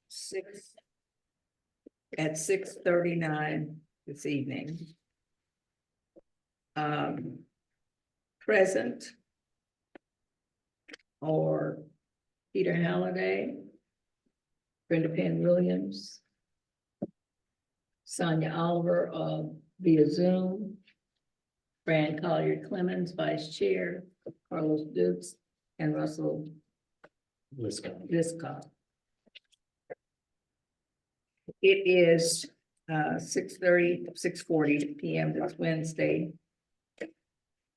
six, at 6:39 this evening. Present or Peter Halliday, Brenda Penn Williams, Sonia Oliver via Zoom, Fran Collier Clemens, Vice Chair, Carlos Dukes, and Russell Liscott. It is 6:40 p.m. this Wednesday.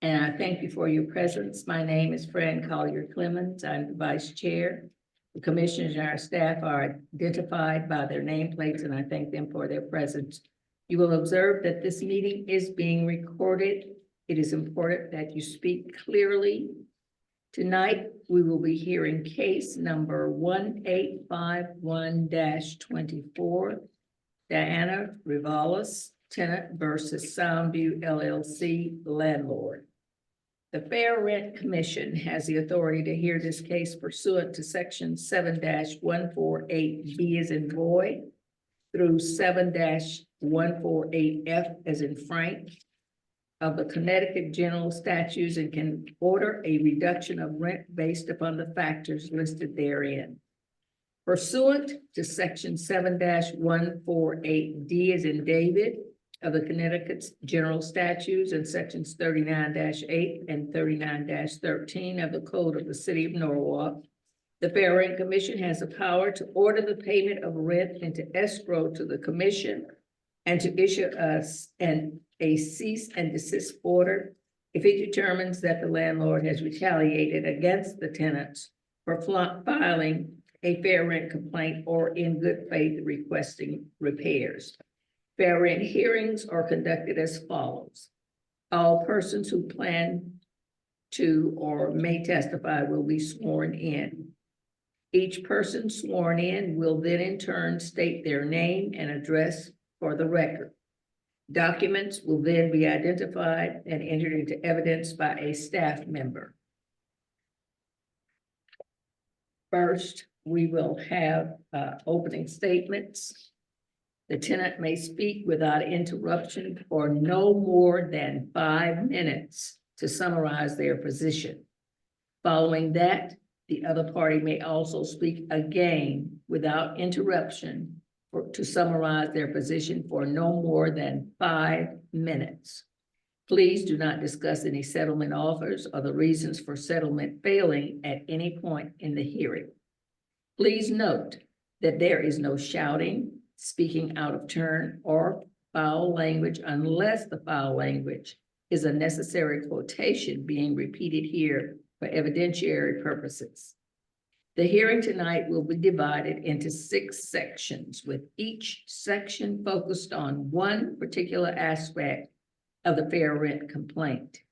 And I thank you for your presence. My name is Fran Collier Clemens. I'm the Vice Chair. The commissioners and our staff are identified by their nameplates, and I thank them for their presence. You will observe that this meeting is being recorded. It is important that you speak clearly. Tonight, we will be hearing case number 1851-24, Diana Rivalis, tenant versus Soundview LLC landlord. The Fair Rent Commission has the authority to hear this case pursuant to section 7-148B as in boy through 7-148F as in Frank of the Connecticut General Statutes and can order a reduction of rent based upon the factors listed therein. Pursuant to section 7-148D as in David of the Connecticut General Statutes and sections 39-8 and 39-13 of the Code of the City of Norwalk, the Fair Rent Commission has the power to order the payment of rent into escrow to the commission and to issue a cease and desist order if it determines that the landlord has retaliated against the tenants for filing a fair rent complaint or in good faith requesting repairs. Fair rent hearings are conducted as follows. All persons who plan to or may testify will be sworn in. Each person sworn in will then in turn state their name and address for the record. Documents will then be identified and entered into evidence by a staff member. First, we will have opening statements. The tenant may speak without interruption for no more than 5 minutes to summarize their position. Following that, the other party may also speak again without interruption to summarize their position for no more than 5 minutes. Please do not discuss any settlement offers or the reasons for settlement failing at any point in the hearing. Please note that there is no shouting, speaking out of turn, or foul language unless the foul language is a necessary quotation being repeated here for evidentiary purposes. The hearing tonight will be divided into 6 sections, with each section focused on one particular aspect of the fair rent complaint.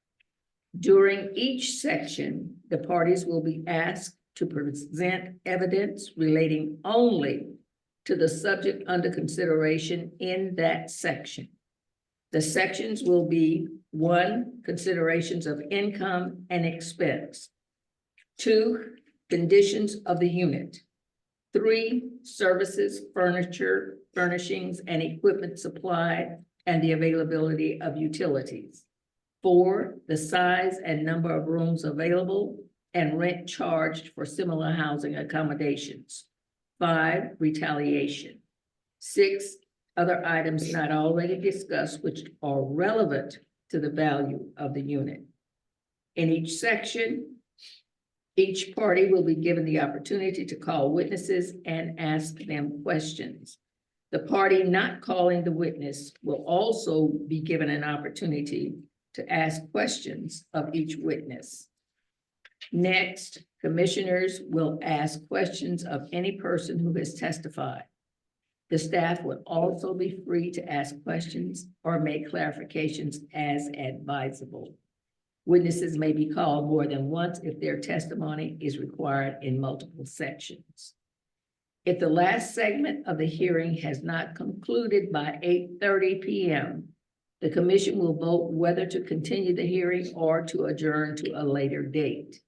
During each section, the parties will be asked to present evidence relating only to the subject under consideration in that section. The sections will be 1, considerations of income and expense. 2, conditions of the unit. 3, services, furniture, furnishings, and equipment supplied, and the availability of utilities. 4, the size and number of rooms available and rent charged for similar housing accommodations. 5, retaliation. 6, other items not already discussed which are relevant to the value of the unit. In each section, each party will be given the opportunity to call witnesses and ask them questions. The party not calling the witness will also be given an opportunity to ask questions of each witness. Next, commissioners will ask questions of any person who has testified. The staff will also be free to ask questions or make clarifications as advisable. Witnesses may be called more than once if their testimony is required in multiple sections. If the last segment of the hearing has not concluded by 8:30 p.m., the commission will vote whether to continue the hearing or to adjourn to a later date.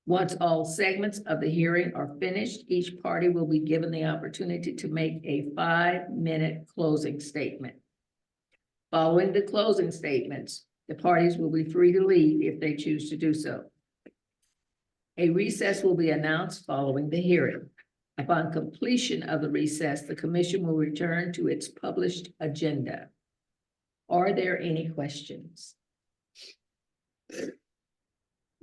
Once all segments of the hearing are finished, each party will be given the opportunity to make a 5-minute closing statement. Following the closing statements, the parties will be free to leave if they choose to do so. A recess will be announced following the hearing. Upon completion of the recess, the commission will return to its published agenda. Are there any questions?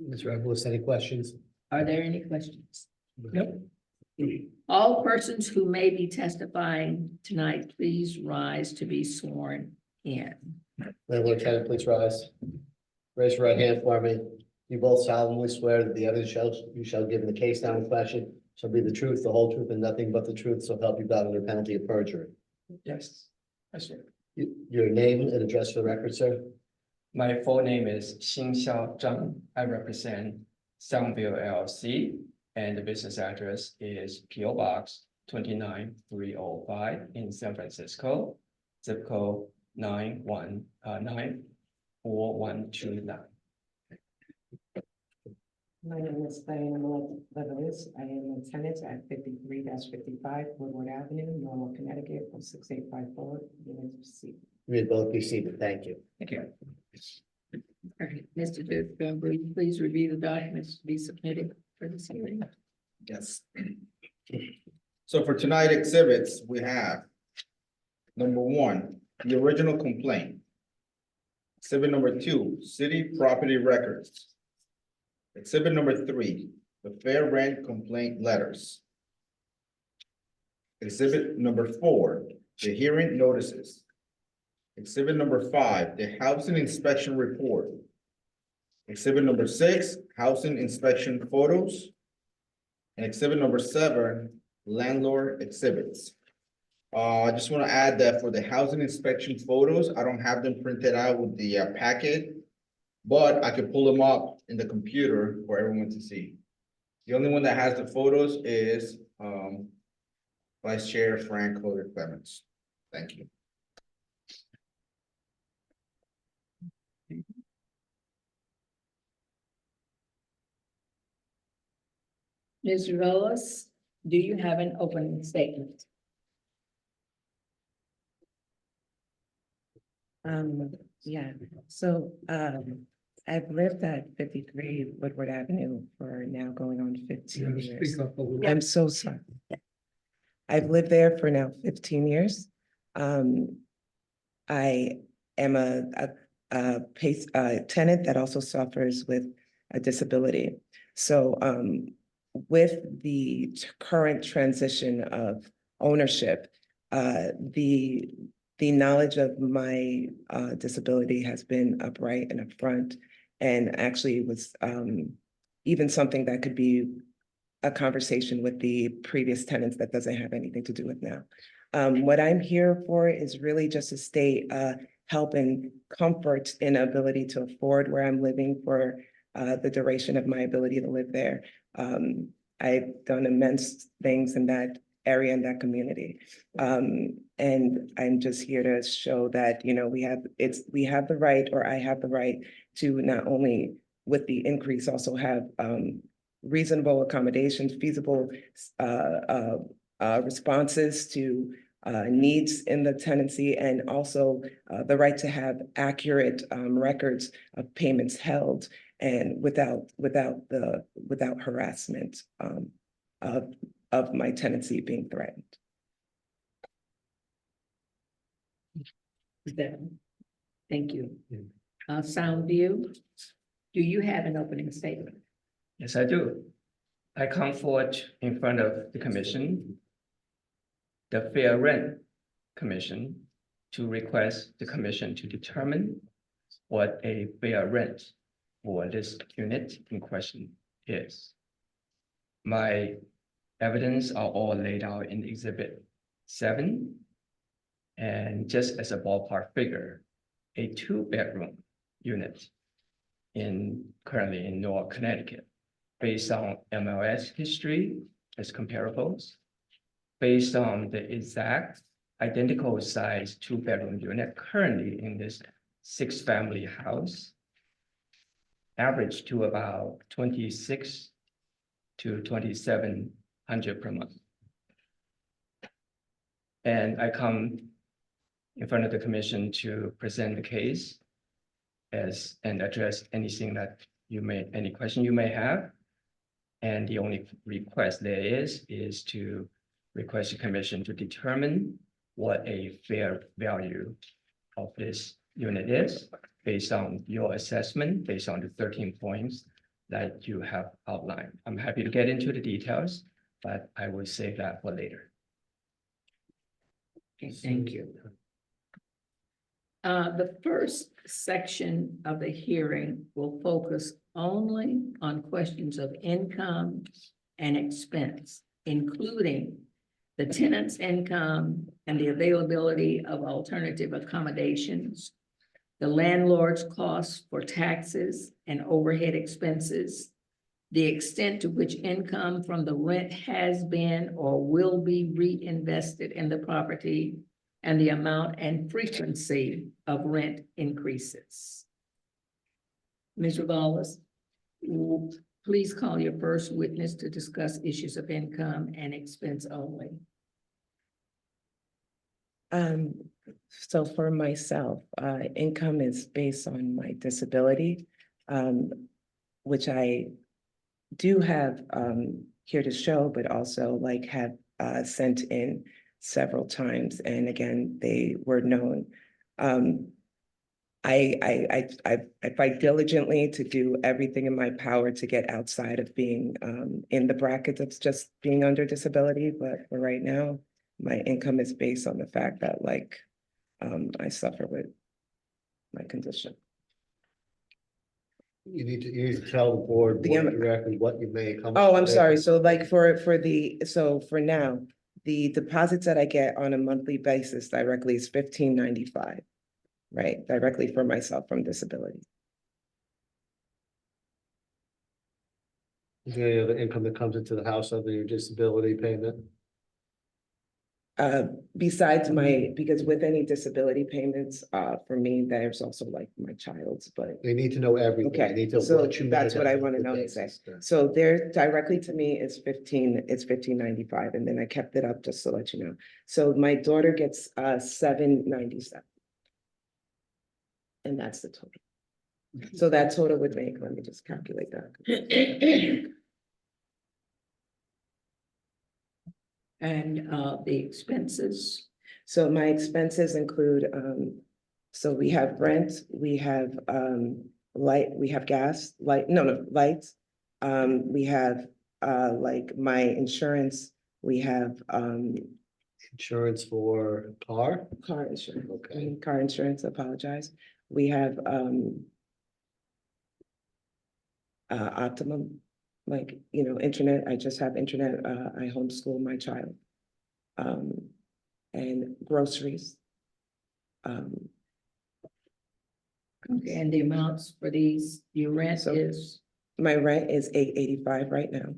Mr. Evelyn, any questions? Are there any questions? Nope. All persons who may be testifying tonight, please rise to be sworn in. Madam Lieutenant, please rise. Raise your right hand for me. You both solemnly swear that the evidence you shall give in the case now in question shall be the truth, the whole truth, and nothing but the truth, so help you God under penalty of perjury. Yes, I swear. Your name and address for the record, sir? My full name is Xinxiao Zhang. I represent Soundville LLC, and the business address is PO Box 29305 in San Francisco, zip code 94129. My name is Diana Levis. I am a tenant at 53-55 Woodward Avenue, Norwalk, Connecticut, 06854. You may proceed. You may both be seated. Thank you. Thank you. All right, Mr. Duke, will you please review the documents to be submitted for this hearing? Yes. So for tonight exhibits, we have number 1, the original complaint. Exhibit number 2, city property records. Exhibit number 3, the fair rent complaint letters. Exhibit number 4, the hearing notices. Exhibit number 5, the housing inspection report. Exhibit number 6, housing inspection photos. And exhibit number 7, landlord exhibits. I just want to add that for the housing inspection photos, I don't have them printed out with the packet, but I could pull them up in the computer for everyone to see. The only one that has the photos is Vice Chair Frank Holder Clements. Thank you. Ms. Rose, do you have an opening statement? Yeah, so I've lived at 53 Woodward Avenue for now going on 15 years. I'm so sorry. I've lived there for now 15 years. I am a tenant that also suffers with a disability. So with the current transition of ownership, the knowledge of my disability has been upright and upfront, and actually was even something that could be a conversation with the previous tenants that doesn't have anything to do with now. What I'm here for is really just to state help and comfort in ability to afford where I'm living for the duration of my ability to live there. I've done immense things in that area, in that community. And I'm just here to show that, you know, we have the right, or I have the right to not only with the increase, also have reasonable accommodations, feasible responses to needs in the tenancy, and also the right to have accurate records of payments held, and without harassment of my tenancy being threatened. Thank you. Soundview, do you have an opening statement? Yes, I do. I come forward in front of the commission, the Fair Rent Commission, to request the commission to determine what a fair rent for this unit in question is. My evidence are all laid out in Exhibit 7. And just as a ballpark figure, a 2-bedroom unit currently in Newark, Connecticut, based on MLS history as comparables, based on the exact identical size 2-bedroom unit currently in this 6-family house, average to about $26 to 2,700 per month. And I come in front of the commission to present the case and address anything that any question you may have. And the only request there is to request the commission to determine what a fair value of this unit is based on your assessment, based on the 13 points that you have outlined. I'm happy to get into the details, but I will save that for later. Okay, thank you. The first section of the hearing will focus only on questions of income and expense, including the tenant's income and the availability of alternative accommodations, the landlord's costs for taxes and overhead expenses, the extent to which income from the rent has been or will be reinvested in the property, and the amount and frequency of rent increases. Ms. Regalis, please call your first witness to discuss issues of income and expense only. So for myself, income is based on my disability, which I do have here to show, but also like have sent in several times, and again, they were known. I fight diligently to do everything in my power to get outside of being in the brackets of just being under disability, but for right now, my income is based on the fact that like I suffer with my condition. You need to tell the board The directly what you make. how much Oh, you I'm make. sorry. So like for now, the deposits that I get on a monthly basis directly is $15.95, right? Directly for myself from disability. Is there any other income that comes into the house other than your disability payment? Besides because with any disability payments, for me, there's also like my child's, but. They need to know everything. They Okay, need to so what you that's make what on I a want to monthly know exactly. basis. So there directly to me is $15.95, and then I kept it up just to let you know. So my daughter gets $7.97. And that's the total. So that total would make, let me just calculate that. And the expenses, So my expenses include, so we have rent, we have light, we have gas, lights. We have like my insurance, we have Insurance for car? car insurance. Okay. Car insurance, apologize. We have Optimum, like, internet. I just have internet. I homeschool my child. And groceries. okay, and the amounts for these, your rent So- is My rent is $885 right now.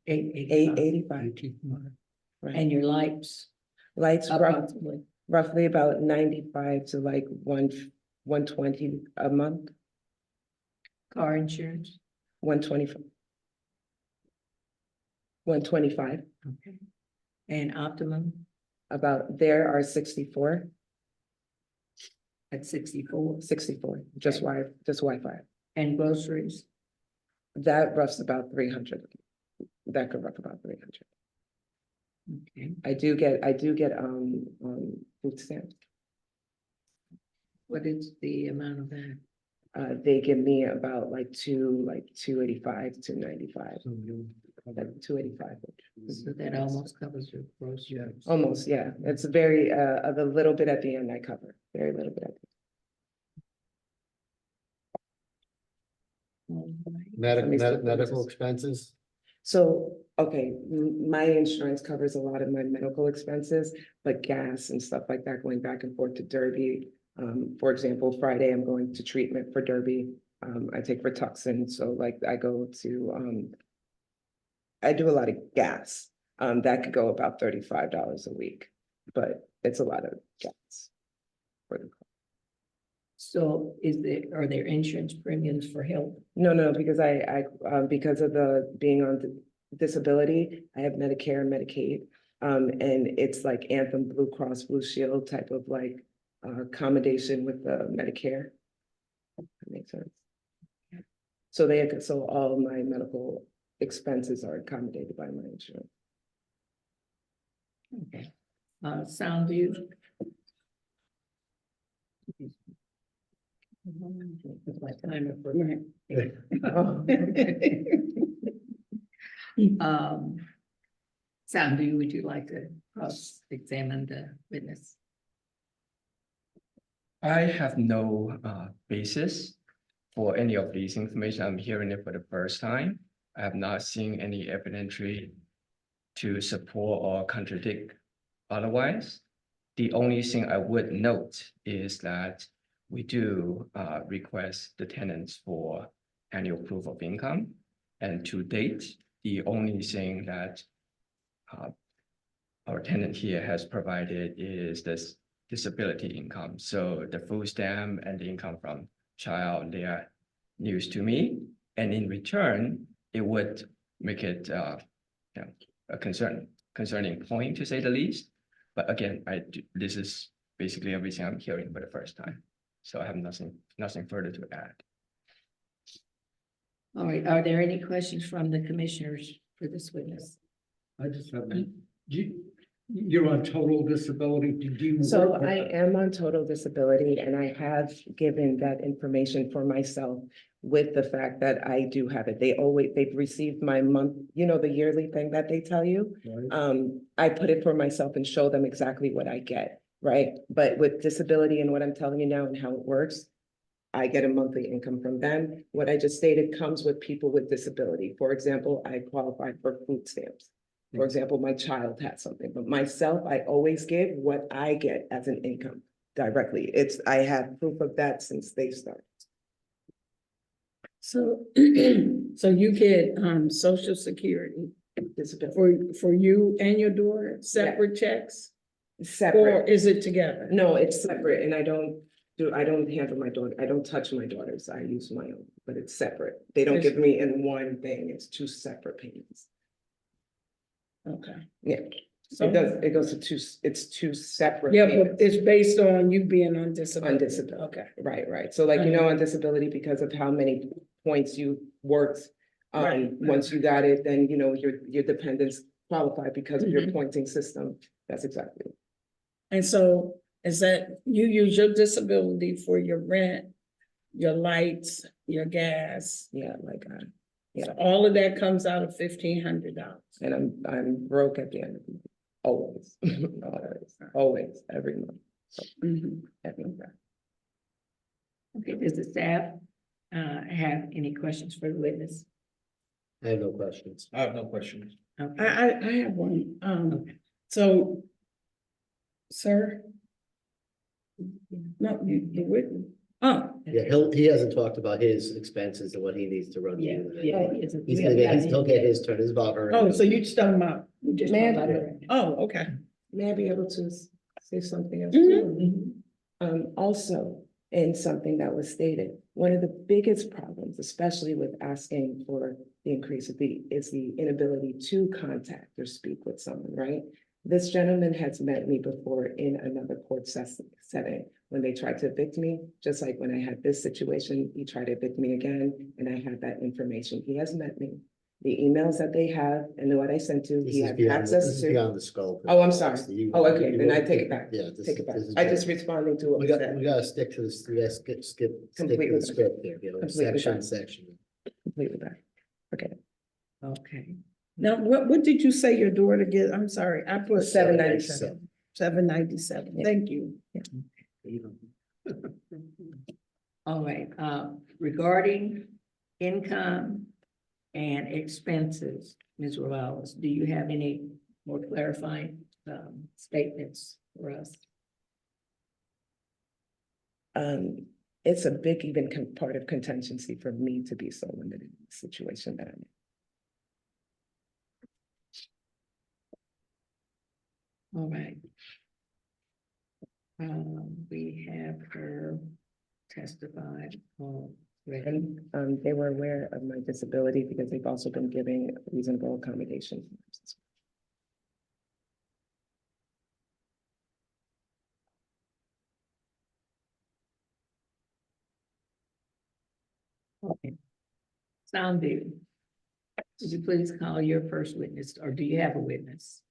$885, right? And your lights Lights approximately, roughly about 95 to like 120 a month, car insurance, 125. 125, okay. And Optimum about there are 64, at 64, just Okay. Wi-Fi. and groceries, That roughs about 300. That could rough about 300. okay. I do get food stamps. What is the amount of that? They give me about like 285, 295, like 285. So that almost covers your groceries. Almost, yeah. It's very, of a little bit at the end I cover, very little bit at the Medical expenses? So, okay, my insurance covers a lot of my medical expenses, but gas and stuff like that, going back and forth to Derby. For example, Friday, I'm going to treatment for Derby. I take Rituxan, so like I go to, I do a lot of gas. That could go about $35 a week, but it's a lot of gas for the car. So are there insurance premiums for health? No, because because of being on disability, I have Medicare and Medicaid. And it's like Anthem, Blue Cross, Blue Shield type of like accommodation with the Medicare. That makes sense. So all my medical expenses are accommodated by my insurance. Okay. Sound view? My timer for- Sound view, would you like to cross-examine the witness? I have no basis for any of these information. I'm hearing it for the first time. I have not seen any evidentiary to support or contradict otherwise. The only thing I would note is that we do request the tenants for annual proof of income. And to date, the only thing that our tenant here has provided is this disability income. So the food stamp and the income from child, they are news to me. And in return, it would make it a concerning point, to say the least. But again, this is basically everything I'm hearing for the first time. So I have nothing further to add. All right, are there any questions from the commissioners for this witness? I just have, you're on total disability, do you? So I am on total disability and I have given that information for myself with the fact that I do have it. They've received my month, the yearly thing that they tell you. Right. I put it for myself and show them exactly what I get, right? But with disability and what I'm telling you now and how it works, I get a monthly income from them. What I just stated comes with people with disability. For example, I qualify for food stamps. For example, my child had something, but myself, I always give what I get as an income directly. I have proof of that since they started. So, so you get, social security Disability, for you and your daughter, separate checks? Or separate. is it together? No, it's separate and I don't handle my daughter. I don't touch my daughters. I use my own, but it's separate. They don't give me in one thing. It's two separate payments. Okay. Yeah. So, It goes to it's two separate. yeah, but payments. it's based on you being on disability. On disability. Okay. Right. So like, on disability, because of how many points you worked, Right. once you got it, then, your dependents qualify because of your pointing system. That's exactly it. And so is that you use your disability for your rent, your lights, your gas? Yeah, like, So all of that comes out of $1,500. and I'm broke at the end of the month. Always, always, every month, every month. Okay, does the staff have any questions for the witness? I have no questions. I have no questions. Okay. I have one, so, sir? No, you wouldn't. Oh, Yeah, he hasn't talked about his expenses and what he needs to run. Yeah, the- yeah. He'll get his turn, his buffer. oh, so you just talking about, Man. oh, okay. May I be able to say something else? Mhm. Also, in something that was stated, one of the biggest problems, especially with asking for the increase is the inability to contact or speak with someone, right? This gentleman has met me before in another court setting when they tried to evict me, just like when I had this situation, he tried to evict me again, and I had that information. He has met me. The emails that they have and what I sent to, This he is has beyond, this access is to. beyond the scope. Oh, I'm sorry. You- Oh, okay, you then I will- take it back. Yeah. this Take is- it back. this is I good. just responding to what We was we said. gotta stick to this, we gotta stick to Completely. the script there, Completely section, back. section. Completely back. Okay. Okay, Now, what did you say your daughter get? I'm sorry, I put $797. $797. Yeah. Thank you. all right, regarding income and expenses, Ms. Rosales, do you have any more clarifying statements for us? It's a big even part of contingency for me to be so limited in the situation that I'm in. All right. We have her testified. And they were aware of my disability because they've also been giving reasonable accommodations. Okay. Soundview. Would you please call your first witness, or do you have a witness?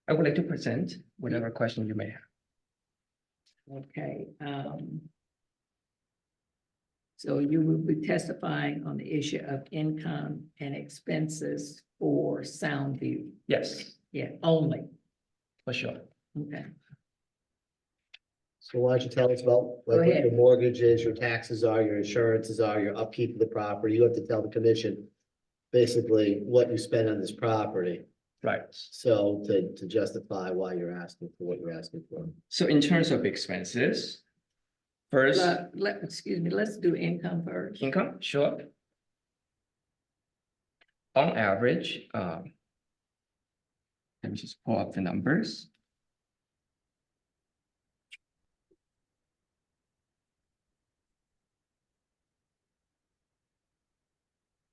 I would like to present whatever question you may have. Okay, so you will be testifying on the issue of income and expenses for Soundview. Yes, Yeah, only, for sure. okay. So why don't you tell us about Go like what ahead. your mortgage is, your taxes are, your insurances are, your upkeep of the property. You have to tell the commission basically what you spend on this property. Right. So to justify why you're asking for what you're asking for. So in terms of expenses, first, Excuse me, let's do income first. income, sure. On average, let me just pull up the numbers.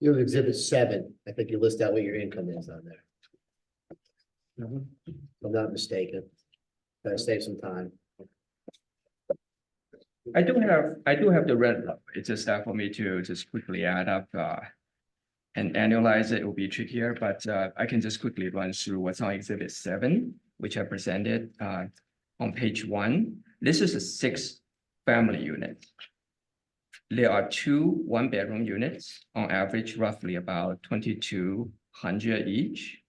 You have exhibit 7. I think you list out what your income is on there. If I'm not mistaken. Gotta save some time. I do have the rent level. It's just that for me to just quickly add up and annualize it will be trickier, but I can just quickly run through what's on exhibit 7, which I presented on page 1. This is a 6-family unit. There are 2 one-bedroom units, on average roughly about 2,200 each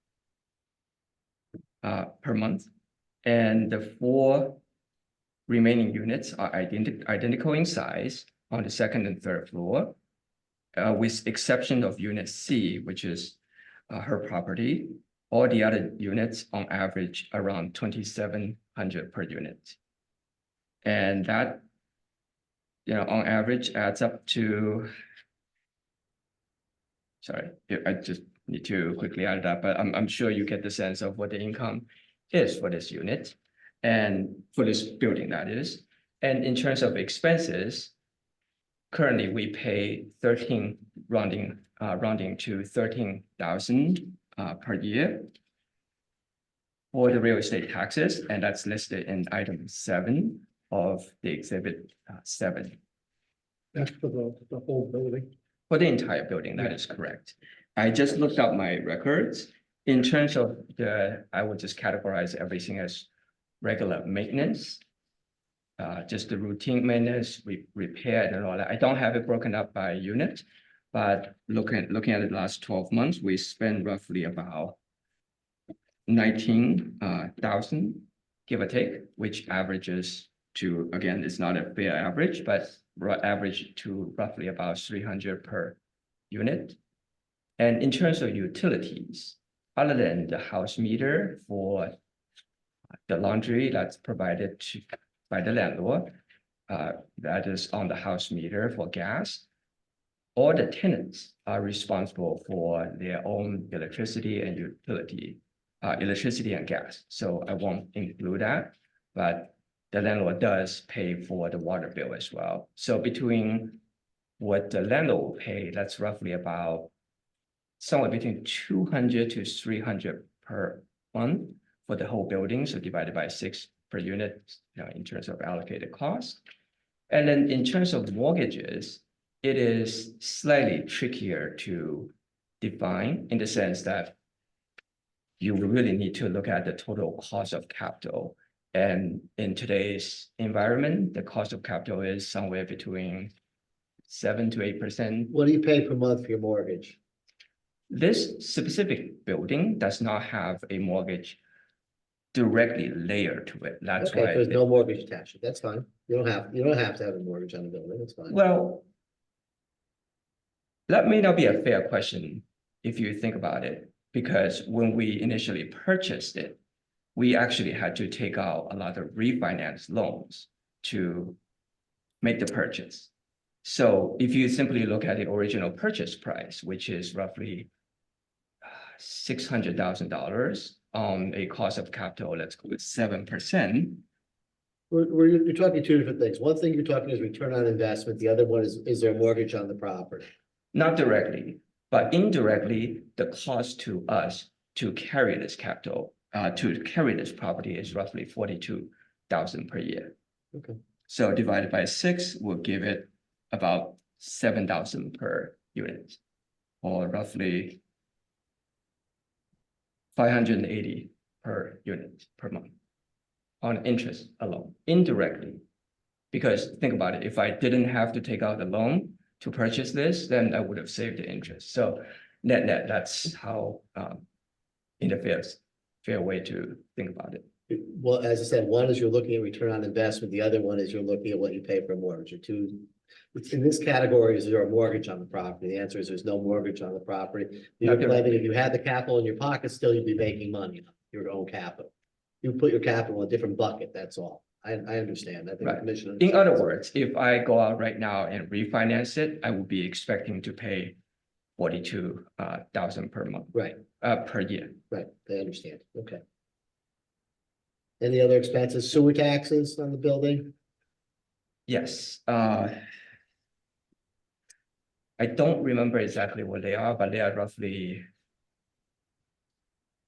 per month. And the 4 remaining units are identical in size on the 2nd and 3rd floor, with exception of unit C, which is her property. All the other units on average around 2,700 per unit. And that, on average adds up to, sorry, I just need to quickly add it up, but I'm sure you get the sense of what the income is for this unit and for this building, that is. And in terms of expenses, currently we pay 13, rounding to 13,000 per year for the real estate taxes, and that's listed in item 7 of the exhibit 7. That's for the whole building. For the entire building, that is correct. I just looked up my records. In terms of I would just categorize everything as regular maintenance. Just the routine maintenance, repair and all that. I don't have it broken up by unit, but looking at the last 12 months, we spend roughly about 19,000, give or take, which averages to, again, it's not a fair average, but average to roughly about 300 per unit. And in terms of utilities, other than the house meter for the laundry that's provided by the landlord, that is on the house meter for gas, all the tenants are responsible for their own electricity and electricity and gas. So I won't include that, but the landlord does pay for the water bill as well. So between what the landlord will pay, that's roughly about somewhere between 200 to 300 per month for the whole building. So divided by 6 per unit, in terms of allocated cost. And then in terms of mortgages, it is slightly trickier to define in the sense that you really need to look at the total cost of capital. And in today's environment, the cost of capital is somewhere between 7 to 8%. What do you pay per month for your mortgage? This specific building does not have a mortgage directly layered to it. That's Okay, why. there's no mortgage attached. That's fine. You don't have to have a mortgage on the building. That's fine. Well, that may not be a fair question if you think about it, because when we initially purchased it, we actually had to take out a lot of refinance loans to make the purchase. So if you simply look at the original purchase price, which is roughly $600,000 on a cost of capital, let's go with 7%. you're talking two different things. One thing you're talking is return on investment. The other one is there a mortgage on the property? Not directly, but indirectly, the cost to us to carry this capital, to carry this property is roughly 42,000 per year. Okay. So divided by 6 will give it about 7,000 per unit, or roughly 580 per unit per month on interest alone, indirectly. Because think about it, if I didn't have to take out the loan to purchase this, then I would have saved the interest. So net, that's how in the fair way to think about it. Well, as I said, one is you're looking at return on investment, the other one is you're looking at what you pay for a mortgage, or two. In this category, is there a mortgage on the property? The answer is there's no mortgage on the property. You're Not claiming if you had the capital in your pocket, still you'd be making money on your own capital. You put your capital in a different bucket, that's all. I understand. I think the Right. commission. In other words, if I go out right now and refinance it, I would be expecting to pay 42,000 per month, Right, per year. right, I understand, okay. Any other expenses, sewer taxes on the building? Yes, I don't remember exactly what they are, but they are roughly,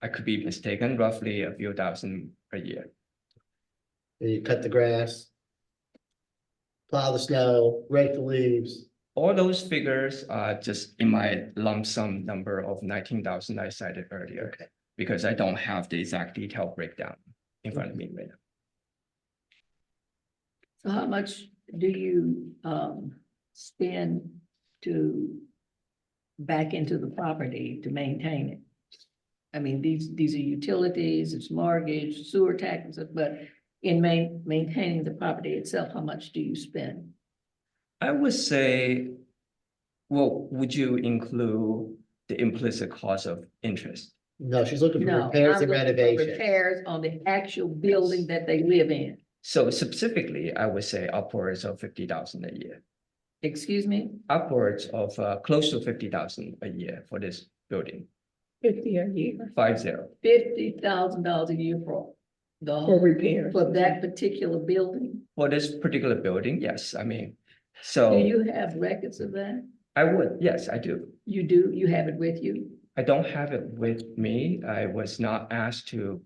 I could be mistaken, roughly a few thousand per year. And you cut the grass, plow the snow, rake the leaves. All those figures are just in my lump sum number of 19,000 I cited earlier, Okay. because I don't have the exact detailed breakdown in front of me right now. So how much do you spend to back into the property to maintain it? I mean, these are utilities, it's mortgage, sewer taxes, but in maintaining the property itself, how much do you spend? I would say, well, would you include the implicit cost of interest? No, she's looking for No, repairs I'm and looking for renovations. repairs on the actual building that they live in. So specifically, I would say upwards of 50,000 a year, Excuse me? upwards of close to 50,000 a year for this building, 50 a year 50. $50,000 a year for for repairs. for that particular building. For this particular building, yes, I mean, Do so you have records of that? I would, yes, I do. You do, you have it with you? I don't have it with me. I was not asked to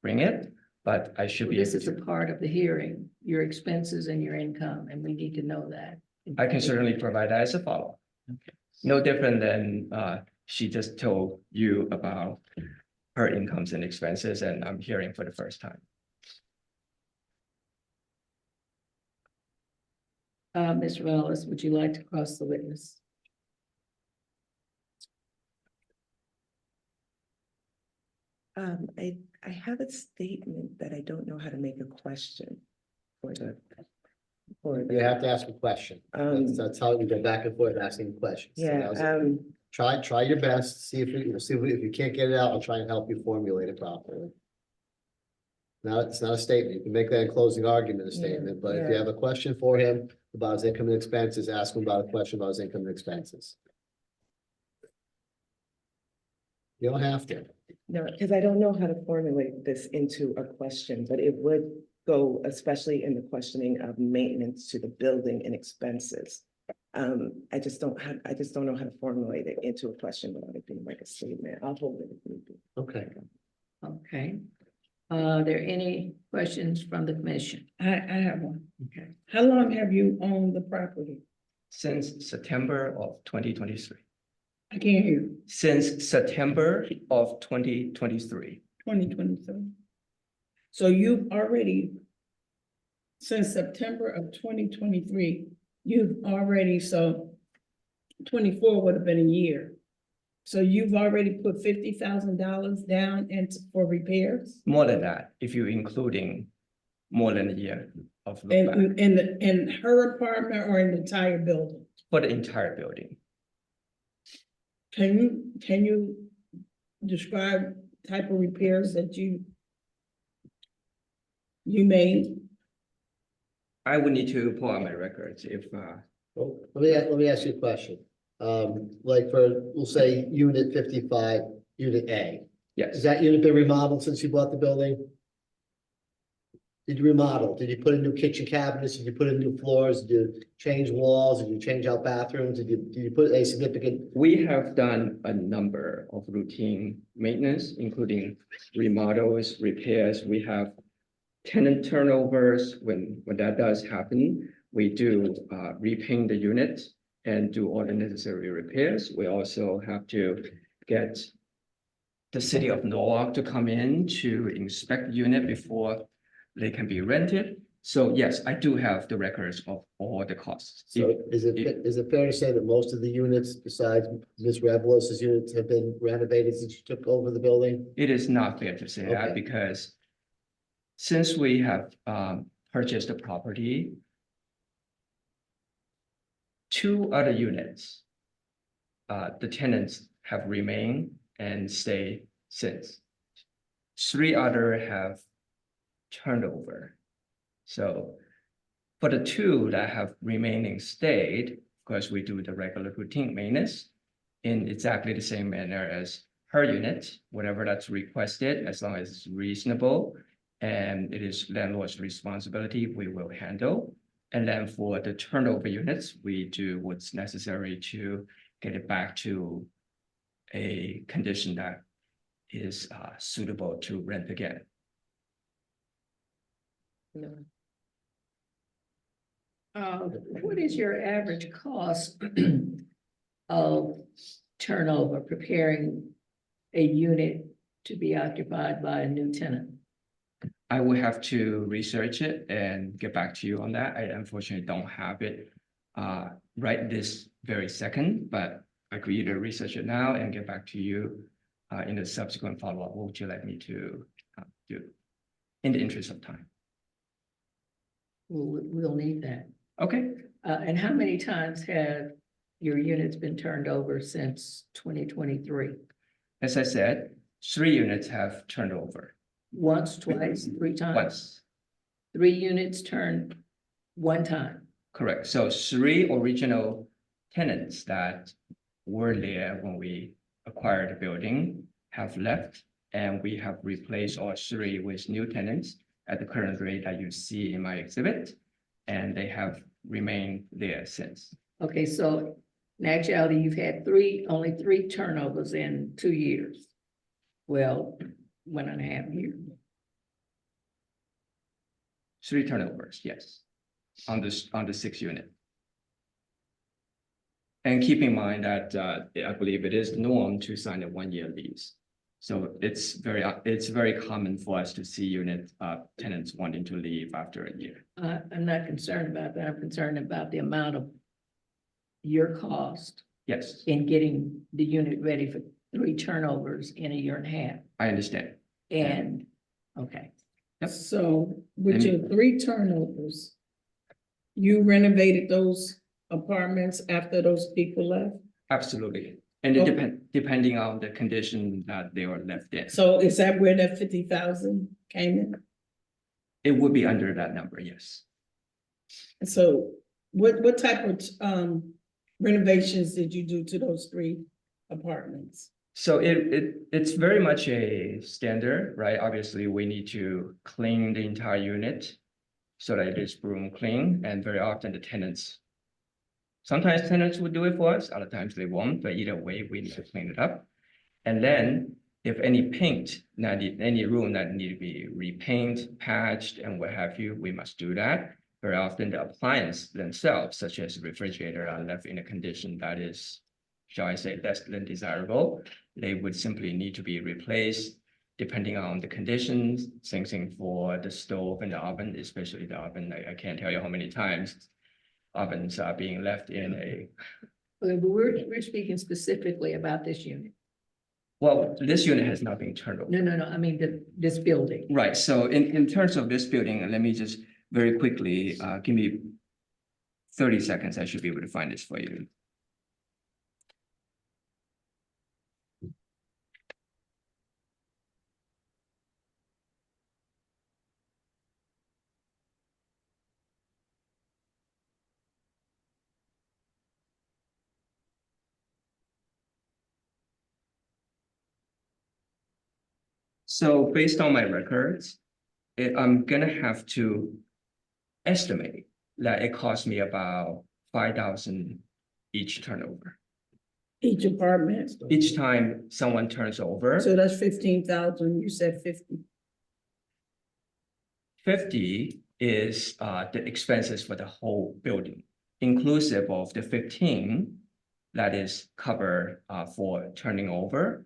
bring it, but I should be This able is a to. part of the hearing, your expenses and your income, and we need to know that. I can certainly provide that as a follow-up. No different than she just told you about her incomes and expenses, and I'm hearing for the first time. Ms. Wallace, would you like to cross the witness? I have a statement that I don't know how to make a question for the. You have to ask a question. That's how you go back and forth asking questions. So Yeah, now's it. Try your best, see if if you can't get it out, I'll try and help you formulate it properly. Now, it's not a statement. You can make that in closing argument a statement, but if you yeah. have a question for him about his income and expenses, ask him about a question about his income and expenses. You don't have to. No, because I don't know how to formulate this into a question, but it would go especially in the questioning of maintenance to the building and expenses. I just don't know how to formulate it into a question without it being like a statement. I'll hold it if need be. Okay. Okay. Are there any questions from the commission? I have one. Okay. How long have you owned the property? Since September of 2023. I can't hear you. Since September of 2023. 2023. So you've already, since September of 2023, you've already, so 24 would have been a year. So you've already put $50,000 down for repairs? More than that, if you're including more than a year of look back In her apartment or in the entire building? for the entire building. Can you describe type of repairs that you made? I would need to pull out my records if, Well, let me ask you a question. Like for, we'll say unit 55, unit A. Has yes, that unit been remodeled since you bought the building? Did you remodel? Did you put in new kitchen cabinets? Did you put in new floors? Did you change walls? Did you change out bathrooms? Did you put a significant? We have done a number of routine maintenance, including remodels, repairs. We have tenant turnovers. When that does happen, we do repaint the unit and do all the necessary repairs. We also have to get the city of Norwalk to come in to inspect the unit before they can be rented. So yes, I do have the records of all the costs. So is it fair to say that most of the units besides Ms. Revelos's units have been renovated since you took over the building? It is not fair to say that Okay. because since we have purchased the property, two other units, the tenants have remained and stayed since. Three other have turned over. So for the two that have remaining stayed, of course, we do the regular routine maintenance in exactly the same manner as her unit, whatever that's requested, as long as it's reasonable and it is landlord's responsibility, we will handle. And then for the turnover units, we do what's necessary to get it back to a condition that is suitable to rent again. What is your average cost of turnover, preparing a unit to be occupied by a new tenant? I will have to research it and get back to you on that. I unfortunately don't have it right this very second, but I could either research it now and get back to you in the subsequent follow-up. What would you like me to do in the interest of time? We'll need that. Okay, And how many times have your units been turned over since 2023? as I said, 3 units have turned over Once, twice, 3 times? once. 3 units turned 1 time. Correct. So 3 original tenants that were there when we acquired the building have left, and we have replaced all 3 with new tenants at the current rate that you see in my exhibit, and they have remained there since. Okay, so in actuality, you've had only 3 turnovers in 2 years. Well, 1.5 years. 3 turnovers, yes, on the 6 unit. And keep in mind that I believe it is norm to sign a 1-year lease. So it's very common for us to see unit tenants wanting to leave after a year. I'm not concerned about that. I'm concerned about the amount of your cost Yes, in getting the unit ready for 3 turnovers in 1.5 years. I understand. And, okay, Yep. So with your 3 turnovers, you renovated those apartments after those people left? Absolutely. And it Okay. depending on the condition that they were left in. So is that where that 50,000 came in? It would be under that number, yes. So what type of renovations did you do to those 3 apartments? So it's very much a standard, right? Obviously, we need to clean the entire unit so that it is broom clean, and very often the tenants. Sometimes tenants would do it for us, other times they won't, but either way, we need to clean it up. And then if any any room that need to be repainted, patched, and what have you, we must do that. Very often the appliances themselves, such as refrigerator, are left in a condition that is, shall I say, less than desirable. They would simply need to be replaced depending on the conditions. Same thing for the stove and the oven, especially the oven. I can't tell you how many times ovens are being left in a, but we're speaking specifically about this unit. well, this unit has not been turned over. No, I mean, this building. Right, so in terms of this building, let me just very quickly, give me 30 seconds, I should be able to find this for you. So based on my records, I'm gonna have to estimate that it cost me about 5,000 each turnover. Each apartment, Each time someone turns over, so that's 15,000, you said 50. 50 is the expenses for the whole building, inclusive of the 15 that is covered for turning over,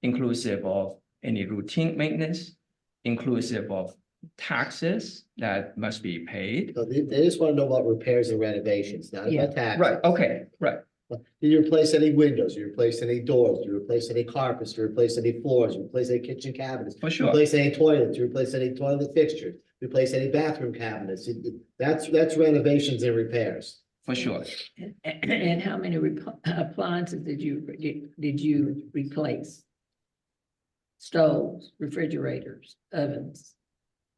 inclusive of any routine maintenance, inclusive of taxes that must be paid. So they just want to know about repairs and renovations, not Yeah. about taxes. Right, okay, right. Do you replace any windows? Do you replace any doors? Do you replace any carpets? Do you replace any floors? Do you replace any kitchen cabinets? For Do you sure. Replace any toilets? Do you replace any toilet fixtures? Replace any bathroom cabinets? That's renovations and repairs. For sure. And how many appliances did you replace? Stoves, refrigerators, ovens?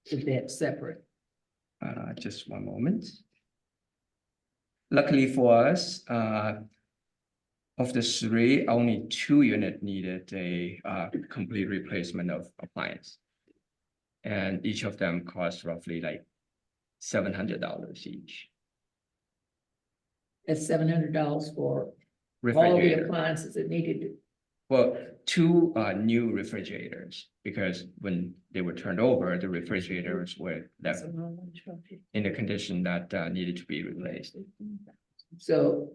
Is that separate? Just one moment. Luckily for us, of the three, only 2 units needed a complete replacement of appliance. And each of them cost roughly like $700 each. That's $700 for all the Refrigerator. appliances that needed. Well, 2 new refrigerators, because when they were turned over, the refrigerators were left in the condition that needed to be replaced. So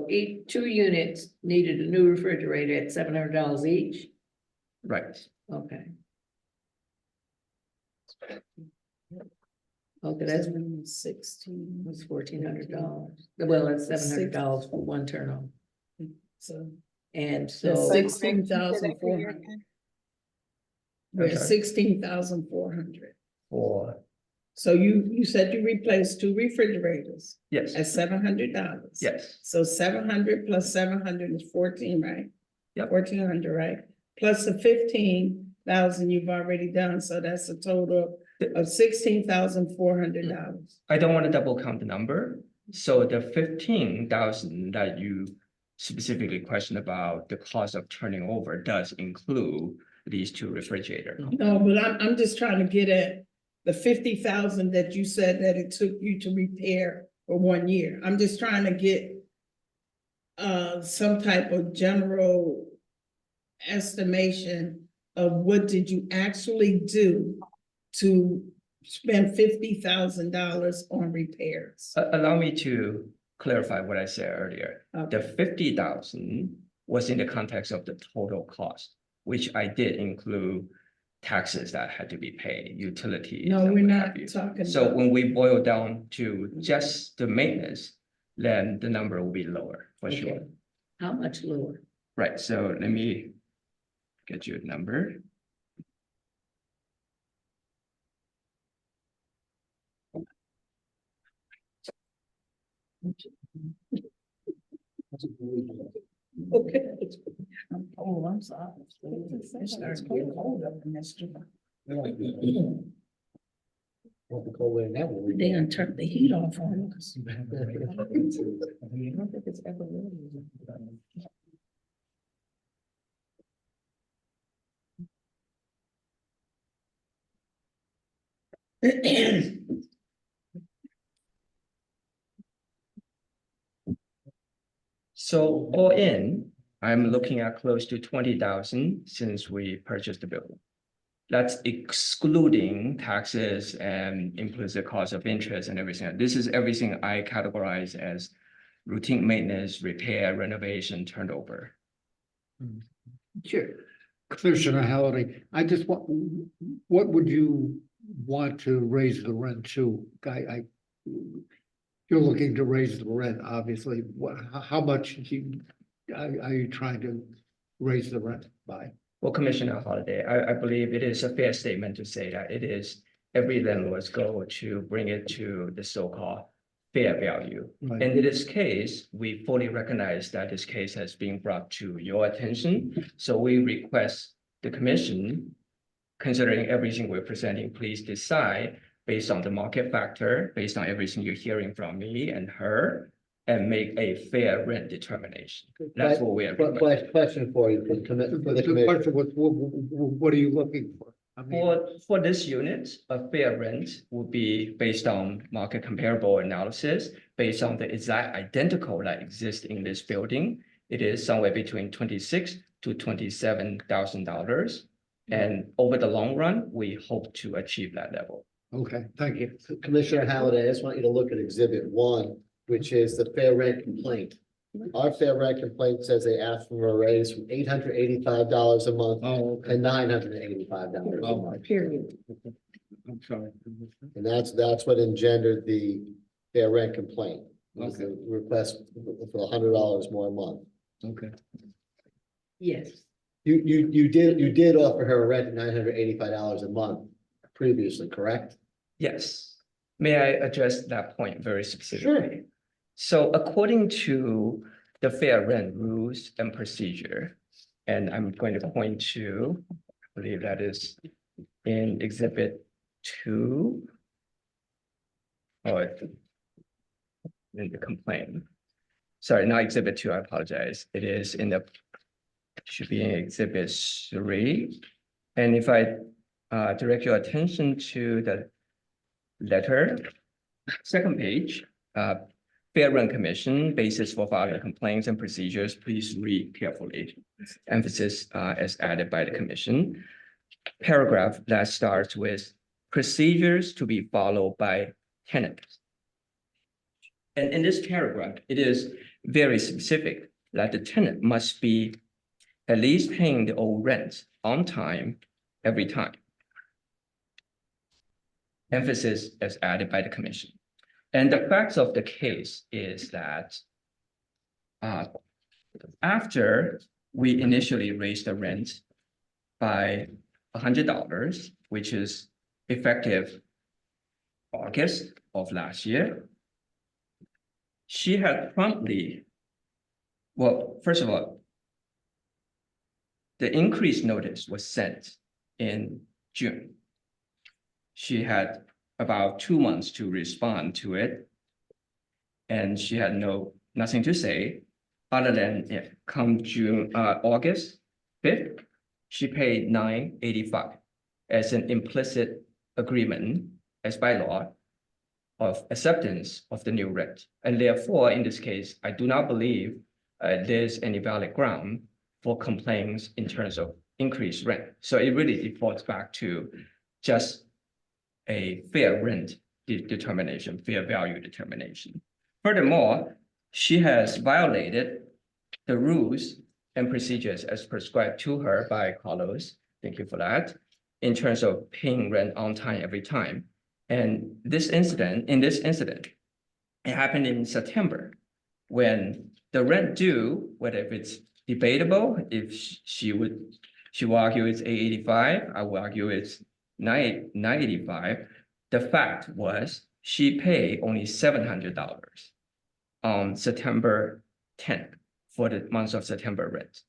each 2 units needed a new refrigerator at $700 each? Right. Okay. Okay, that's 16. was $1,400. Well, that's $700 for one turnover. So And that's so, 16,400. We're I'm at sorry? 16,400. For, So you said you replaced 2 refrigerators yes, at $700. yes, So 700 plus 700 is 14, right? Yep. 1,400, right? Plus the 15,000 you've already done, so that's a total of $16,400. I don't want to double count the number. So the 15,000 that you specifically questioned about the cost of turning over does include these 2 refrigerators. No, but I'm just trying to get at the 50,000 that you said that it took you to repair for 1 year. I'm just trying to get some type of general estimation of what did you actually do to spend $50,000 on repairs? Allow me to clarify what I said earlier. The Okay. 50,000 was in the context of the total cost, which I did include taxes that had to be paid, utilities. No, and we're what not have you. talking. So about- when we boil down to just the maintenance, then the number will be lower for Okay. sure. how much lower? Right, so let me get you a number. Okay. Oh, I'm sorry. It starts getting cold up in this joint. Won't be cold weather now, will we? They done turned the heat off on us. So all in, I'm looking at close to 20,000 since we purchased the building. That's excluding taxes and implicit cost of interest and everything. This is everything I categorize as routine maintenance, repair, renovation, turnover. Sure. Commissioner Halliday, I just want, what would you want to raise the rent to? You're looking to raise the rent, obviously. What, how much are you trying to raise the rent by? Well, Commissioner Holiday, I believe it is a fair statement to say that it is every landlord's goal to bring it to the so-called fair value. Right. And in this case, we fully recognize that this case has been brought to your attention. So we request the commission, considering everything we're presenting, please decide based on the market factor, based on everything you're hearing from me and her, and make a fair rent determination. That's what we are. requesting. Question for you, for the The commission. question was, what are you looking for? I mean, For this unit, a fair rent will be based on market comparable analysis, based on the exact identical that exists in this building. It is somewhere between $26,000 to $27,000. And over the long run, we hope to achieve that level. okay, thank you. Commissioner Halliday, I just want you to look at exhibit one, which is the fair rent complaint. Our fair rent complaint says they asked for a raise from $885 a month Oh, okay. to $985 a Oh. month. Period. I'm sorry. And that's what engendered the fair rent complaint. Was the request for $100 more a month. Okay. Yes. You did offer her a rent of $985 a month previously, correct? Yes. May I address that point very specifically? So according to the fair rent rules and procedure, and I'm going to point to, I believe that is in exhibit 2. Or in the complaint. Sorry, not exhibit 2, I apologize. It is in the, should be in exhibit 3. And if I direct your attention to the letter, second page, Fair Rent Commission, basis for filing complaints and procedures, please read carefully. Emphasis as added by the commission. Paragraph that starts with procedures to be followed by tenants. And in this paragraph, it is very specific that the tenant must be at least paying the old rent on time, every time. Emphasis as added by the commission. And the facts of the case is that after we initially raised the rent by $100, which is effective August of last year, she had promptly, well, first of all, the increase notice was sent in June. She had about 2 months to respond to it. And she had nothing to say other than come August 5th, she paid $985 as an implicit agreement as by law of acceptance of the new rent. And therefore, in this case, I do not believe there's any valid ground for complaints in terms of increased rent. So it really defaults back to just a fair rent determination, fair value determination. Furthermore, she has violated the rules and procedures as prescribed to her by Carlos. Thank you for that. In terms of paying rent on time every time. And in this incident, it happened in September when the rent due, whether if it's debatable, if she will argue it's $885, I will argue it's $985. The fact was she paid only $700 on September 10th for the month of September rent.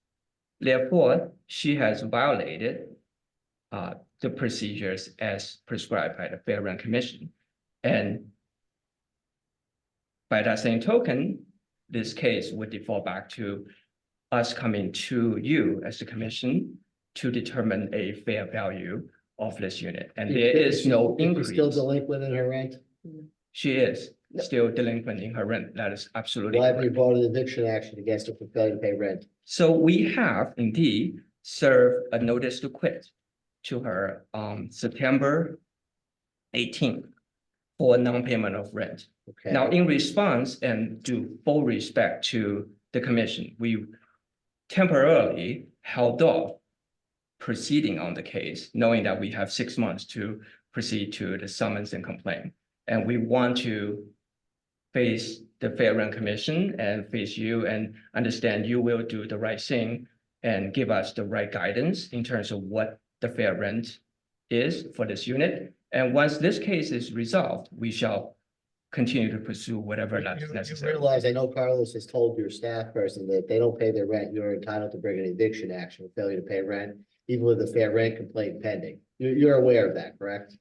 Therefore, she has violated the procedures as prescribed by the Fair Rent Commission. And by that same token, this case would default back to us coming to you as the commission to determine a fair value of this unit. And there is no Is she still increase. delinquent in her rent? She is still delinquent in her rent. That is absolutely Why have you correct. brought an eviction action against her for failing to pay rent? So we have indeed served a notice to quit to her on September 18th for non-payment of rent. Okay. Now, in response and due full respect to the commission, we temporarily held off proceeding on the case, knowing that we have 6 months to proceed to the summons and complaint. And we want to face the Fair Rent Commission and face you and understand you will do the right thing and give us the right guidance in terms of what the fair rent is for this unit. And once this case is resolved, we shall continue to pursue whatever that's You necessary. realize, I know Carlos has told your staff person that if they don't pay their rent, you're entitled to bring an eviction action for failure to pay rent, even with a fair rent complaint pending. You're aware of that, correct?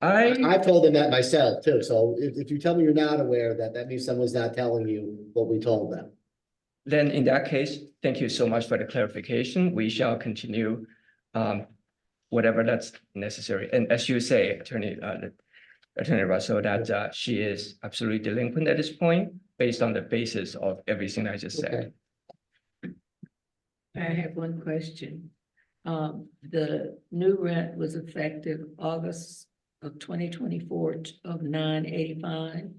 I've told them that myself too, so if you tell me you're not aware of that, that means someone's not telling you what we told them. Then in that case, thank you so much for the clarification. We shall continue whatever that's necessary. And as you say, Attorney Russell, that she is absolutely delinquent at this point, based on the basis of everything I just said. Okay. I have one question. The new rent was effective August of 2024 of $985.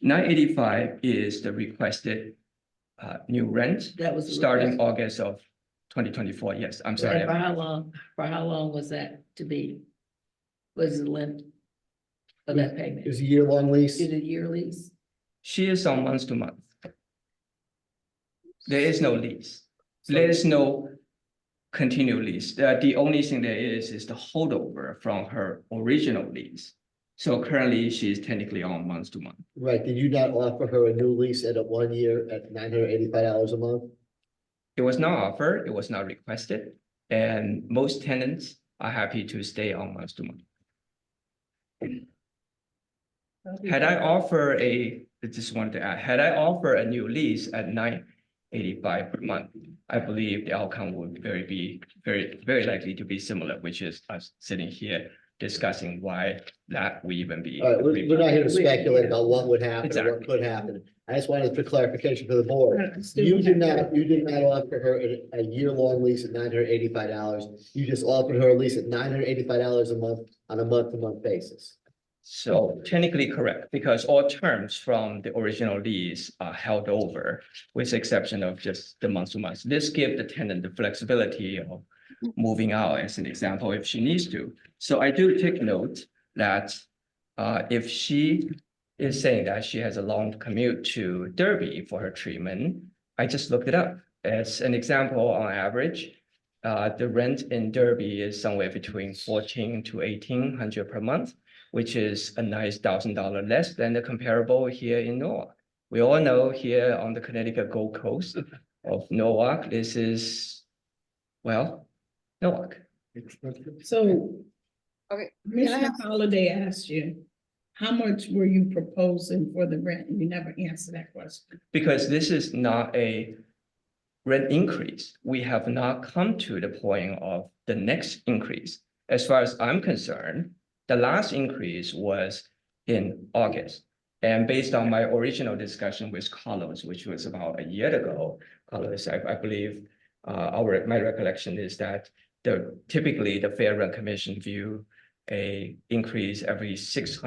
985 is the requested new rent That was the starting request. August of 2024. Yes, I'm sorry. And for how long, was that to be? Was the length of that payment? It was a year-long lease. Is it a year lease? She is on month to month. There is no lease. There is no continued lease. The only thing there is the holdover from her original lease. So currently she's technically on month to month. Right, did you not offer her a new lease at a 1 year at $985 a month? It was not offered, it was not requested, and most tenants are happy to stay on month to month. Had I offered had I offered a new lease at $985 per month, I believe the outcome would be very likely to be similar, which is us sitting here discussing why that would even be. All right, we're not here to speculate about what would happen or Exactly. what could happen. I just wanted for clarification for the board. You did not offer her a year-long lease at $985. You just offered her a lease at $985 a month on a month-to-month basis. So technically correct, because all terms from the original lease are held over, with the exception of just the month to month. This gives the tenant the flexibility of moving out, as an example, if she needs to. So I do take note that if she is saying that she has a long commute to Derby for her treatment, I just looked it up. As an example, on average, the rent in Derby is somewhere between $1,400 to $1,800 per month, which is a nice $1,000 less than the comparable here in Norwalk. We all know here on the Connecticut Gold Coast of Norwalk, this is, well, Norwalk. So. Okay, Commissioner Holiday asked you, how much were you proposing for the rent? You never answered that question. Because this is not a rent increase. We have not come to the point of the next increase. As far as I'm concerned, the last increase was in August. And based on my original discussion with Carlos, which was about a year ago, Carlos, I believe my recollection is that typically the Fair Rent Commission view a increase every 6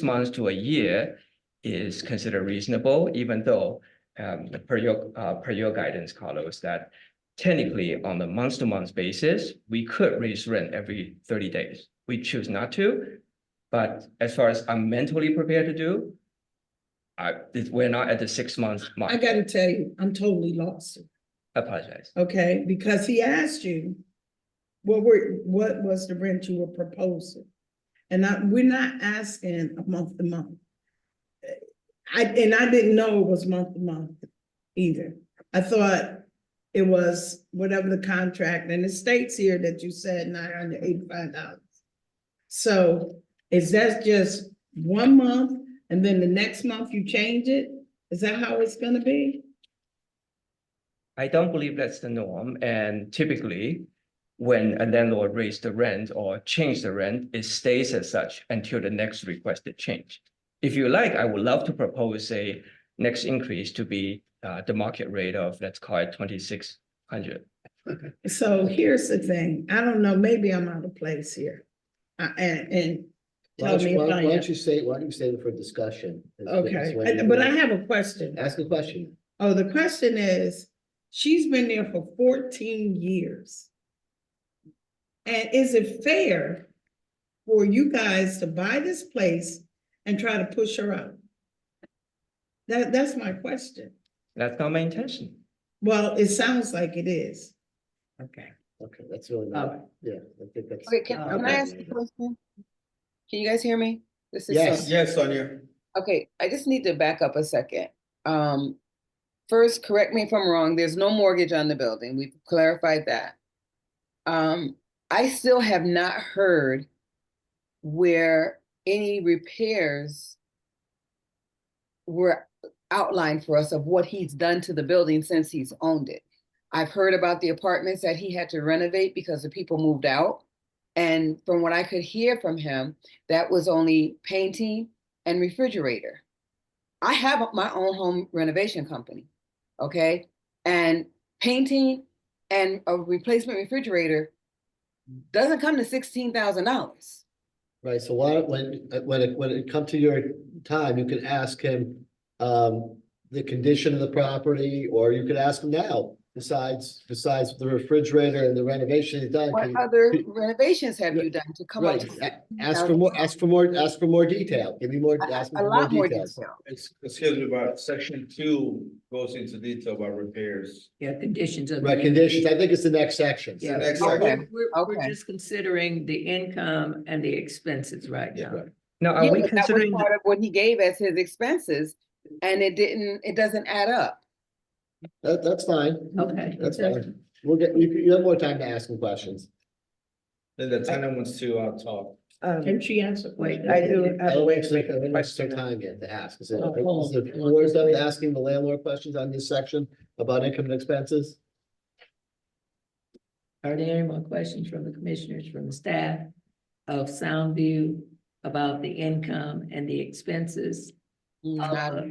months to a year is considered reasonable, even though per your guidance, Carlos, that technically on a month-to-month basis, we could raise rent every 30 days. We choose not to, but as far as I'm mentally prepared to do, we're not at the 6 months mark. I gotta tell you, I'm totally lost, I apologize. okay? Because he asked you, what was the rent you were proposing? And we're not asking a month to month. I didn't know it was month to month either. I thought it was whatever the contract, and it states here that you said $985. So is that just 1 month and then the next month you change it? Is that how it's gonna be? I don't believe that's the norm, and typically, when a landlord raises the rent or change the rent, it stays as such until the next requested change. If you like, I would love to propose a next increase to be the market rate of, let's call it 2,600. So here's the thing, I don't know, maybe I'm out of place here. And tell me if I Why am. don't you say it for discussion? Okay, but I have a question. Ask a question. Oh, the question is, she's been there for 14 years. And is it fair for you guys to buy this place and try to push her out? That's my question. That's not my intention. Well, it sounds like it is. Okay. Okay, that's really All not, right. yeah, I think that's. okay, can I ask a question? Can you guys hear me? This is Yes. Sonia. Yes, Sonia. Okay, I just need to back up a second. First, correct me if I'm wrong, there's no mortgage on the building. We've clarified that. I still have not heard where any repairs were outlined for us of what he's done to the building since he's owned it. I've heard about the apartments that he had to renovate because the people moved out. And from what I could hear from him, that was only painting and refrigerator. I have my own home renovation company, okay? And painting and a replacement refrigerator doesn't come to $16,000. Right, so why, when it come to your time, you can ask him, the condition of the property, or you could ask him now, besides the refrigerator and the renovation he's done. What can- other renovations have you done to come up Right, to? ask for more detail, give me more, ask me A for more lot more details. detail. Excuse me, but section 2 goes into detail about repairs. Yeah, conditions of. Right, conditions, I think it's the next section. Yeah, next we're- section. we're Okay. just considering the income and the expenses right Yeah, now. right. Now, are Yeah, we but that was considering, part of what he gave as his expenses, and it doesn't add up. That's fine, Okay. that's fine. We'll get, you have more time to ask him questions. Then the tenant wants to talk. Can she answer? Wait, question? I do I have a don't way think to make so, a it's question. their time yet to ask, is it, Oh, hold is on. the board done asking the landlord questions on this section about income and expenses? Are there any more questions from the commissioners, from the staff of Soundview about the income and the expenses? Not-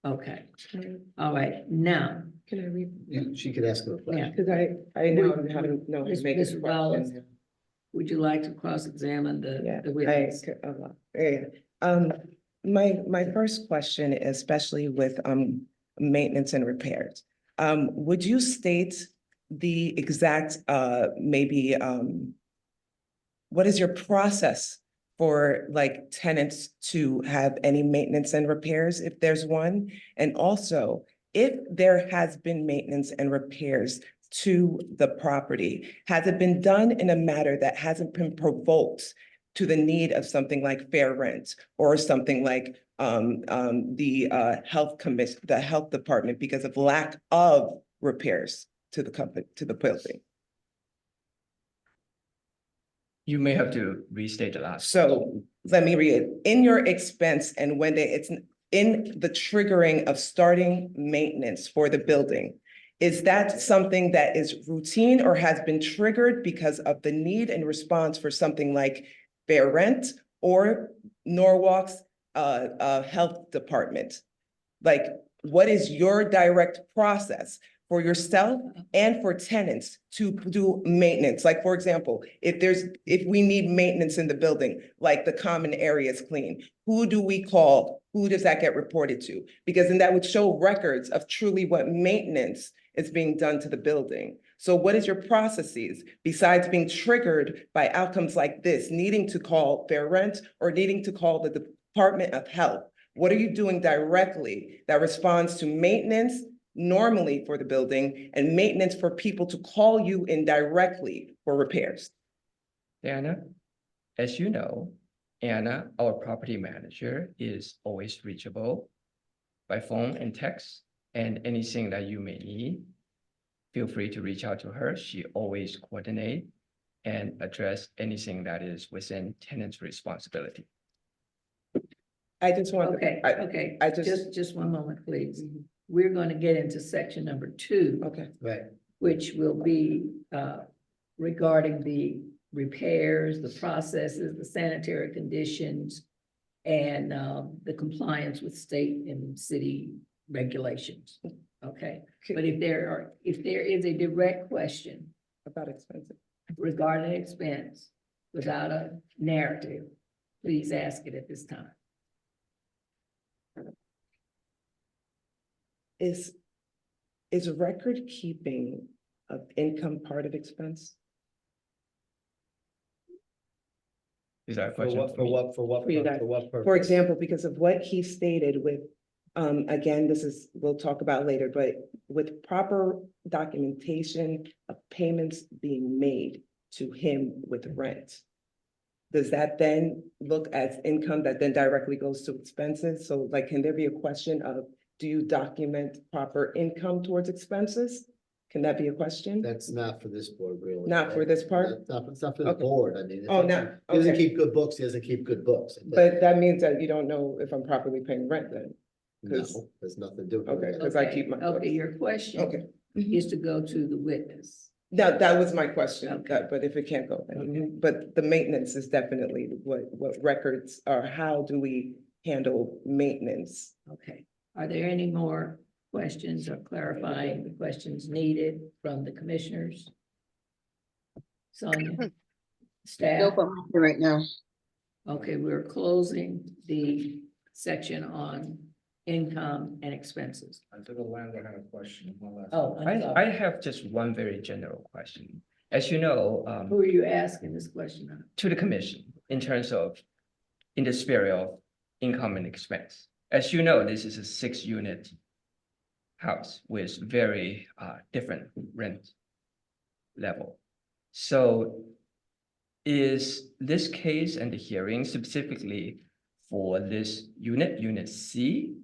Okay, all right, now, Can I read? She could ask him a yeah, question. Because I know how to know how Ms. to make a Rollins, question. would you like to cross-examine Yeah, the witness? My first question, especially with maintenance and repairs. Would you state the exact maybe what is your process for like tenants to have any maintenance and repairs if there's one? And also, if there has been maintenance and repairs to the property, has it been done in a manner that hasn't been provoked to the need of something like fair rent or something like the health commission, the health department, because of lack of repairs to the company, to the building? you may have to restate the last. So let me read it. In your expense and when it's in the triggering of starting maintenance for the building, is that something that is routine or has been triggered because of the need and response for something like fair rent or Norwalk's health department? Like, what is your direct process for yourself and for tenants to do maintenance? Like, for example, if we need maintenance in the building, like the common areas clean, who do we call? Who does that get reported to? Because then that would show records of truly what maintenance is being done to the building. So what is your processes besides being triggered by outcomes like this, needing to call fair rent or needing to call the Department of Health? What are you doing directly that responds to maintenance normally for the building and maintenance for people to call you in directly for repairs? Anna, as you know, Anna, our property manager, is always reachable by phone and text, and anything that you may need, feel free to reach out to her. She always coordinate and address anything that is within tenant's responsibility. I just want. Okay, okay, just one moment, please. We're gonna get into section number 2. Okay. Right, Which will be regarding the repairs, the processes, the sanitary conditions, and the compliance with state and city regulations. Okay, but if there is a direct question About expensive. regarding expense without a narrative, please ask it at this time. Is record keeping of income part of expense? Is that a for question? what, for me? what, for what, For you guys. for what purpose? For example, because of what he stated with, again, this is, we'll talk about later, but with proper documentation of payments being made to him with rent. Does that then look as income that then directly goes to expenses? So like, can there be a question of, do you document proper income towards expenses? Can that be a question? That's not for this board, really. Not for this part? It's not for the Okay. board, I mean. Oh, it's- no, He doesn't okay. keep good books, he doesn't keep good books. But that means that you don't know if I'm properly paying rent then? No, there's nothing to do with it. Okay, because I keep my. Okay, your question. Okay, Mhm. is to go to the witness. That was my question, Okay. but if it can't go, then, Okay. but the maintenance is definitely what records or how do we handle maintenance? Okay, are there any more questions or clarifying the questions needed from the commissioners? Sonia? No Staff? problem right now. Okay, we're closing the section on income and expenses. I took a landlord had a question. One last. Oh, I'm I sorry. have just one very general question. As you know, Who are you asking this question of? to the commission in terms of in the spirit of income and expense. As you know, this is a 6-unit house with very different rent level. So is this case and the hearing specifically for this unit, unit C,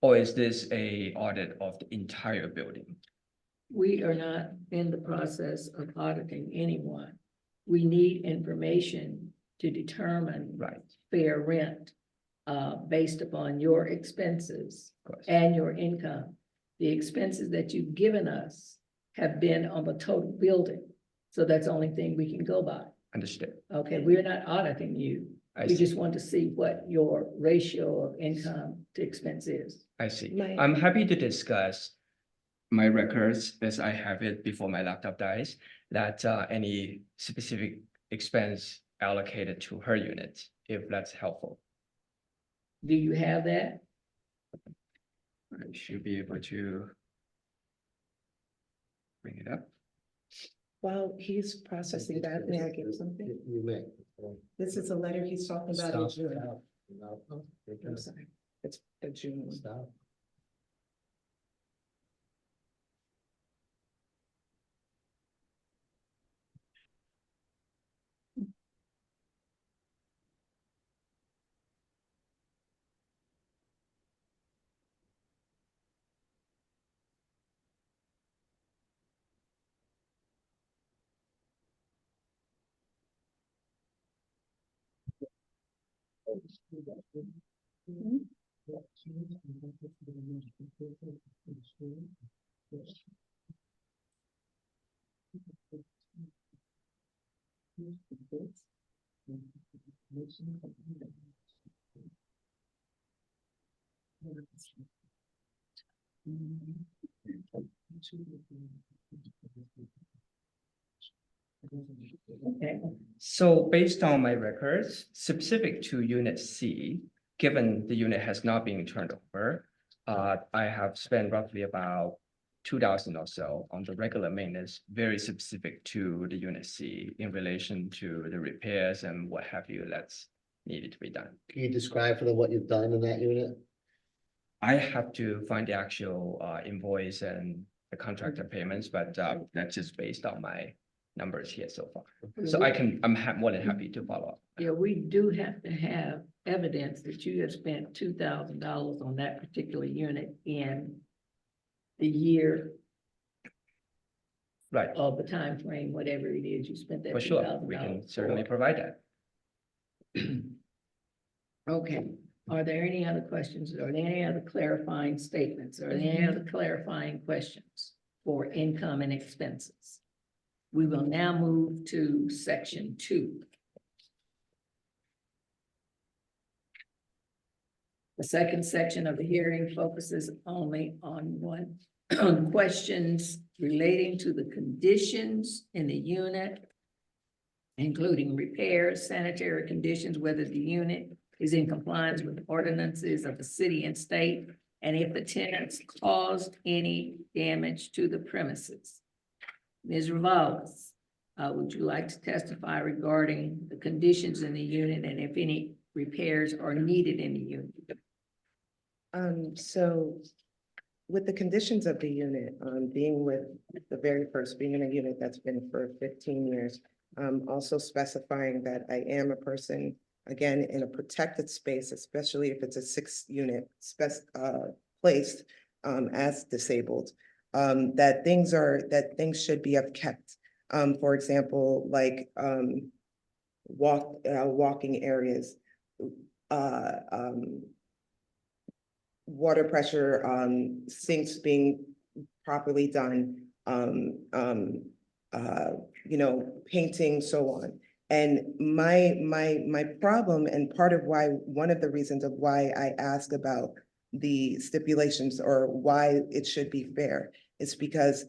or is this a audit of the entire building? We are not in the process of auditing anyone. We need information to determine Right, fair rent based upon your expenses of course, and your income. The expenses that you've given us have been on the total building. So that's the only thing we can go by. understood. Okay, we're not auditing you. I We see. just want to see what your ratio of income to expense is. I see. My- I'm happy to discuss my records as I have it before my laptop dies, that any specific expense allocated to her unit, if that's helpful. Do you have that? I should be able to bring it up. While he's processing that, may I give something? You may. This is a letter he's talking about in Stop. June. No. I'm sorry, it's the June one. Stop. Okay, So based on my records, specific to unit C, given the unit has not been turned over, I have spent roughly about 2,000 or so on the regular maintenance, very specific to the unit C in relation to the repairs and what have you that's needed to be done. Can you describe for them what you've done in that unit? I have to find the actual invoice and the contractor payments, but that's just based on my numbers here so far. So I'm more than happy to follow up. yeah, we do have to have evidence that you have spent $2,000 on that particular unit in the year Right, of the time frame, whatever it is, you spent that for $2,000. sure, we can certainly provide that. Okay, are there any other questions? Are there any other clarifying statements? Are there any other clarifying questions for income and expenses? We will now move to section 2. The second section of the hearing focuses only on on questions relating to the conditions in the unit, including repairs, sanitary conditions, whether the unit is in compliance with ordinances of the city and state, and if the tenants caused any damage to the premises. Ms. Rivales, would you like to testify regarding the conditions in the unit and if any repairs are needed in the unit? So with the conditions of the unit, being with the very first, being in a unit that's been for 15 years, also specifying that I am a person, again, in a protected space, especially if it's a 6-unit placed as disabled, that things should be upkept. For example, like walking areas, water pressure sinks being properly done, you know, painting, so on. And my problem, and part of why, one of the reasons of why I ask about the stipulations or why it should be fair is because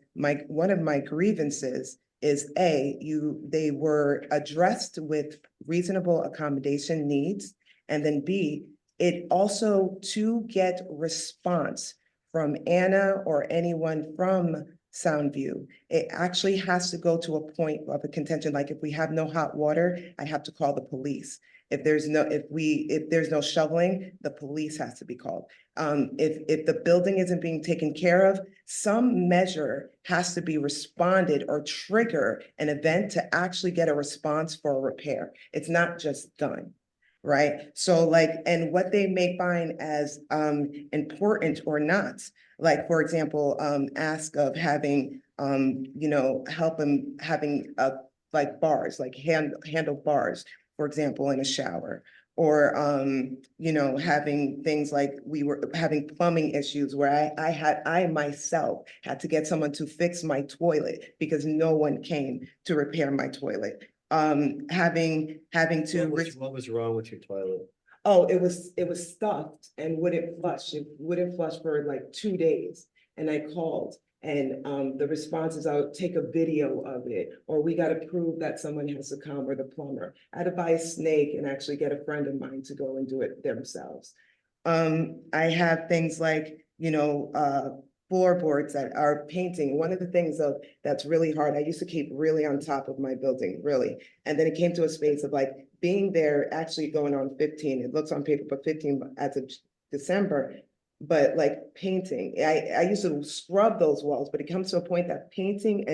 one of my grievances is they were addressed with reasonable accommodation needs. And then B, it also to get response from Anna or anyone from Soundview, it actually has to go to a point of a contention, like if we have no hot water, I have to call the police. If there's no shoveling, the police has to be called. If the building isn't being taken care of, some measure has to be responded or trigger an event to actually get a response for a repair. It's not just done. Right? So like, and what they may find as important or not, like, for example, ask of having, you know, help them having like bars, like handle bars, for example, in a shower. Or, you know, having things like we were having plumbing issues where I myself had to get someone to fix my toilet because no one came to repair my toilet. Having to. What was wrong with your toilet? Oh, it was stuffed and wouldn't flush. It wouldn't flush for like 2 days. And I called and the response is I'll take a video of it, or we got to prove that someone has to come, or the plumber. I had to buy a snake and actually get a friend of mine to go and do it themselves. I have things like, you know, floorboards that are painting. One of the things that's really hard, I used to keep really on top of my building, really. And then it came to a space of like being there, actually going on 15, it looks on paper, but 15 as of December, but like painting, I used to scrub those walls, but it comes to a point that painting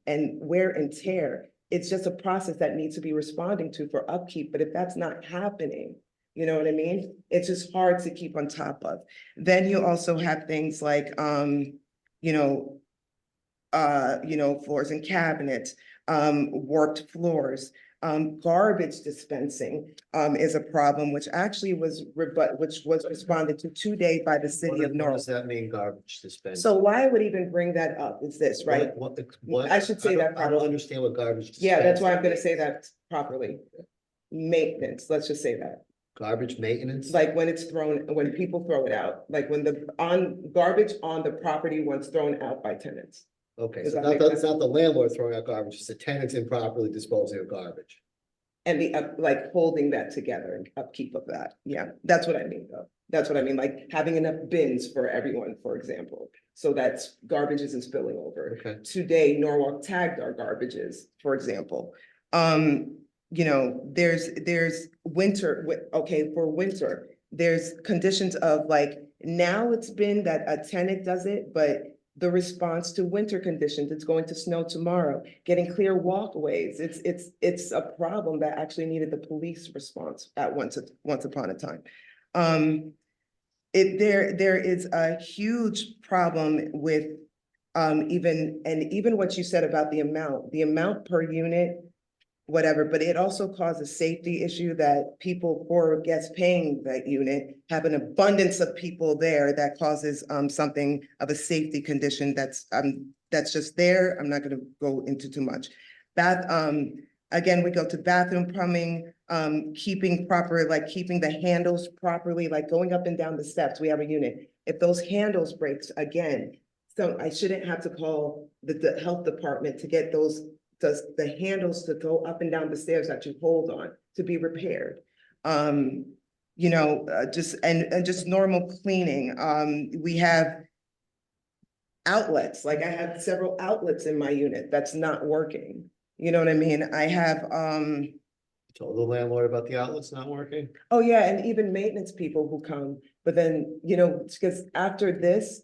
and wear and tear, it's just a process that needs to be responding to for upkeep. But if that's not happening, you know what I mean? It's just hard to keep on top of. Then you also have things like, you know, floors and cabinets, warped floors, garbage dispensing, is a problem, which actually was responded to today by the city of What Norwalk. does that mean, garbage dispensing? So why I would even bring that up is this, right? I should say that I don't properly. understand what garbage. Yeah, that's why I'm gonna dispensing say that properly. Maintenance, let's just say that. Garbage maintenance? Like when it's thrown, when people throw it out, like when garbage on the property once thrown out by tenants. Okay, Does so that make it's sense? not the landlord throwing out garbage, it's the tenants improperly disposing of garbage. And like holding that together and upkeep of that. Yeah, that's what I mean though. That's what I mean, like having enough bins for everyone, for example. So that garbage isn't spilling over. Okay. Today, Norwalk tagged our garbages, for example. You know, there's winter, okay, for winter, there's conditions of like, now it's been that a tenant does it, but the response to winter conditions, it's going to snow tomorrow, getting clear walkways, it's a problem that actually needed the police response at once upon a time. There is a huge problem with even what you said about the amount per unit, whatever, but it also causes safety issue that people for guests paying that unit have an abundance of people there that causes something of a safety condition that's just there. I'm not gonna go into too much. Again, we go to bathroom plumbing, keeping the handles properly, like going up and down the steps, we have a unit. If those handles breaks again, so I shouldn't have to call the health department to get the handles to go up and down the stairs that you hold on to be repaired. You know, just normal cleaning. We have outlets, like I have several outlets in my unit that's not working. You know what I mean? I have, Told the landlord about the outlets not working? oh yeah, and even maintenance people who come, but then, you know, because after this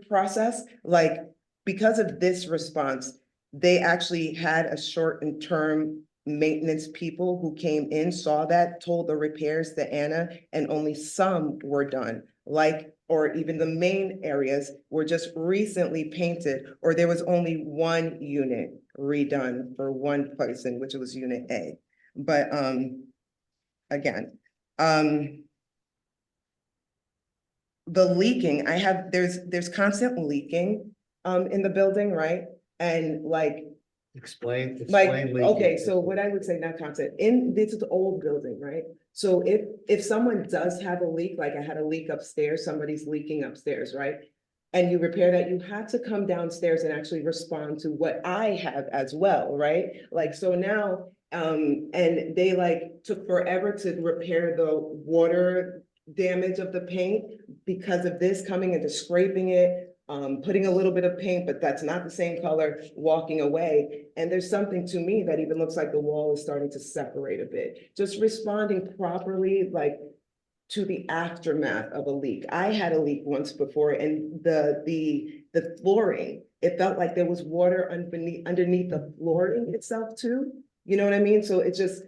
process, like, because of this response, they actually had a short-term maintenance people who came in, saw that, told the repairs to Anna, and only some were done. Like, or even the main areas were just recently painted, or there was only one unit redone for one person, which was unit A. But again, the leaking, there's constant leaking in the building, right? And like, Explain, like, explain. okay, legal. so what I would say, not concept, this is the old building, right? So if someone does have a leak, like I had a leak upstairs, somebody's leaking upstairs, right? And you repair that, you had to come downstairs and actually respond to what I have as well, right? Like, so now, and they like took forever to repair the water damage of the paint because of this coming into scraping it, putting a little bit of paint, but that's not the same color, walking away. And there's something to me that even looks like the wall is starting to separate a bit. Just responding properly, like to the aftermath of a leak. I had a leak once before and the flooring, it felt like there was water underneath the flooring itself too. You know what I mean? So it's just,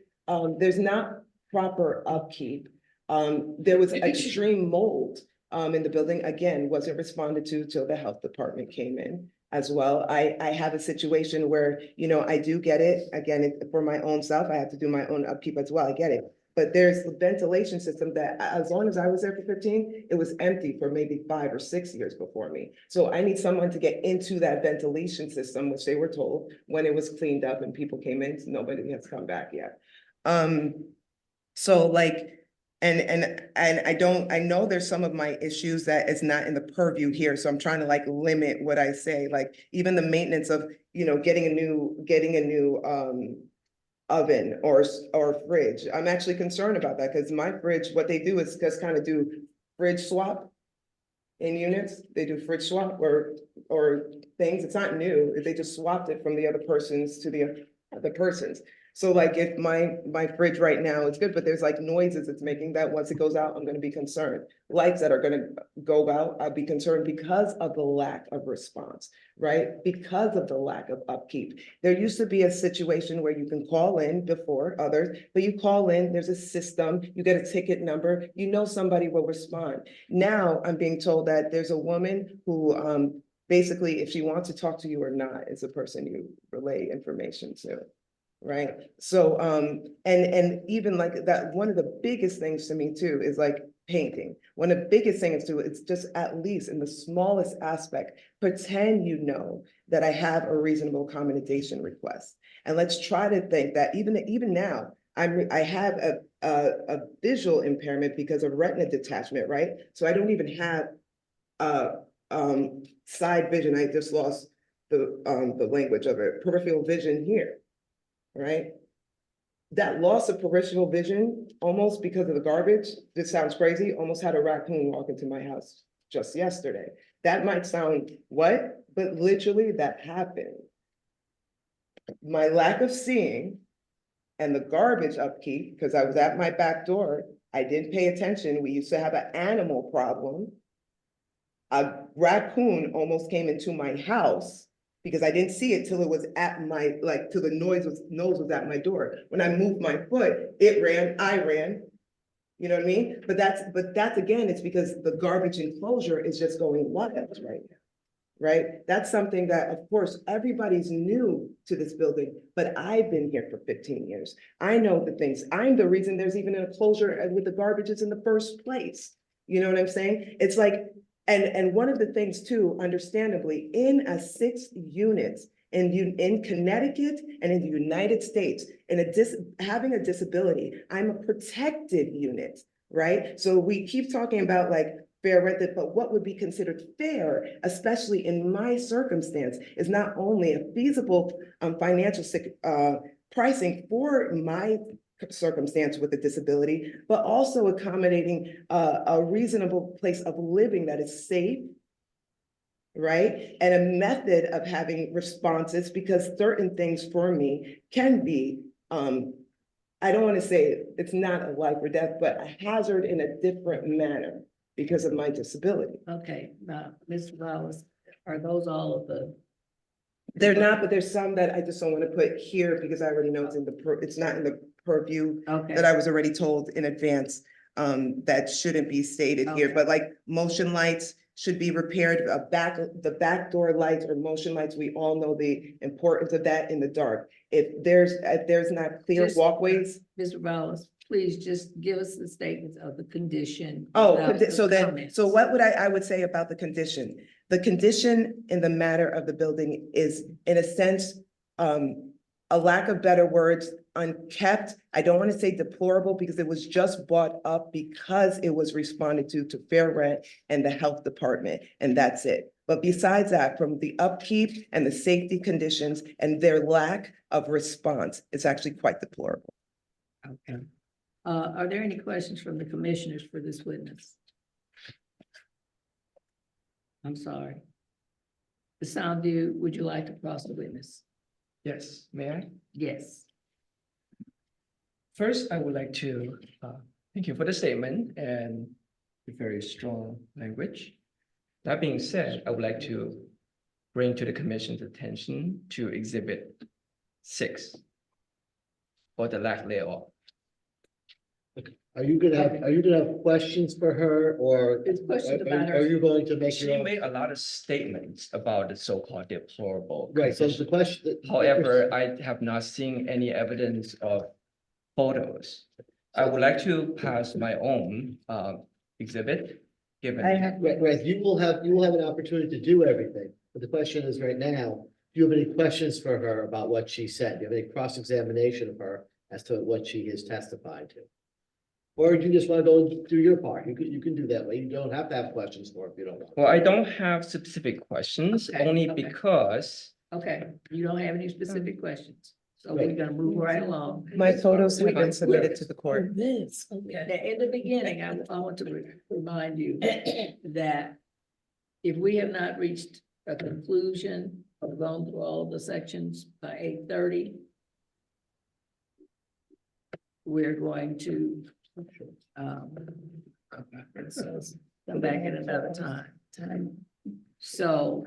there's not proper upkeep. There was extreme mold in the building, again, wasn't responded to till the health department came in as well. I have a situation where, you know, I do get it, again, for my own self, I have to do my own upkeep as well, I get it. But there's a ventilation system that as long as I was there for 15, it was empty for maybe 5 or 6 years before me. So I need someone to get into that ventilation system, which they were told when it was cleaned up and people came in, nobody has come back yet. So like, and I know there's some of my issues that is not in the purview here, so I'm trying to like limit what I say, like even the maintenance of, you know, getting a new oven or fridge. I'm actually concerned about that because my fridge, what they do is just kind of do fridge swap in units. They do fridge swap or things. It's not new. They just swapped it from the other person's to the other person's. So like if my fridge right now is good, but there's like noises it's making that once it goes out, I'm gonna be concerned. Lights that are gonna go out, I'll be concerned because of the lack of response, right? Because of the lack of upkeep. There used to be a situation where you can call in before others, but you call in, there's a system, you get a ticket number, you know somebody will respond. Now I'm being told that there's a woman who basically, if she wants to talk to you or not, is the person you relay information to. Right, so and even like that, one of the biggest things to me too is like painting. One of the biggest things too, it's just at least in the smallest aspect, pretend you know that I have a reasonable accommodation request. And let's try to think that even now, I have a visual impairment because of retina detachment, right? So I don't even have side vision. I just lost the language of it, peripheral vision here. Right? That loss of peripheral vision, almost because of the garbage, this sounds crazy, almost had a raccoon walk into my house just yesterday. That might sound what, but literally that happened. My lack of seeing and the garbage upkeep, because I was at my back door, I didn't pay attention. We used to have an animal problem. A raccoon almost came into my house because I didn't see it till it was at my, like, till the nose was at my door. When I moved my foot, it ran, I ran. You know what I mean? But that's again, it's because the garbage enclosure is just going wild right now. Right? That's something that, of course, everybody's new to this building, but I've been here for 15 years. I know the things. I'm the reason there's even an enclosure with the garbages in the first place. You know what I'm saying? It's like, and one of the things too, understandably, in a 6 units in Connecticut and in the United States, having a disability, I'm a protected unit, right? So we keep talking about like fair rent, but what would be considered fair, especially in my circumstance, is not only a feasible financial pricing for my circumstance with a disability, but also accommodating a reasonable place of living that is safe, right? And a method of having responses, because certain things for me can be, I don't want to say it's not a life or death, but a hazard in a different manner because of my disability. Okay, now, Mr. Wallace, are those all of the? They're not, but there's some that I just don't want to put here because I already know it's not in the purview Okay. that I was already told in advance, that shouldn't be stated here, Okay. but like motion lights should be repaired, the back door lights or motion lights, we all know the importance of that in the dark. If there's not clear Just- walkways. Mr. Wallace, please just give us the statements of the condition. Oh, without the so then, comments. so what would I would say about the condition? The condition in the matter of the building is, in a sense, a lack of better words, unkept. I don't want to say deplorable because it was just brought up because it was responded to fair rent and the health department, and that's it. But besides that, from the upkeep and the safety conditions and their lack of response, it's actually quite deplorable. Okay. Are there any questions from the commissioners for this witness? I'm sorry. The Soundview, would you like to cross the witness? Yes, may I? Yes. First, I would like to thank you for the statement and the very strong language. That being said, I would like to bring to the commission's attention to Exhibit 6 for the lack layoff. Are you gonna have questions for her, or It's questions about her. are you going to make your She own? made a lot of statements about the so-called deplorable. Right, so the condition. question. However, I have not seen any evidence of photos. I would like to pass my own exhibit, given. Right, you will have an opportunity to do everything, but the question is right now, do you have any questions for her about what she said? Do you have any cross-examination of her as to what she has testified to? Or do you just want to go and do your part? You can do that way. You don't have to have questions for her if you don't want. Well, I don't have specific questions, Okay, only okay. because Okay, you don't have any specific questions, so we're gonna move right along. My photos have been submitted to the court. This, Yeah, in the beginning, I want to remind you that if we have not reached a conclusion or gone through all of the sections by 8:30, we're going to come back at another time. So,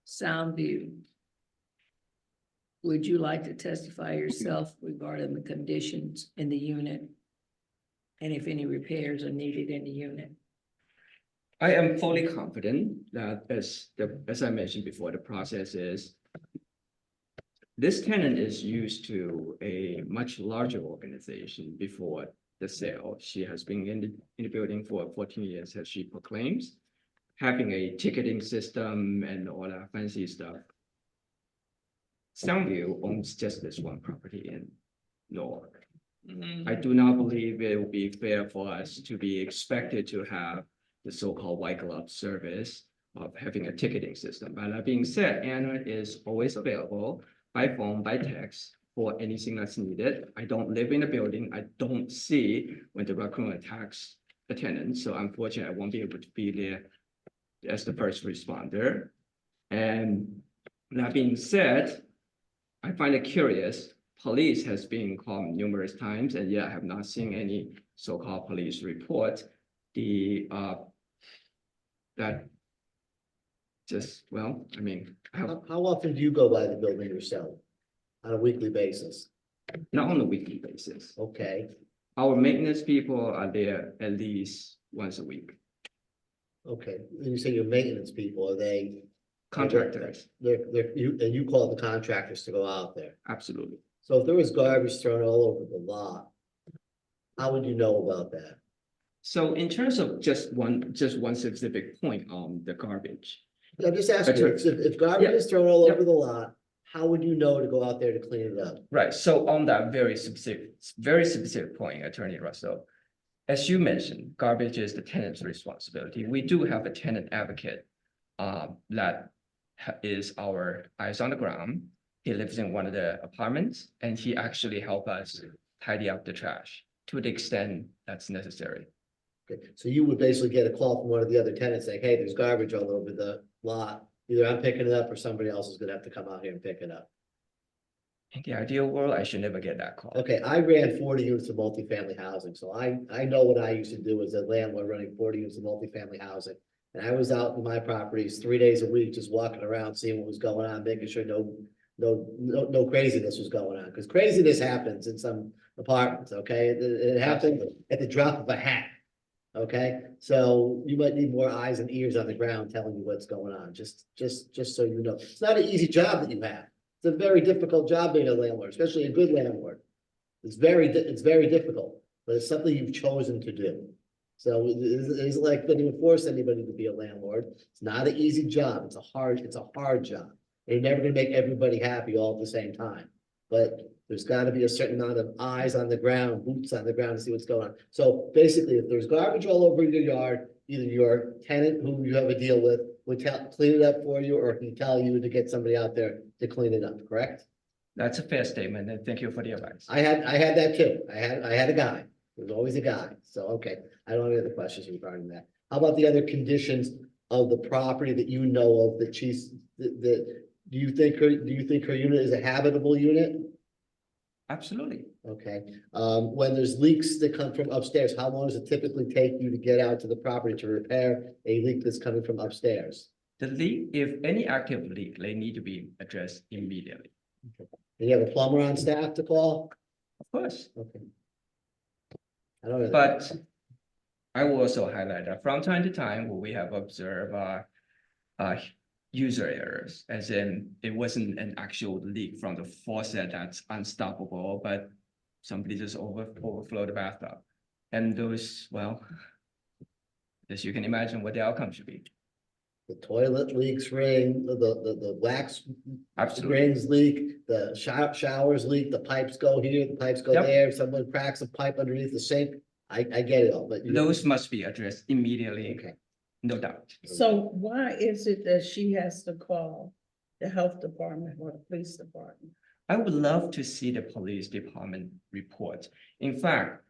Soundview, would you like to testify yourself regarding the conditions in the unit? And if any repairs are needed in the unit? I am fully confident that as I mentioned before, the process is this tenant is used to a much larger organization before the sale. She has been in the building for 14 years, as she proclaims, having a ticketing system and all that fancy stuff. Soundview owns just this one property in Newark. I do not believe it will be fair for us to be expected to have the so-called white glove service of having a ticketing system. But that being said, Anna is always available by phone, by text, for anything that's needed. I don't live in the building. I don't see when the raccoon attacks the tenant. So unfortunately, I won't be able to be there as the first responder. And that being said, I find it curious. Police has been called numerous times, and yet I have not seen any so-called police report. That just, well, I mean, I have How often do you go by the building yourself? On a weekly basis? not on a weekly basis. Okay, Our maintenance people are there at least once a week. okay. When you say your maintenance people, are they? Contractors, And you call the contractors to go out there. absolutely. So if there was garbage thrown all over the lot, how would you know about that? So in terms of just one specific point on the garbage. I'm just asking, That's if garbage Yeah. is thrown all Yep. over the lot, how would you know to go out there to clean it up? Right, so on that very specific point, Attorney Russell, as you mentioned, garbage is the tenant's responsibility. We do have a tenant advocate that is our eyes on the ground. He lives in one of the apartments, and he actually helped us tidy up the trash to the extent that's necessary. Okay, so you would basically get a call from one of the other tenants saying, hey, there's garbage all over the lot. Either I'm picking it up or somebody else is gonna have to come out here and pick it up. In the ideal world, I should never get that call. Okay, I ran 40 units of multifamily housing, so I know what I used to do as a landlord running 40 units of multifamily housing. And I was out in my properties 3 days a week, just walking around, seeing what was going on, making sure no craziness was going on, because craziness happens in some apartments, okay? It happens at the drop of a hat. Okay, so you might need more eyes and ears on the ground telling you what's going on, just so you know. It's not an easy job that you have. It's a very difficult job being a landlord, especially a good landlord. It's very difficult, but it's something you've chosen to do. So it is like going to force anybody to be a landlord. It's not an easy job. It's a hard job. You're never gonna make everybody happy all at the same time. But there's gotta be a certain amount of eyes on the ground, boots on the ground to see what's going on. So basically, if there's garbage all over your yard, either your tenant who you have a deal with would clean it up for you, or can tell you to get somebody out there to clean it up, correct? That's a fair statement, and thank you for the advice. I had that too. I had a guy. There was always a guy. So, okay, I don't have any other questions regarding that. How about the other conditions of the property that you know of that she's, do you think her unit is a habitable unit? Absolutely. Okay, when there's leaks that come from upstairs, how long does it typically take you to get out to the property to repair a leak that's coming from upstairs? The leak, if any active leak, they need to be addressed immediately. Do you have a plumber on staff to call? Of course, Okay. I don't know. but I will also highlight that from time to time, we have observed user errors, as in it wasn't an actual leak from the faucet that's unstoppable, but somebody just overflowed the bathtub. And those, well, as you can imagine what the outcome should be. The toilet leaks ring, the wax Absolutely. rings leak, the showers leak, the pipes go here, the pipes go Yep. there, someone cracks a pipe underneath the sink. I get it all, but. Those must be addressed immediately, Okay, no doubt. So why is it that she has to call the health department or the police department? I would love to see the police department report. In fact,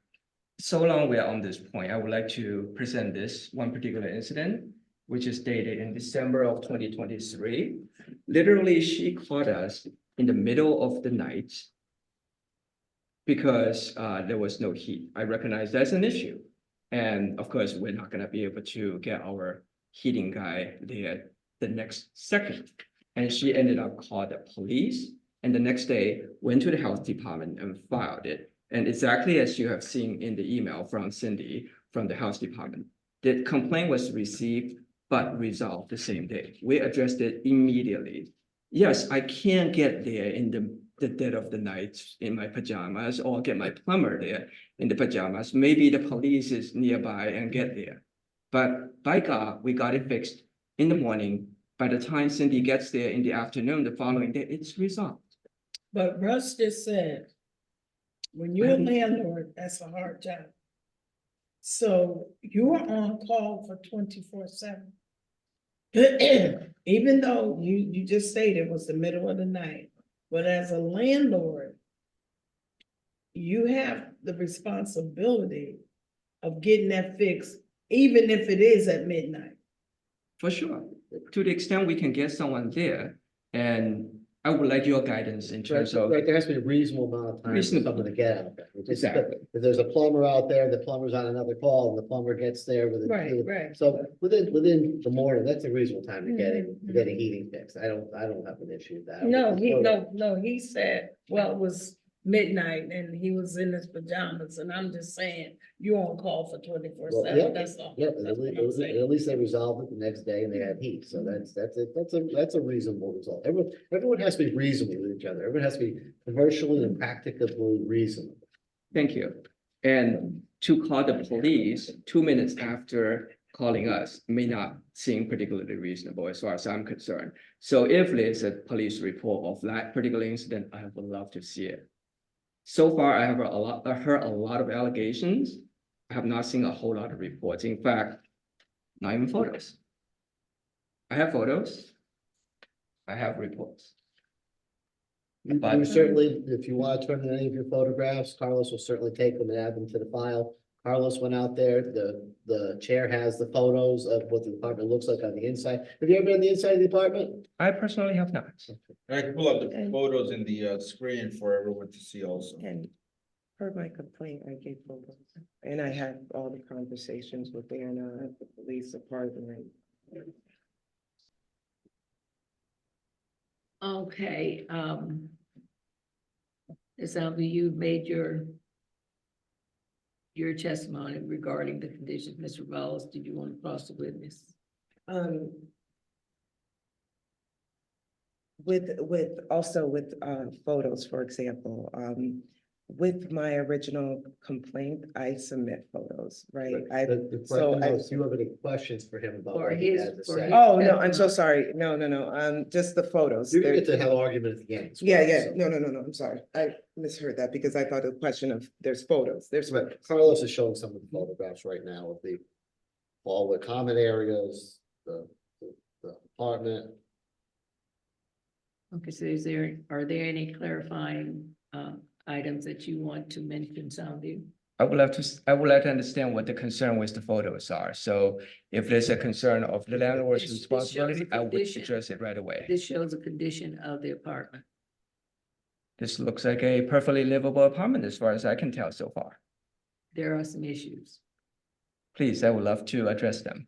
so long we're on this point, I would like to present this one particular incident, which is dated in December of 2023. Literally, she called us in the middle of the night because there was no heat. I recognize that's an issue. And of course, we're not gonna be able to get our heating guy there the next second. And she ended up calling the police, and the next day went to the health department and filed it. And exactly as you have seen in the email from Cindy from the health department, the complaint was received but resolved the same day. We addressed it immediately. Yes, I can't get there in the dead of the night in my pajamas, or get my plumber there in the pajamas. Maybe the police is nearby and get there. But by God, we got it fixed in the morning. By the time Cindy gets there in the afternoon, the following day, it's resolved. But Russ just said, when you're a landlord, that's a hard job. So you're on call for 24/7. Even though you just stated it was the middle of the night, but as a landlord, you have the responsibility of getting that fixed, even if it is at midnight. For sure, to the extent we can get someone there, and I would like your guidance in terms of. Right, there has to be a reasonable amount of time for Reasonable. someone to get out there. It's just- Exactly. If there's a plumber out there, the plumber's on another call, and the plumber gets there with. Right. So within the morning, that's a reasonable time to get it, to Mhm. get a heating fix. I don't have an issue with that. No, he said, well, it was midnight and he was in his pajamas, and I'm just saying, you're on call for Well, 24/7, yeah, that's all. Yeah, That's what I'm at saying. least they resolved it the next day and they had heat, so that's a reasonable result. Everyone has to be reasonable with each other, everyone has to be commercially and practically reasonable. Thank you. And to call the police 2 minutes after calling us may not seem particularly reasonable as far as I'm concerned. So if there's a police report of that particular incident, I would love to see it. So far, I have heard a lot of allegations. I have not seen a whole lot of reports. In fact, not even photos. I have photos. I have reports. You But- certainly, if you want to turn in any of your photographs, Carlos will certainly take them and add them to the file. Carlos went out there, the chair has the photos of what the apartment looks like on the inside. Have you ever been on the inside of the apartment? I personally have not. I can pull up the And- photos in the screen for everyone to see also. And per my complaint, I gave photos, and I had all the conversations with Anna at the police department. Okay, Ms. Alvey, you made your testimony regarding the conditions. Mr. Wallace, did you want to cross the witness? With also with photos, for example, with my original complaint, I submit photos, right? I, The so question I- was, do you have any questions for him about For what he his- had to for say? his- oh, no, I'm so sorry. No, just the photos. You get They're- to have an argument at the end. as Yeah, well, yeah, so. no, I'm sorry. I misheard that because I thought the question of, there's photos, there's. Right, photos. Carlos is showing some of the photographs right now of all the common areas, the apartment. Okay, so are there any clarifying items that you want to mention, Soundview? I would like to understand what the concern with the photos are. So if there's a concern of the landlord's This shows a responsibility, I would condition. address it right away. This shows a condition of the apartment. This looks like a perfectly livable apartment as far as I can tell so far. There are some issues. Please, I would love to address them.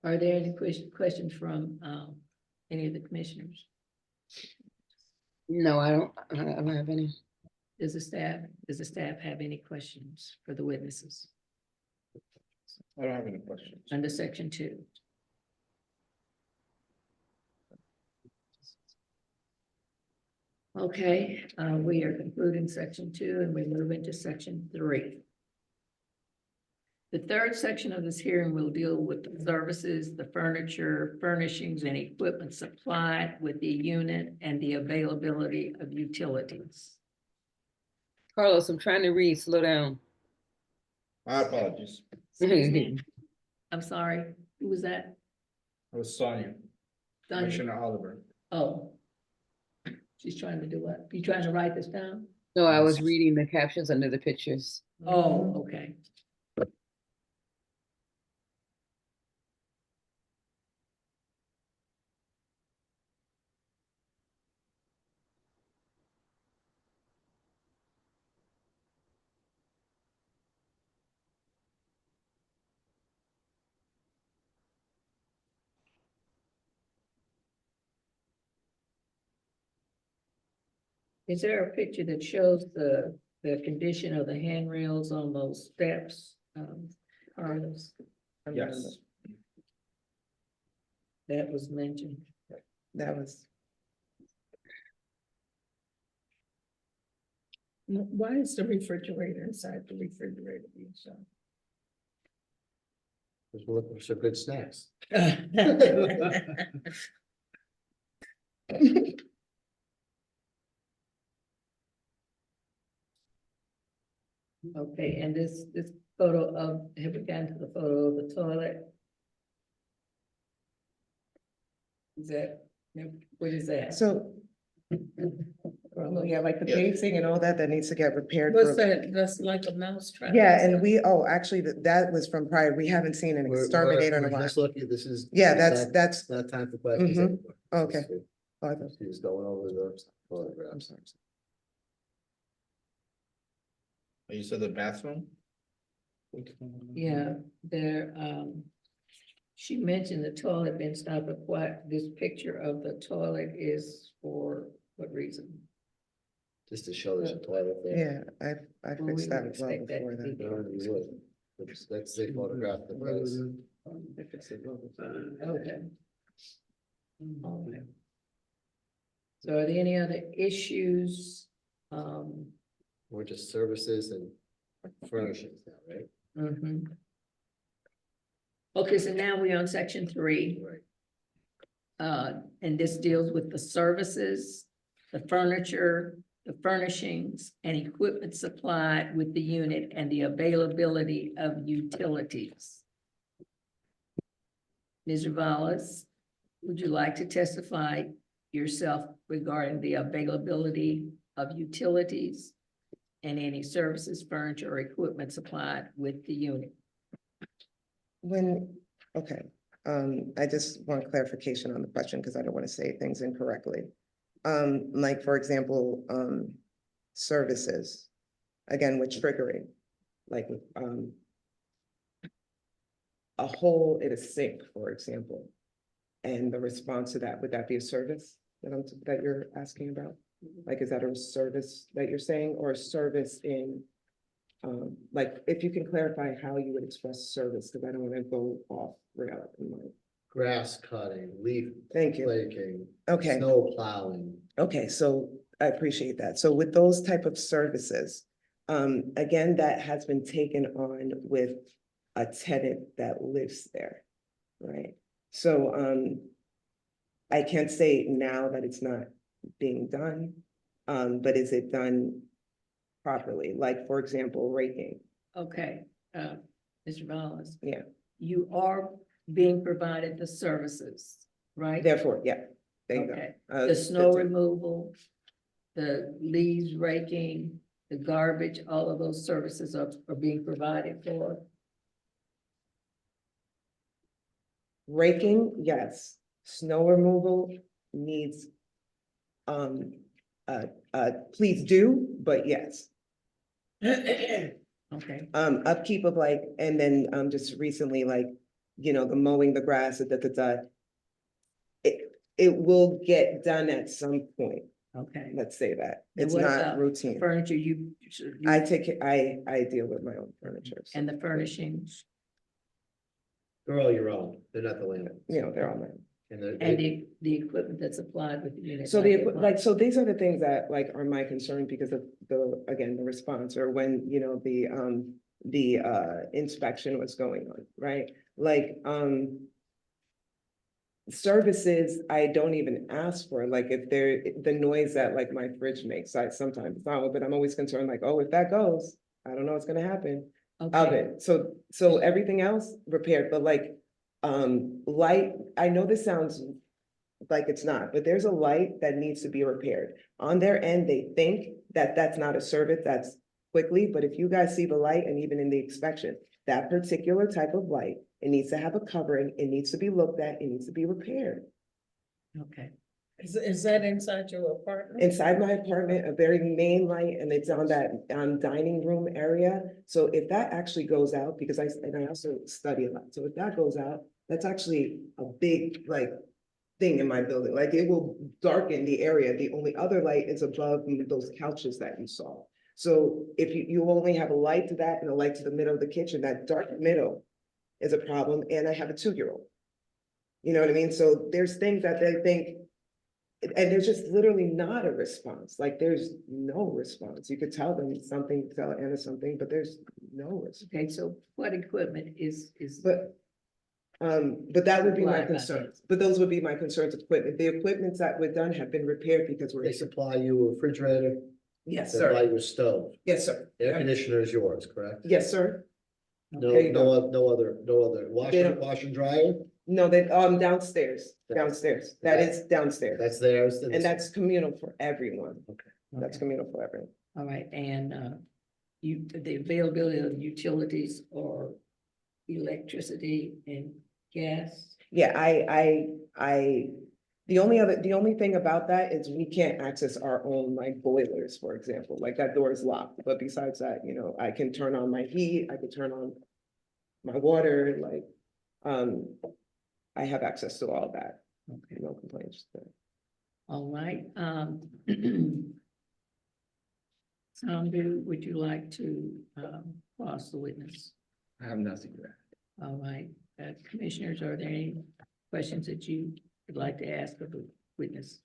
Are there any questions from any of the commissioners? No, I don't have any. Does the staff have any questions for the witnesses I don't have any questions. under section 2? Okay, we are concluding section 2 and we move into section 3. The third section of this hearing will deal with the services, the furniture, furnishings, and equipment supplied with the unit and the availability of utilities. Carlos, I'm trying to read, slow down. My apologies. Excuse me? I'm sorry, who was that? It was Sonia, Sonia? Commissioner Oliver. Oh. She's trying to do what? You trying to write this down? No, I was reading the captions under the pictures. Oh, okay. Is there a picture that shows the condition of the handrails on those steps, Carlos? Yes. That was mentioned. That was, Why is the refrigerator inside the refrigerator being shown? Because we're looking for some good snacks. Okay, and this photo of, have we gotten to the photo of the toilet? Is that, what is that? so, yeah, like the Yeah. pacing and all that needs to get repaired. What's for- that? That's like a mouse trap. Yeah, and actually, that was from prior. We haven't seen an exterminator in a We're while. just looking, this is. Yeah, it's that's, Not time for questions. Mhm. anymore. Okay. Just, oh, I thought- He was going over the I'm photographs. sorry. You said the bathroom? Yeah, there, she mentioned the toilet being stopped, but what, this picture of the toilet is for what reason? Just to show there's a toilet there. Yeah, I Well, we fixed that would as well expect that before to be that. No, you would. That's the photograph that does. Okay. Okay. So are there any other issues? We're just services and furnishings now, right? Mhm. Okay, so now we're on section 3. Right. And this deals with the services, the furniture, the furnishings, and equipment supplied with the unit and the availability of utilities. Ms. Rivales, would you like to testify yourself regarding the availability of utilities and any services, furniture, or equipment supplied with the unit? Okay, I just want clarification on the question because I don't want to say things incorrectly. Like, for example, services, again, with triggering, like, a hole in a sink, for example. And the response to that, would that be a service that you're asking about? Like, is that a service that you're saying, or a service in, like, if you can clarify how you would express service, because I don't want to go off rail in my Grass cutting, leaf Thank you. flaking, Okay. snow plowing. Okay, so I appreciate that. So with those type of services, again, that has been taken on with a tenant that lives there, right? So, I can't say now that it's not being done, but is it done properly? Like, for example, raking, Okay, Mr. Wallace. yeah. You are being provided the services, right? Therefore, yeah, there you go. Okay, Uh, the snow that's it. removal, the leaves raking, the garbage, all of those services are being provided for. Raking, yes. Snow removal needs, please do, but yes. Okay, Upkeep of like, and then, just recently, like, you know, the mowing the grass, it will get done at some point, okay. let's say that. And It's what not about routine. Furniture, I take it, I deal with my own furniture. So, and the furnishings, They're all your own, they're not the landlord. you know, they're all mine. And they're, and the equipment that's applied with the unit. So like the, like, so these are the things that like are my concern because of again, the response or when, you know, the inspection was going on, right? Like, services, I don't even ask for, like, if the noise that like my fridge makes, I sometimes, no, but I'm always concerned, like, oh, if that goes, I don't know what's gonna happen of Okay, it. So everything else repaired, but like, light, I know this sounds like it's not, but there's a light that needs to be repaired. On their end, they think that that's not a service that's quickly, but if you guys see the light and even in the inspection, that particular type of light, it needs to have a covering, it needs to be looked at, it needs to be repaired. okay, Is that inside your apartment? Inside my apartment, a very main light, and it's on that dining room area. So if that actually goes out, because I also study a lot, so if that goes out, that's actually a big like thing in my building. Like it will darken the area. The only other light is above those couches that you saw. So if you only have a light to that and a light to the middle of the kitchen, that dark middle is a problem. And I have a 2-year-old. You know what I mean? So there's things that they think, and there's just literally not a response. Like there's no response. You could tell them something, tell Anna something, but there's no response. okay, so what equipment is? But that would be my Right, right. concerns. But those would be my concerns with equipment. The equipments that were done have been repaired because we're. they supply you a refrigerator, Yes, they supply sir. you a stove, Yes, sir. air conditioner is yours, correct? Yes, sir. No, There you go. no other, washer, don't- washer dryer, No, they, downstairs, downstairs. That is downstairs. that's theirs. And that's communal for everyone. That's Okay. communal for everyone. All right, and the availability of utilities or electricity and gas? Yeah, the only thing about that is we can't access our own like boilers, for example, like that door is locked. But besides that, you know, I can turn on my heat, I can turn on my water, like, I have access to all that. Okay, No complaints. all right, Sandu, would you like to cross the witness? I have nothing to add. All right, commissioners, are there any questions that you would like to ask of the witness?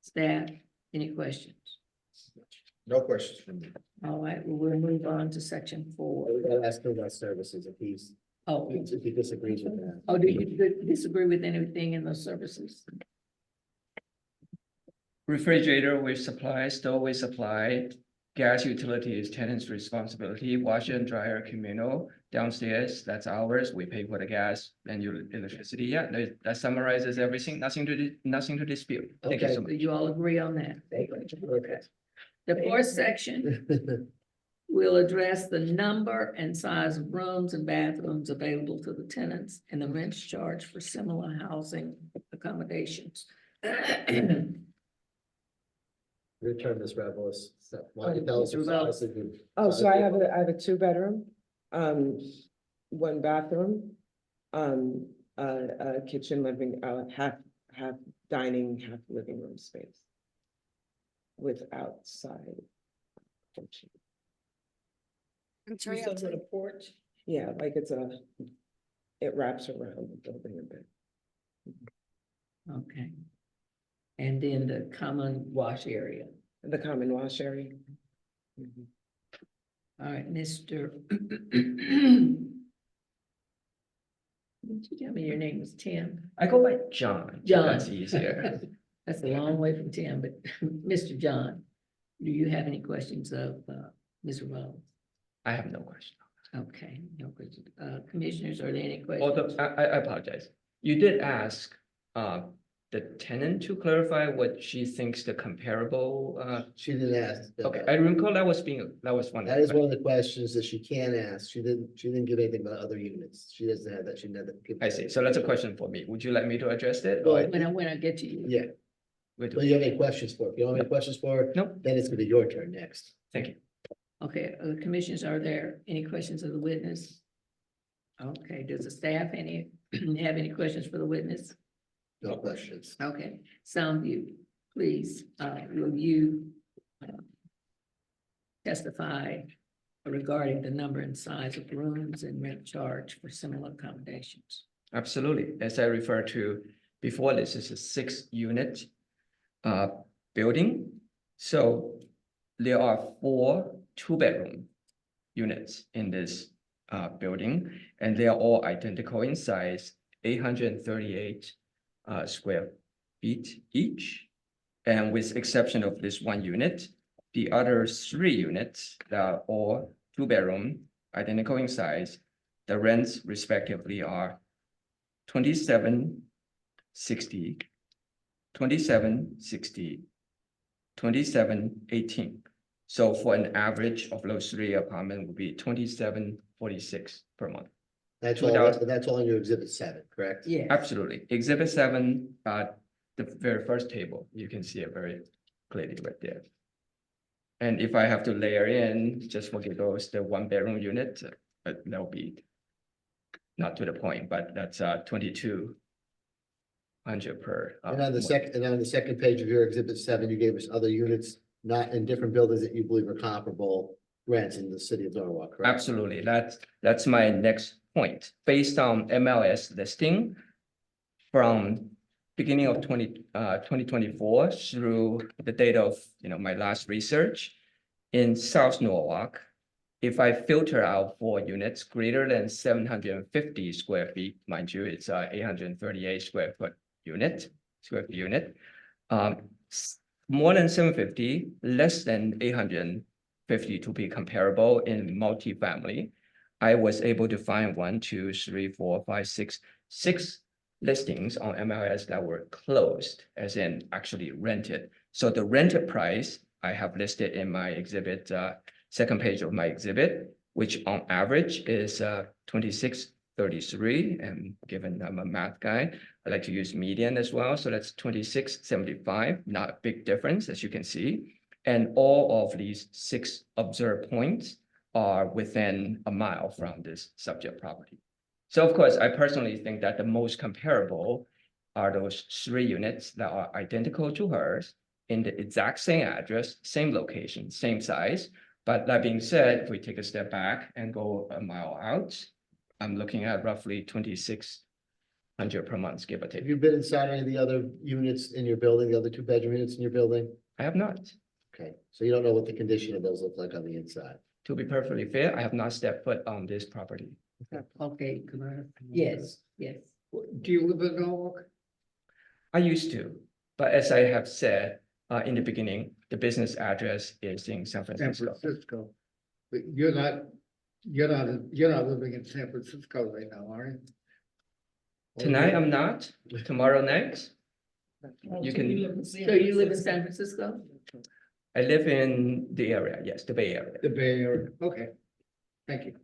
Staff, any questions? No questions from me. All right, well, we'll move on to section 4. We gotta ask him about services Oh, if he disagrees with that. oh, do you disagree with anything in those services? Refrigerator we supply, stove we supply, gas utility is tenant's responsibility, washer and dryer communal, downstairs, that's ours, we pay for the gas and your electricity, yeah, that summarizes everything, nothing to dispute. Thank you so Okay. much. Do you all agree on that? Okay. The fourth section will address the number and size of rooms and bathrooms available to the tenants and the rents charged for similar housing accommodations. Your turn, Ms. Revelis. Why don't you tell us the size of your- Oh, so I have a 2-bedroom, 1 bathroom, a kitchen, living, half dining, half living room space. With outside. You said with a porch? Yeah, like it's a It wraps around the building a bit. Okay. And then the common wash area. The common wash area. Mhm. All right, Mr. Did you tell me your name was Tim? I go by John. John. That's easier. That's a long way from Tim, but Mr. John, do you have any questions of Ms. Rose? I have no question. Okay, no questions. Commissioners, are there any Although, questions? I apologize. You did ask, the tenant to clarify what she thinks the comparable, She didn't ask. okay, I recall that was one. That is one of the questions that she can ask. She didn't give anything about other units. She doesn't have that. She never. I see. So that's a question for me. Would you like me to address it? Well, or When I get to you. Yeah, we do? well, you have any questions for her? If you don't have any questions for her? Nope. Then it's gonna be your turn next. Thank you. Okay, commissioners, are there any questions of the witness? Okay, does the staff have any questions for the witness? No questions. Okay, Soundview, please, will you testify regarding the number and size of rooms and rent charge for similar accommodations? Absolutely. As I referred to before, this is a 6-unit building. So there are 4 2-bedroom units in this building, and they are all identical in size, 838 square feet each. And with exception of this 1 unit, the other 3 units that are all 2-bedroom, identical in size, the rents respectively are 2760, 2760, 2718. So for an average of those 3 apartment would be 2746 per month. That's all, 2000. that's all in your exhibit 7, correct? Yes. Absolutely. Exhibit 7, the very first table, you can see it very clearly right there. And if I have to layer in, just forget those, the 1-bedroom unit, that'll be not to the point, but that's 2200 per. And on the month. second page of your exhibit 7, you gave us other units, not in different buildings that you believe are comparable rents in the city of Norwalk, correct? Absolutely. That's my next point. Based on MLS listing from beginning of 2024 through the date of, my last research in South Norwalk, if I filter out 4 units greater than 750 square feet, mind you, it's 838 square feet unit. More than 750, less than 850 to be comparable in multifamily. I was able to find 1, 2, 3, 4, 5, 6 listings on MLS that were closed, as in actually rented. So the rented price I have listed in my exhibit, second page of my exhibit, which on average is 2633. And given I'm a math guy, I like to use median as well. So that's 2675, not a big difference, as you can see. And all of these 6 observed points are within a mile from this subject property. So of course, I personally think that the most comparable are those 3 units that are identical to hers in the exact same address, same location, same size. But that being said, if we take a step back and go a mile out, I'm looking at roughly 2600 per month, give or Have take. you been inside any of the other units in your building, the other 2-bedroom units in your building? I have not. Okay, so you don't know what the condition of those look like on the inside. To be perfectly fair, I have not stepped foot on this property. Okay, yes, yes. Do you live in Norwalk? I used to, but as I have said in the beginning, the business address is in San San Francisco. Francisco. But you're not living in San Francisco right now, are you? Tonight, I'm not. Tomorrow night, you can. So you live in San Francisco? I live in the area, yes, the Bay Area. The Bay Area, okay, thank you.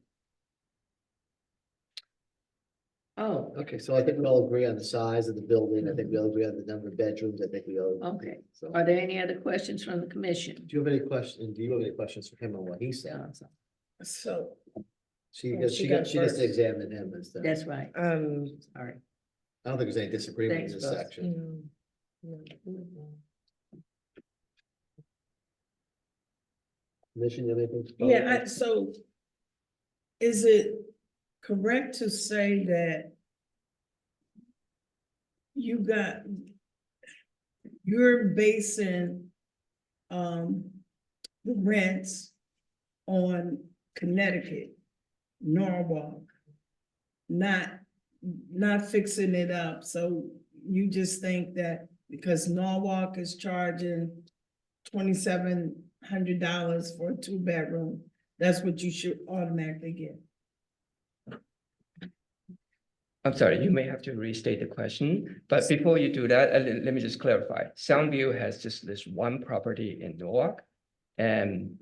Oh, Okay, so I think we all agree on the size of the building. I think we all agree on the number of bedrooms. I think we all. okay. So, Are there any other questions from the commission? do you have any questions? Do you have any questions for him on what he said? So, She Oh, gets, she she got gets, she gets to first. examine him as the, That's right. Sorry. I don't think there's any disagreement in Thanks, this Russ. section. Commission, you have anything? yeah, so is it correct to say that you're basing, the rents on Connecticut, Norwalk, not fixing it up, so you just think that because Norwalk is charging $2,700 for a 2-bedroom, that's what you should automatically get. I'm sorry, you may have to restate the question, but before you do that, let me just clarify. Soundview has just this one property in Norwalk, and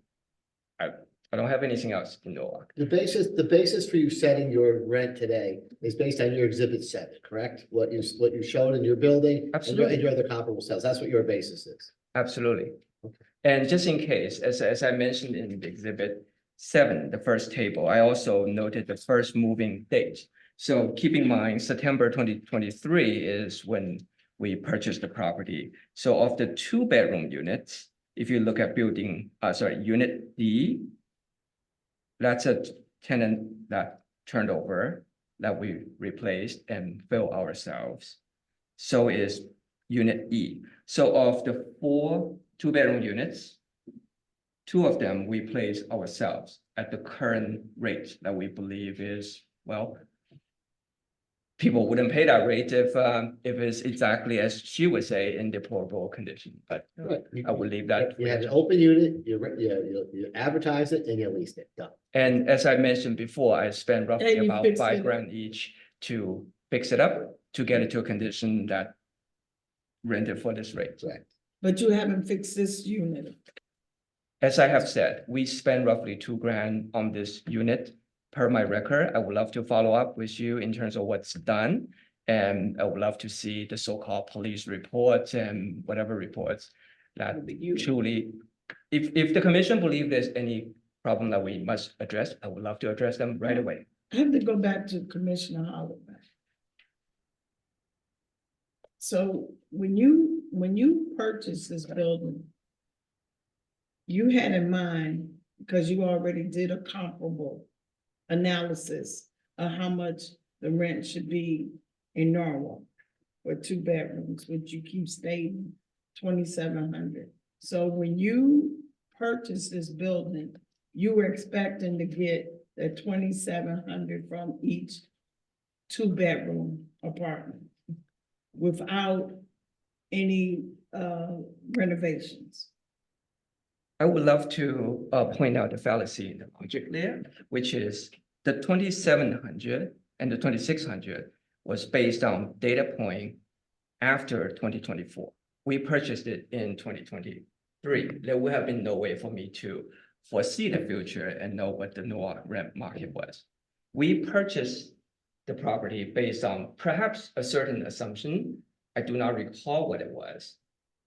I don't have anything else in Norwalk. The basis for you setting your rent today is based on your exhibit 7, correct? What you showed in your building. Absolutely. And your other comparable sales. That's what your basis is. Absolutely. Okay. And just in case, as I mentioned in the exhibit 7, the first table, I also noted the first moving date. So keep in mind, September 2023 is when we purchased the property. So of the 2-bedroom units, if you look at unit D, that's a tenant that turned over that we replaced and built ourselves. So is unit E. So of the 4 2-bedroom units, 2 of them we place ourselves at the current rate that we believe is, well, people wouldn't pay that rate if it's exactly as she would say in deplorable condition, but Right. I would leave that. You have an open unit, you advertise it and you lease it, done. And as I mentioned before, I spent roughly And you about fixed $5 it. grand each to fix it up, to get it to a condition that rented for this rate. Correct. But you haven't fixed this unit. As I have said, we spent roughly $2 grand on this unit per my record. I would love to follow up with you in terms of what's done. And I would love to see the so-called police reports and whatever reports that truly, if the commission believes there's any problem that we must address, I would love to address them right away. I have to go back to Commissioner Holloway. So when you purchased this building, you had in mind, because you already did a comparable analysis of how much the rent should be in Norwalk for 2 bedrooms, which you keep stating, 2,700. So when you purchased this building, you were expecting to get the 2,700 from each 2-bedroom apartment without any renovations. I would love to point out the fallacy in the logic there, which is the 2,700 and the 2,600 was based on data point after 2024. We purchased it in 2023. There would have been no way for me to foresee the future and know what the Norwalk rent market was. We purchased the property based on perhaps a certain assumption. I do not recall what it was,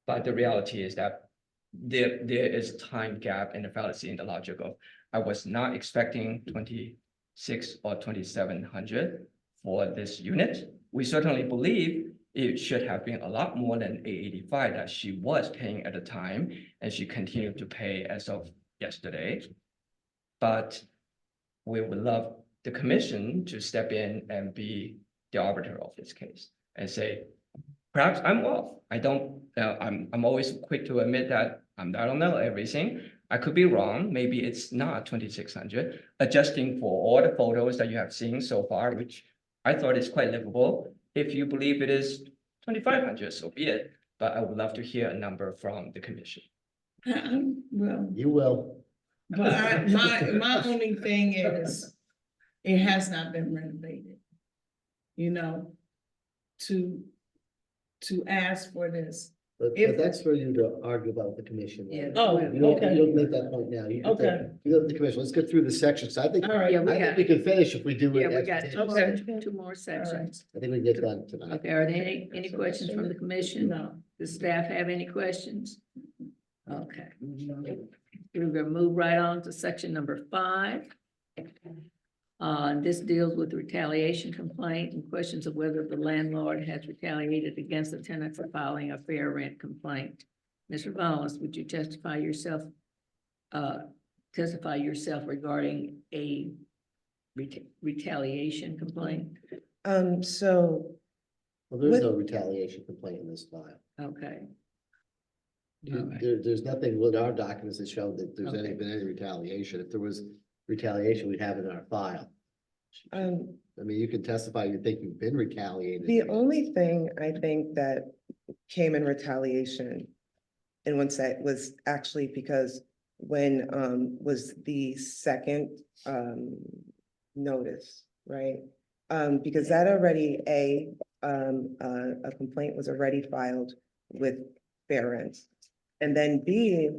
but the reality is that there is time gap and a fallacy in the logic of, I was not expecting 2,600 or 2,700 for this unit. We certainly believe it should have been a lot more than 885 that she was paying at the time, and she continued to pay as of yesterday. But we would love the commission to step in and be the arbiter of this case and say, perhaps I'm off. I'm always quick to admit that I don't know everything. I could be wrong. Maybe it's not 2,600. Adjusting for all the photos that you have seen so far, which I thought is quite livable. If you believe it is 2,500, so be it. But I would love to hear a number from the commission. Well, You will. but my only thing is, it has not been renovated. You know, to ask for this. But that's for you to argue about with the commission. Yeah. Oh, You don't okay. make that point now. You have to- Okay. You go to the commission. Let's get through the sections. I think, All right. Yeah, I think we can finish if we do it. Yeah, we got as- two more sections. I think we can get done tonight. Okay, are there any questions from the commission? No. Does staff have any questions? Okay. We're gonna move right on to section number 5. This deals with retaliation complaint and questions of whether the landlord has retaliated against the tenant for filing a fair rent complaint. Mr. Wallace, would you testify yourself regarding a retaliation complaint? So Well, there's With- no retaliation complaint in this file. Okay, You- Alright. there's nothing with our documents that show that there's Okay. been any retaliation. If there was retaliation, we'd have it in our file. um, I mean, you can testify, you think you've been retaliated. the only thing I think that came in retaliation in one set was actually because when was the second notice, right? Because that already, a complaint was already filed with Fair Rent. And then B,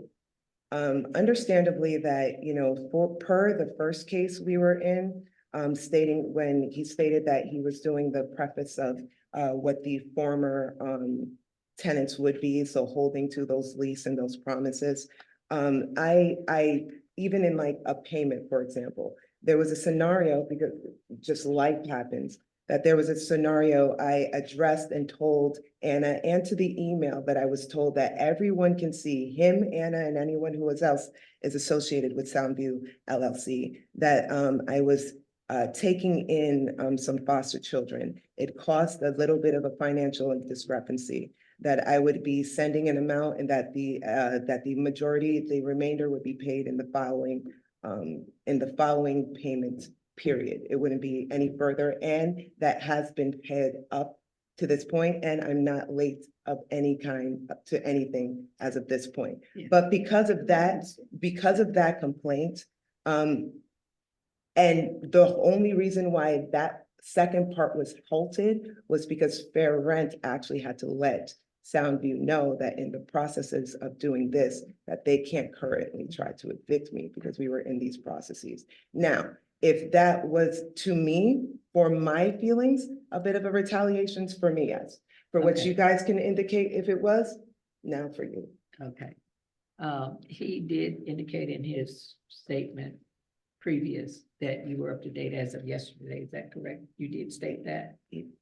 understandably that, you know, per the first case we were in, stating when he stated that he was doing the preface of what the former tenants would be, so holding to those lease and those promises. I even in like a payment, for example, there was a scenario because just life happens, that there was a scenario I addressed and told Anna and to the email that I was told that everyone can see him, Anna, and anyone who else is associated with Soundview LLC, that I was taking in some foster children. It caused a little bit of a financial discrepancy, that I would be sending an amount and that the majority, the remainder would be paid in the following payment period. It wouldn't be any further, and that has been paid up to this point, and I'm not late of any kind to anything as of this point. Yeah. But because of that complaint, and the only reason why that second part was halted was because Fair Rent actually had to let Soundview know that in the processes of doing this, that they can't currently try to evict me because we were in these processes. Now, if that was to me, for my feelings, a bit of a retaliation for me, yes. For what Okay. you guys can indicate if it was, now for you. okay. He did indicate in his statement previous that you were up to date as of yesterday. Is that correct? You did state that?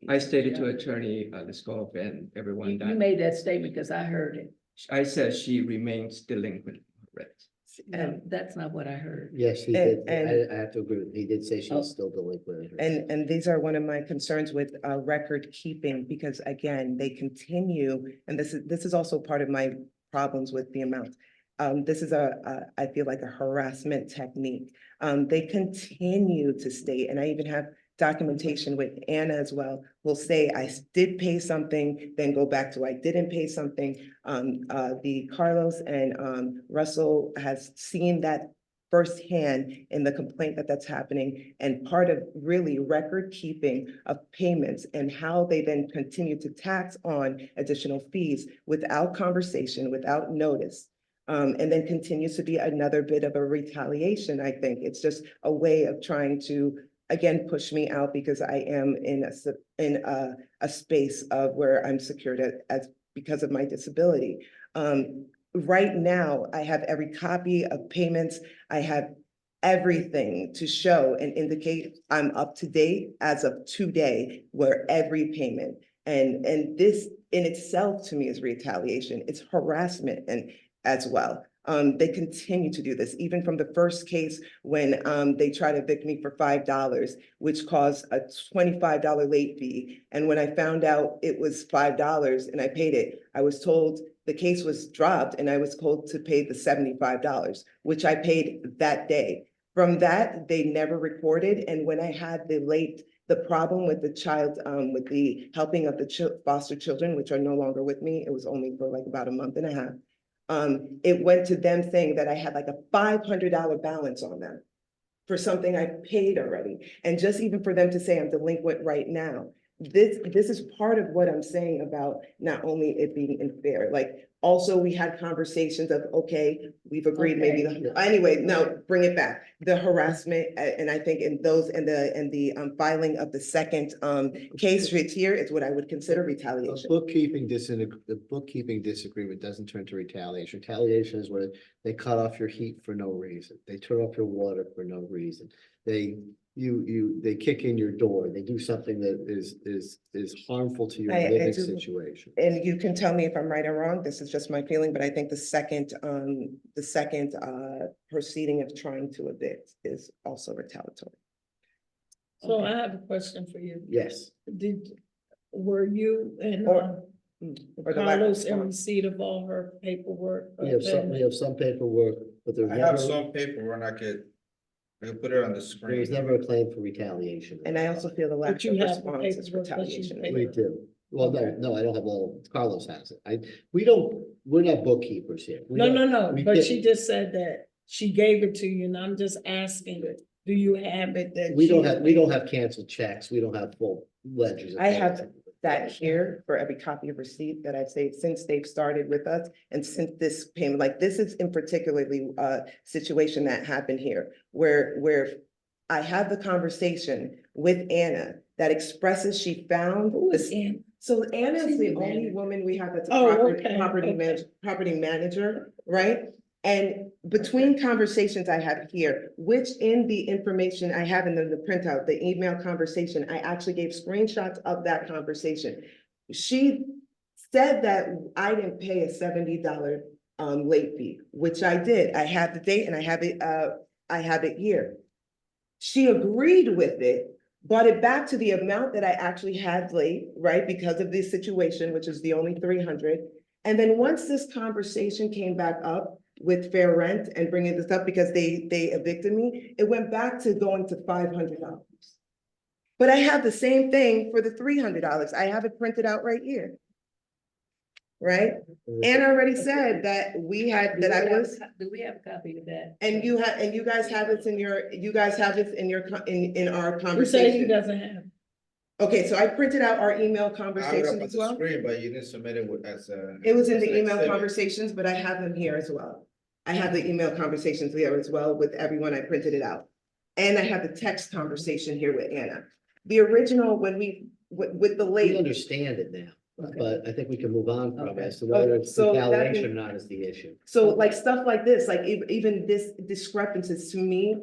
I stated to Attorney Lescov and everyone You that made that statement because I heard it. I said she remains delinquent. Correct. No, that's not what I heard. Yes, he And- did. I have to agree. He did say Oh. she's still delinquent. And these are one of my concerns with record keeping, because again, they continue, and this is also part of my problems with the amount. This is I feel like a harassment technique. They continue to state, and I even have documentation with Anna as well, will say, I did pay something, then go back to I didn't pay something. The Carlos and Russell has seen that firsthand in the complaint that's happening, and part of really record keeping of payments and how they then continue to tax on additional fees without conversation, without notice. And then continues to be another bit of a retaliation, I think. It's just a way of trying to, again, push me out because I am in a space of where I'm secured as because of my disability. Right now, I have every copy of payments. I have everything to show and indicate I'm up to date as of today, where every payment. And this in itself to me is retaliation. It's harassment and as well. They continue to do this, even from the first case when they tried to evict me for $5, which caused a $25 late fee. And when I found out it was $5 and I paid it, I was told the case was dropped and I was told to pay the $75, which I paid that day. From that, they never recorded. And when I had the problem with the child, with the helping of the foster children, which are no longer with me, it was only for like about a month and a half. It went to them saying that I had like a $500 balance on them for something I paid already. And just even for them to say I'm delinquent right now, this is part of what I'm saying about not only it being unfair, like also we had conversations of, okay, we've agreed maybe, anyway, no, bring it back. The harassment, and I think in those, and the filing of the second case here is what I would consider retaliation. The bookkeeping disagreement doesn't turn to retaliation. Retaliation is where they cut off your heat for no reason. They turn off your water for no reason. They kick in your door. They do something that is harmful to your I living do- situation. And you can tell me if I'm right or wrong, this is just my feeling, but I think the second proceeding of trying to evict is also retaliatory. So I have a question for you. Yes, Were you and Or the lack of Carlos in response. receipt of all her paperwork? we have some paperwork, but I have some paper and I could put it on the there was screen. never a claim for retaliation. And I also feel the lack But you of have the response is paperwork that you retaliation. paid. We do. Well, no, Okay. no, I don't have all, Carlos has it. We're not bookkeepers here. We No, don't- no, no, we but can't- she just said that she gave it to you, and I'm just asking, do you have it that? We don't she- have canceled checks. We don't have full ledgers. I have that here for every copy of receipt that I've saved since they've started with us and since this payment, like this is in particularly a situation that happened here where I had the conversation with Anna that expresses she found Who is this. in? So Anna is She's the the only manager. woman we have that's a Oh, property, okay, okay. property manager, right? And between conversations I have here, which in the information I have in the printout, the email conversation, I actually gave screenshots of that conversation. She said that I didn't pay a $70 late fee, which I did. I have the date and I have it here. She agreed with it, brought it back to the amount that I actually had late, right? Because of this situation, which is the only 300. And then once this conversation came back up with fair rent and bringing this up because they evicted me, it went back to going to $500. But I have the same thing for the $300. I have it printed out right here. Right? Anna already said that we had, that I was. Do we have a copy of that? And you have, and you guys have it in your, you guys have it in your, in our Who said he conversation. doesn't have? Okay, so I printed out our email I have it conversations up on as the well. screen, but you didn't submit it as a. It was in as the an email exhibit. conversations, but I have them here as well. I have the email conversations there as well with everyone. I printed it out. And I have the text conversation here with Anna. The original, when we, with the We late, understand it now, Okay. but I think we can move on from it Okay. as to whether it's So that retaliation or means- not is the issue. so like stuff like this, like even this discrepancies to me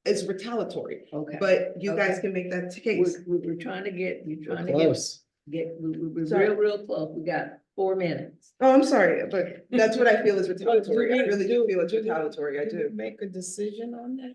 is retaliatory. Okay. But you guys Okay. can make that case. We're trying to get, We're we're close. we're Sorry. real close. We got 4 minutes. Oh, I'm sorry, but that's what I feel is retaliatory. I Do we- really do feel it's do we- retaliatory. I we do. Make a decision on that?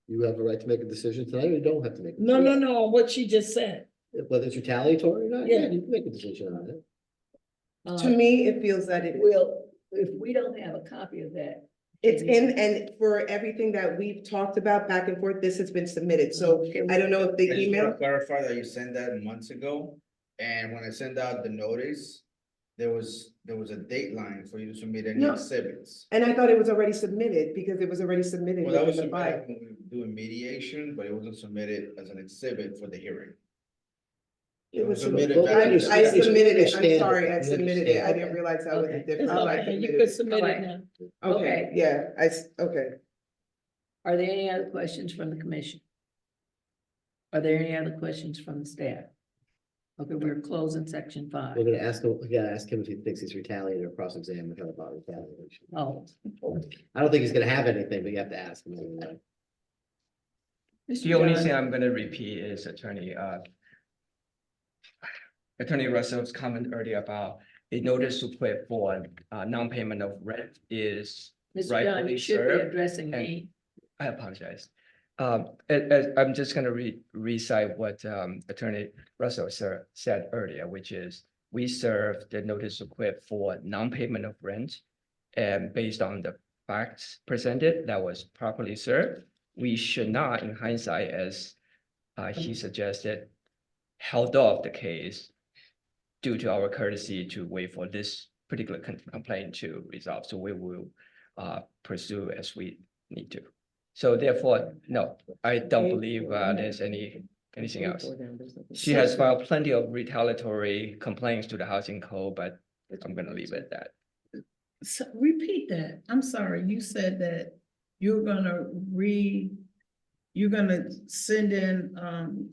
You have a right to make a decision tonight, or you don't have to make. a No, decision. no, what she just said. Whether it's retaliatory or not, Yeah. yeah, you can make a decision on it. To me, it feels that it is. Well, if we don't have a copy of that. It's in, and for everything that we've talked about back and forth, this has been submitted. So I don't know if I the just wanna email, clarify that you sent that months ago, and when I sent out the notice, there was a dateline for you to submit any No. exhibits. and I thought it was already submitted because it was already submitted. Well, that was within the submitted file. when we were doing mediation, but it wasn't submitted as an exhibit for the hearing. It was submitted submitted. back I in submitted it. I'm Understand. sorry, I We submitted it. I understand. didn't realize that was a Okay. It's difference. I okay, you submitted could it. submit it Alright. now. Okay, Okay. yeah, okay. Are there any other questions from the commission? Are there any other questions from the staff? Okay, we're closing section 5. We're gonna ask him, we gotta ask him if he thinks he's retaliated or cross-examined him about retaliation. Oh. I don't think he's gonna have anything, but you have to ask him anyway. The only thing I'm gonna repeat is Attorney Russell's comment earlier about a notice to quit for non-payment of rent is, Mr. John, rightfully you should be served addressing and- me. I apologize. I'm just gonna recite what Attorney Russell said earlier, which is we served the notice to quit for non-payment of rent. And based on the facts presented, that was properly served. We should not, in hindsight, as he suggested, held off the case due to our courtesy to wait for this particular complaint to resolve. So we will pursue as we need to. So therefore, no, I don't believe there's anything else. She has filed plenty of retaliatory complaints to the housing code, but I'm gonna leave it at that. So repeat that. I'm sorry, you said that you're gonna send in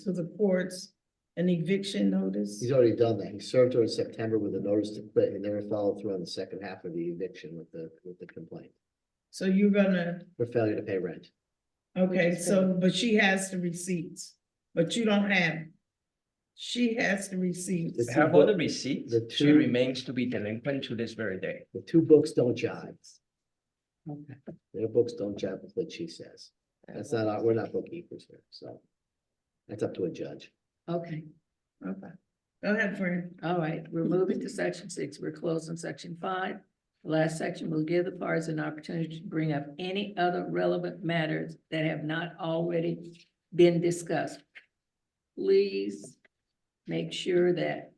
to the courts an eviction notice? He's already done that. He served her in September with a notice to quit. He never followed through on the second half of the eviction with the complaint So you're gonna, for failure to pay rent. okay, so, but she has the receipts, but you don't have. She has the receipts. It's- I have all the receipts. the She two- remains to be delinquent to this very day. The two books don't jive. Okay. Their books don't jive with what she says. That's not, we're not bookkeepers here, so. That's up to a judge. Okay, Okay. Go ahead, Fran. all right, we're moving to section 6. We're closing section 5. The last section will give the parties an opportunity to bring up any other relevant matters that have not already been discussed. Please make sure that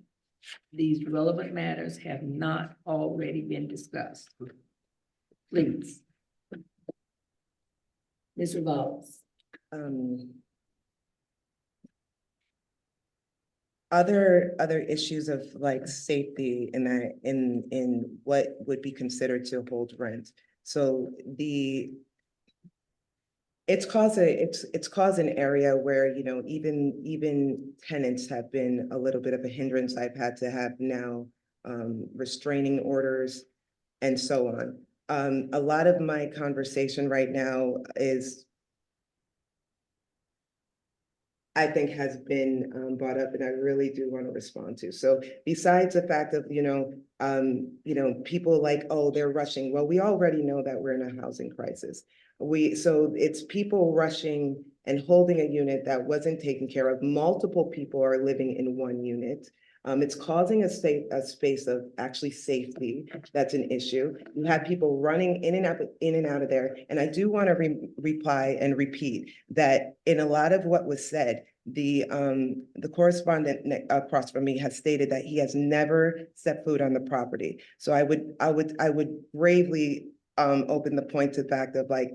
these relevant matters have not already been discussed. Please. Ms. Revolves. Other issues of like safety in that, in what would be considered to hold rent. So it's caused an area where, you know, even tenants have been a little bit of a hindrance. I've had to have now restraining orders and so on. A lot of my conversation right now is, I think, has been brought up, and I really do want to respond to. So besides the fact of, people like, oh, they're rushing. Well, we already know that we're in a housing crisis. So it's people rushing and holding a unit that wasn't taken care of. Multiple people are living in one unit. It's causing a space of actually safety. That's an issue. You have people running in and out of there. And I do want to reply and repeat that in a lot of what was said, the correspondent across from me has stated that he has never set foot on the property. So I would bravely open the point to the fact of like,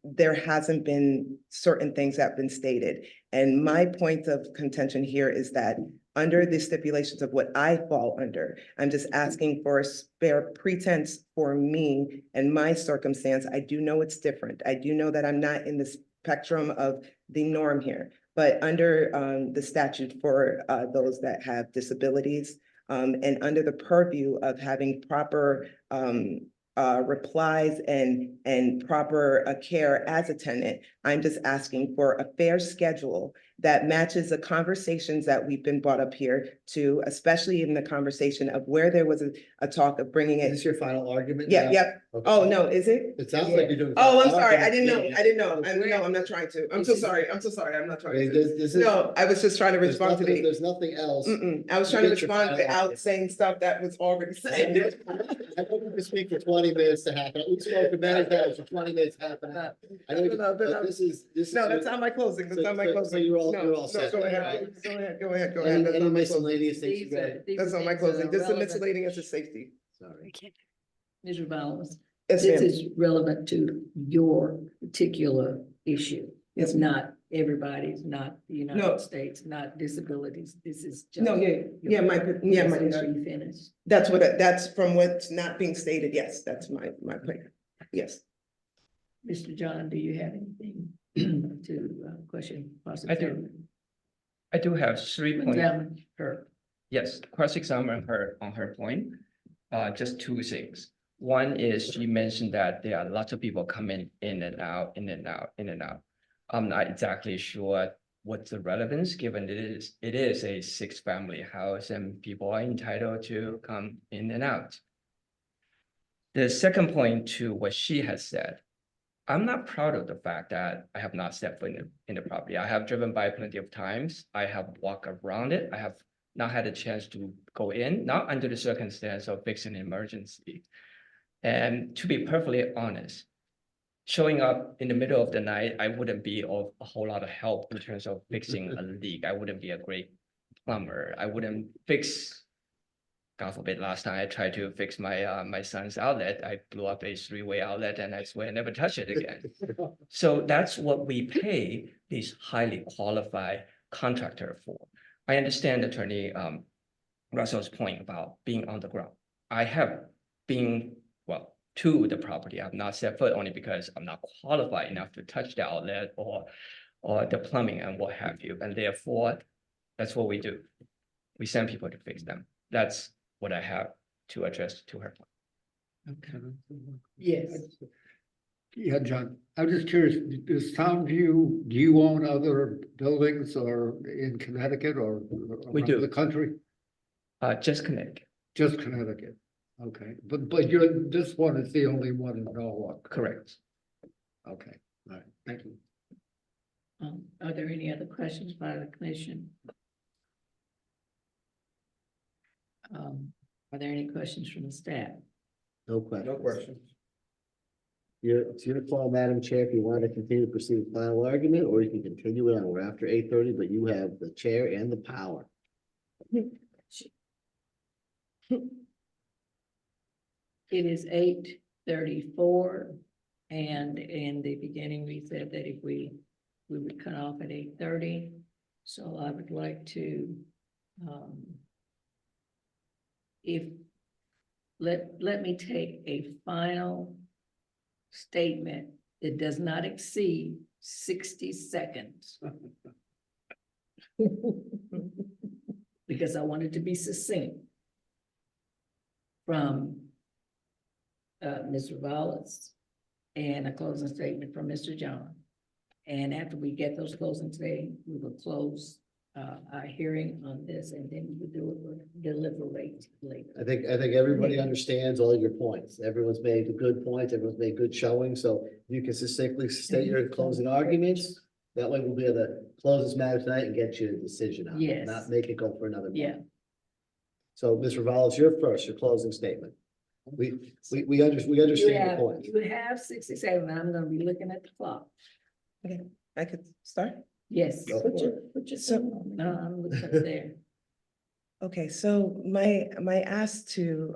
there hasn't been certain things that have been stated. And my point of contention here is that under the stipulations of what I fall under, I'm just asking for a spare pretense for me and my circumstance. I do know it's different. I do know that I'm not in the spectrum of the norm here, but under the statute for those that have disabilities and under the purview of having proper replies and proper care as a tenant, I'm just asking for a fair schedule that matches the conversations that we've been brought up here to, especially in the conversation of where there was a talk of bringing Is it. this your final argument? Yeah, now? yeah. Okay. Oh, no, is it? It sounds like you're doing. Oh, I'm final sorry. I argument. didn't know. Yeah. I didn't know. No, I'm not trying to. I'm so sorry. I'm so sorry. I'm not I trying mean, to. this is. No, I was just trying to there's respond to nothing- the. There's nothing else. I was trying to Get your respond final without argument. saying stuff that was already said. I don't need to speak for 20 minutes to happen. We spoke for many times for 20 minutes happen. I know, but this is. No, that's not my closing. That's not my So closing. you're all, No, you're all no, set. Go ahead. right? Go ahead. Go ahead. Go ahead. Any That's any not my closing. miscellaneous things you These got? are- these That's are not my things that closing. are This is relevant. miscellaneous to safety. Sorry. Ms. Revolves. Yes, This ma'am. is relevant to your particular issue. It's Yes, ma'am. not everybody's, not the No. United States, not disabilities. This is just. No, yeah, my Are issue. you finished? That's from what's not being stated. Yes, that's my point. Yes. Mr. John, do you have anything to question? I do. I do have 3 points. Examine her. Yes, cross-examine her on her point. Just 2 things. One is she mentioned that there are lots of people coming in and out, in and out, in and out. I'm not exactly sure what's the relevance, given it is a 6-family house and people are entitled to come in and out. The second point to what she has said, I'm not proud of the fact that I have not stepped foot in the property. I have driven by plenty of times. I have walked around it. I have not had a chance to go in, not under the circumstance of fixing an emergency. And to be perfectly honest, showing up in the middle of the night, I wouldn't be of a whole lot of help in terms of fixing a leak. I wouldn't be a great plumber. I wouldn't fix, God forbid, last time I tried to fix my my son's outlet, I blew up a 3-way outlet and I swear I never touch it again. So that's what we pay these highly qualified contractor for. I understand Attorney Russell's point about being on the ground. I have been, well, to the property. I've not set foot only because I'm not qualified enough to touch the outlet or the plumbing and what have you. And therefore, that's what we do. We send people to fix them. That's what I have to address to her point. Yes. Yeah, John, I'm just curious, does Townview, do you own other buildings or in Connecticut or We around do. the country? Just Connecticut, Just Connecticut, okay, but this one is the only one in Norwalk. correct. Okay, all right, thank you. Are there any other questions by the commission? Are there any questions from the staff? No question. No questions. It's your call, Madam Chair, if you want to continue to proceed with final argument, or you can continue it on. We're after 8:30, but you have the chair and the power. It is 8:34, and in the beginning, we said that if we would cut off at 8:30. So I would like to, let me take a final statement that does not exceed 60 seconds. Because I wanted to be succinct. From Mr. Wallace and a closing statement from Mr. John. And after we get those closing statements, we will close our hearing on this, and then we will deliberate later. I think everybody understands all your points. Everyone's made good points, everyone's made good showing, so you can succinctly state your closing arguments. That way we'll be able to close this matter tonight and get you a decision on it, Yes. not make it go for another month. Yeah. So, Mr. Wallace, you're first, your closing statement. We understand the point. You have 67, I'm gonna be looking at the clock. I could start? Yes. Go Put for your, put your, no, I'm looking up there. Okay, so my ask to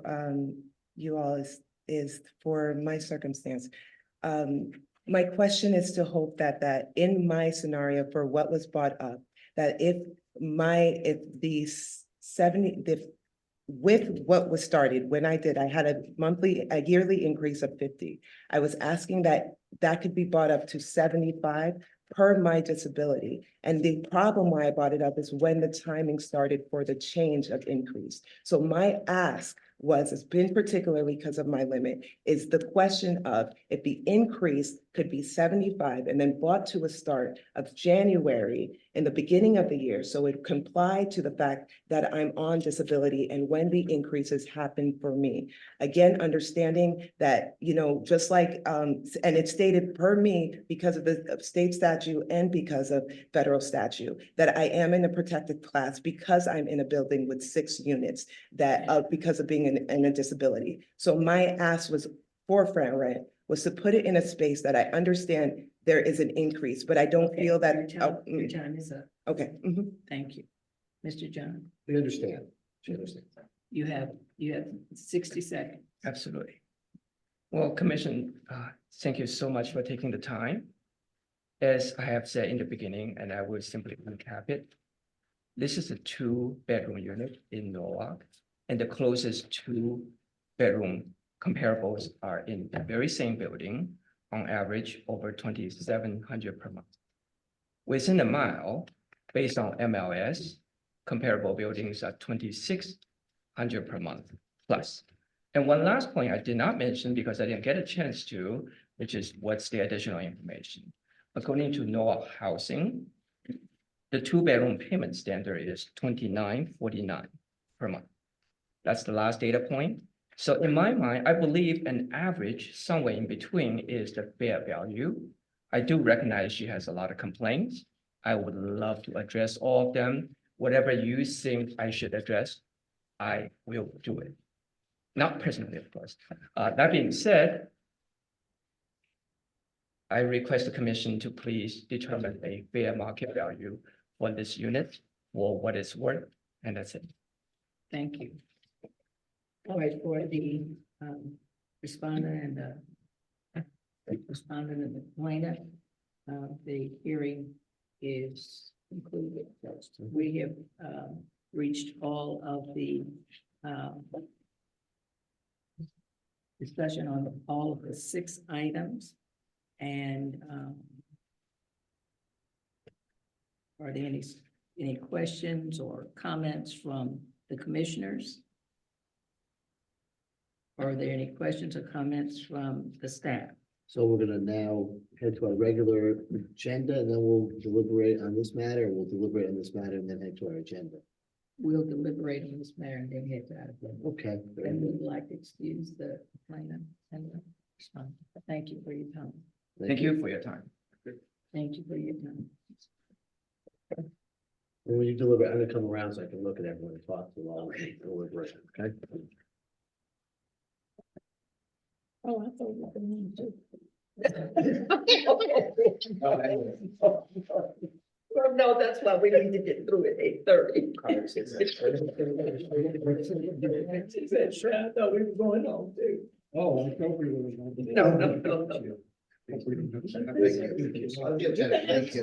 you all is for my circumstance. My question is to hope that in my scenario for what was brought up, that if with what was started, when I had a yearly increase of 50. I was asking that could be brought up to 75 per my disability. And the problem why I brought it up is when the timing started for the change of increase. So my ask it's been particularly because of my limit, is the question of if the increase could be 75 and then brought to a start of January in the beginning of the year. So it complied to the fact that I'm on disability and when the increases happen for me. Again, understanding that, just like, and it's stated per me because of the state statute and because of federal statute, that I am in a protected class because I'm in a building with 6 units because of being in a disability. So my ask was for Fran Rent was to put it in a space that I understand there is an increase, but I don't feel that. Your time is up. Okay. Mhm. Thank you. Mr. John, We understand. She understands. you have 60 seconds. Absolutely. Well, Commission, thank you so much for taking the time. As I have said in the beginning, and I will simply recap it. This is a 2-bedroom unit in Norwalk, and the closest 2-bedroom comparables are in the very same building, on average over 2,700 per month. Within a mile, based on MLS, comparable buildings are 2,600 per month plus. And one last point I did not mention because I didn't get a chance to, which is what's the additional information. According to Norwalk Housing, the 2-bedroom payment standard is $29.49 per month. That's the last data point. So in my mind, I believe an average somewhere in between is the fair value. I do recognize she has a lot of complaints. I would love to address all of them. Whatever you think I should address, I will do it. Not personally, of course. That being said, I request the commission to please determine a fair market value for this unit for what it's worth, and that's it. Thank you. All right, for the respondent and the plaintiff, the hearing is concluded. We have reached all of the discussion on all of the 6 items. And are there any questions or comments from the commissioners? Are there any questions or comments from the staff? So we're gonna now head to our regular agenda and then we'll deliberate on this matter, and we'll deliberate on this matter and then head to our agenda. We'll deliberate on this matter and then head out of it. Okay. very And good. we'd like to excuse the plaintiff and the respondent. Thank you for your time. Thank you for your time. Thank you for your time. And when you deliver, I'm gonna come around so I can look at everyone and talk to all of you, deliberation, okay? Oh, I thought you were going to. Well, no, that's why we need to get through at 8:30. Sure, I thought we were going home too. Oh, I thought we were. No. Thank you.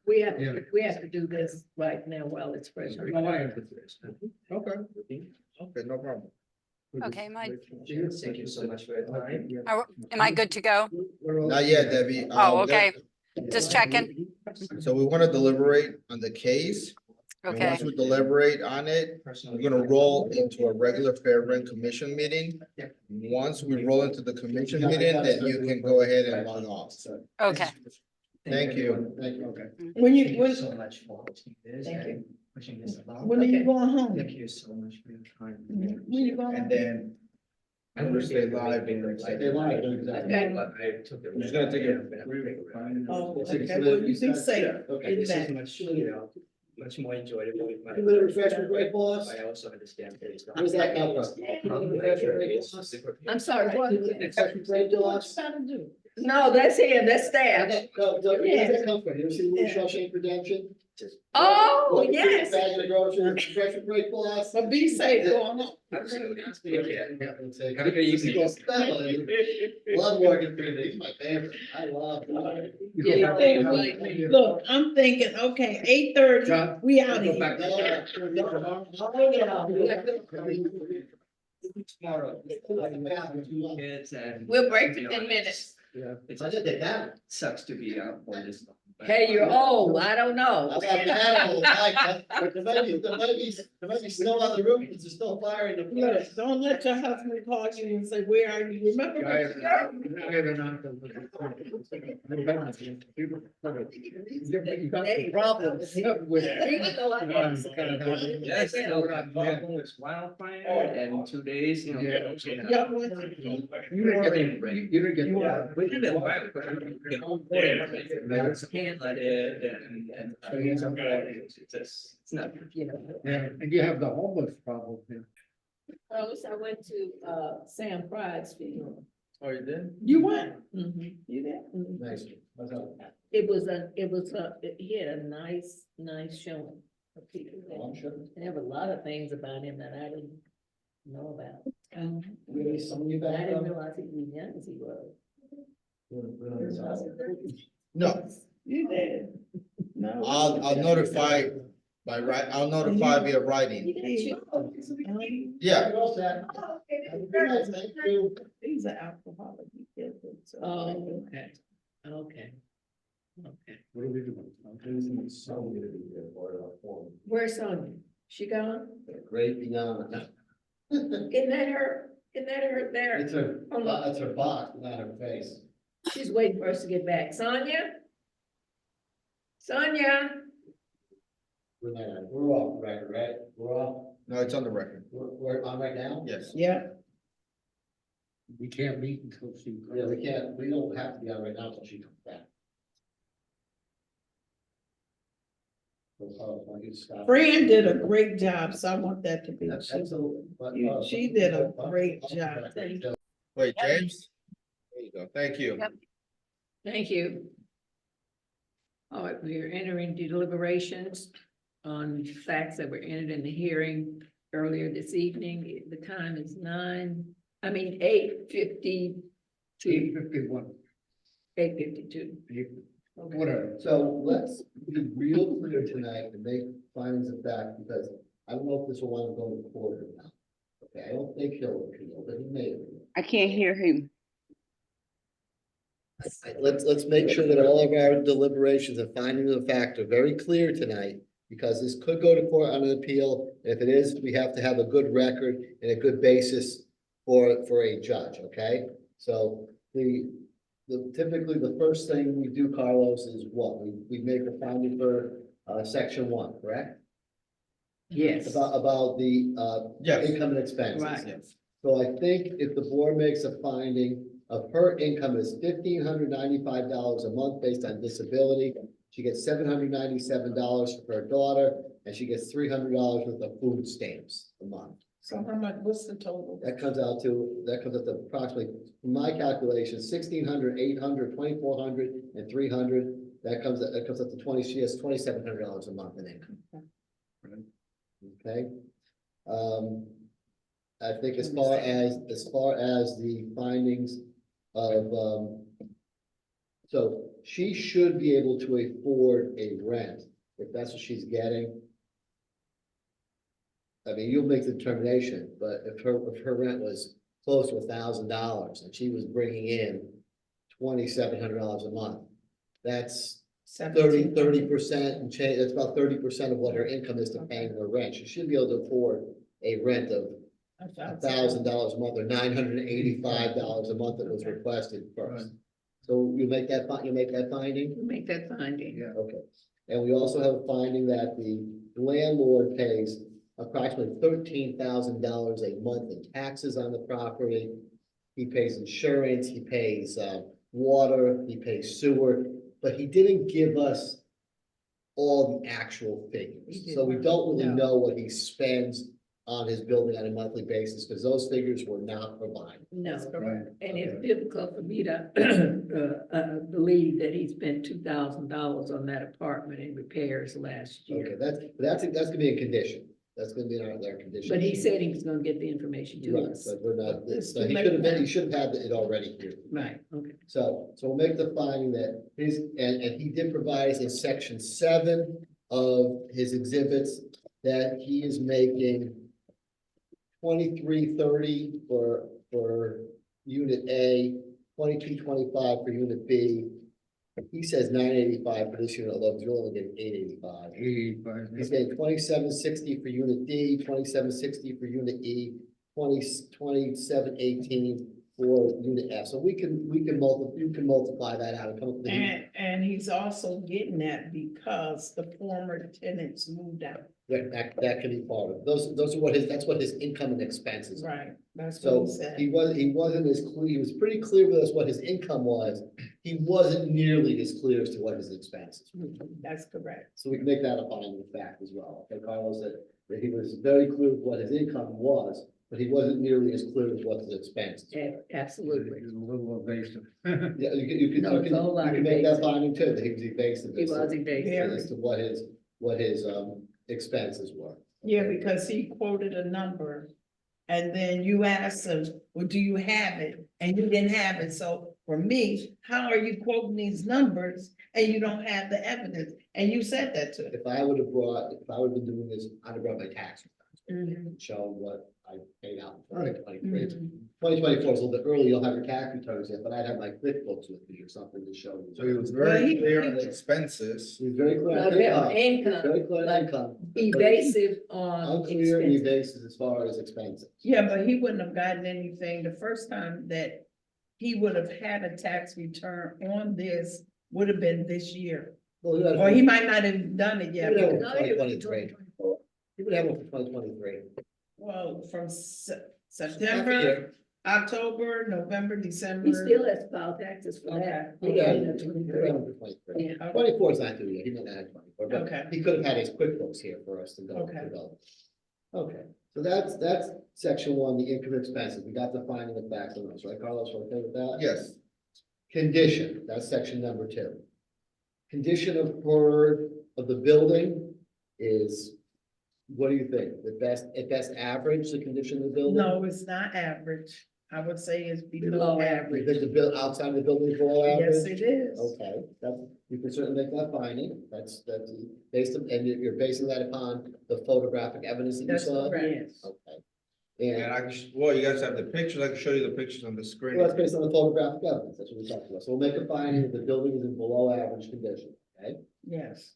We have to do this right now while it's fresh. Okay, okay, no problem. Okay, Thank you so much for your time. am I good to go? Not yet, Debbie. Oh, okay. Just checking. So we want to deliberate on the case. And Okay, once we deliberate on it, we're gonna roll into a regular fair rent commission meeting. Once we roll into the commission meeting, then you can go ahead and log off. okay. Thank you. Okay. When you, Thank you so much for hosting this Thank you. and pushing this along. when are you going home? Thank you so much for your time. When you going And home? then I'm gonna stay live in. Stay live, exactly. Okay. I'm just gonna take it. Oh, okay, well, you be safe. Okay. In This is that. much, you know, much more enjoyable with my. You live in refreshment break, boss? I also understand that it's not. Where's that come from? Refreshment break, boss? I'm sorry, what? Refreshment break, boss? Trying to do. No, that's him, that's staff. No, where does that come from? You ever see the movie Shawshank Redemption? Oh, Look, yes. Bag of the groceries, refreshment break, boss? But be safe going home. Absolutely. Have Have a good evening. Love working through these, my favorite. I love. Look, I'm thinking, okay, 8:30, John, we out go here. back. Tomorrow. Kids and. We'll break for you know, 10 minutes. It's I did the cat. sucks to be out for this. long, but- Hey, you're old, I don't know. I'm not that old, but there might be snow on the roof, because there's still fire in the Look, place. don't let your husband call you and say, where are you? Remember? You got the problems with. Yes, no, it's wildfire and 2 days, you know. Yeah. Yeah. You didn't get any, you didn't get. We did it right, but we can't let it and. It's just, it's not, you know. Yeah, and you have the homeless problem here. I went to Sam Pride's funeral. Oh, you did? You went? Mhm. You did? Nice. It was he had a nice showing of people there. I'm sure. There were a lot of things about him that I didn't know about. Really, some of you I back didn't up? realize he was young as he was. No, You did. No. I'll notify I'll notify via writing. Yeah, You're all set. Have a good night, thank you. He's an alcoholic. He gets it, so- Oh, okay, okay. Okay, What are we doing? where's Sonia? She gone? Great beyond. Isn't that her? Isn't that her there? It's her box, not her face. She's waiting for us to get back. Sonia? Sonia? We're off the record, right? We're off, no, it's on the record. we're on right now? Yes. Yeah, We can't meet until she. Yeah, we don't have to be on right now until she comes back. I can stop. Fran did a great job, so I want that to be. Absolutely. But, She did a great job. Thank you. Wait, James? There you go. Thank you. Yep. Thank you. All right, we are entering deliberations on facts that were entered in the hearing earlier this evening. The time is 8:52. 8:51. 8:52. Whatever. So let's be real clear tonight and make findings of fact, because I don't know if this will want to go to court or not. Okay, I don't think he'll appeal, but he may appeal. I can't hear him. Let's make sure that all of our deliberations and findings of fact are very clear tonight, because this could go to court on an appeal. If it is, we have to have a good record and a good basis for a judge, okay? So typically the first thing we do, Carlos, is what? We make a finding for section 1, correct? Yes. About the Yes. income and expenses. Right. So I think if the board makes a finding of her income is $1,595 a month based on disability, She gets $797 for her daughter, and she gets $300 worth of food stamps a month. So how much, what's the total? That comes out to approximately, from my calculation, 1,600, 800, 2,400, and 300. That comes up to she has $2,700 a month in income. Okay. I think as far as the findings of, so she should be able to afford a rent, if that's what she's getting. I mean, you'll make the determination, but if her rent was close to $1,000 and she was bringing in $2,700 a month, that's 30% and change, that's about 30% of what her income is to paying her rent. She should be able to afford a rent of $1,000 a month or $985 a month that was requested first. So you make that finding? We make that finding. Yeah. Okay. And we also have a finding that the landlord pays approximately $13,000 a month in taxes on the property. He pays insurance, he pays water, he pays sewer, but he didn't give us all the actual figures. He So we did don't really not, no. know what he spends on his building on a monthly basis, because those figures were not provided. No, Right. and it's difficult for me to believe that he spent $2,000 on that apartment in repairs last Okay, year. that's gonna be a condition. That's gonna be in our condition. But he said he was gonna get the information to Right, us. but we're not, It's so too he late should have been, now. he should have had it already here. Right, okay. So we'll make the finding that and he did provide us in section 7 of his exhibits that he is making $23.30 for unit A, $22.25 for unit B. He says $985 for this unit, although he's only getting $885. 85. He's getting $27.60 for unit D, $27.60 for unit E, $27.18 for unit F. So you can multiply that out and come up with the. And he's also getting that because the former tenants moved out. That can be part of it. Those are that's what his income and expenses are. Right, that's what So he said. he wasn't as clear, he was pretty clear with us what his income was. He wasn't nearly as clear as to what his expenses were. That's correct. So we can make that a finding of fact as well. Okay, Carlos said that he was very clear with what his income was, but he wasn't nearly as clear as what his expenses were. Absolutely. It's a little evasive. Yeah, you can No, it's a whole lot you can make that evasive. finding too, that he was evasive. He was evasive. As to what his expenses were. Yeah, because he quoted a number. And then you asked him, well, do you have it? And you didn't have it. So for me, how are you quoting these numbers and you don't have the evidence? And you said that to him. If I would have been doing this, I'd have brought my tax returns, shown what I paid out in 2023. Mhm. 2024 is a little bit early, you'll have your tax returns yet, but I'd have my QuickBooks with me or something to show you. So he was Well, very he- clear he- on the expenses. He's very clear on Well, yeah, income, income, very clear on but income, evasive on unclear and expenses. evasive as far as expenses. Yeah, but he wouldn't have gotten anything the first time that he would have had a tax return on this would have been this year. Well, you had- Or he might not have done it yet. You know, because- 2023. You would have one for 2023. Well, from Half a September, year. October, November, December. He still has to file taxes for that. You would have Yeah, one for 23. Yeah. 24 is not due yet, he might not have 24, but Okay. he could have had his QuickBooks here for us to go Okay. develop. Okay, so that's section 1, the income expenses, we got the finding of facts on those, right, Carlos, we're okay with that? Yes, Condition, that's section number 2. Condition of the building is, what do you think, at best average, the condition of the building? No, it's not average. I would say it's below Below You average. think outside the building is below average? Yes, it is. Okay, you can certainly make that finding, that's based on, and you're basing that upon the photographic evidence that you That's saw? correct. Yes. Okay. and And, I can, well, you guys have the pictures, I can show you the pictures on the screen. well, that's based on the photographic evidence, that's what we talked about, so we'll make a finding that the building is in below average condition, okay? Yes.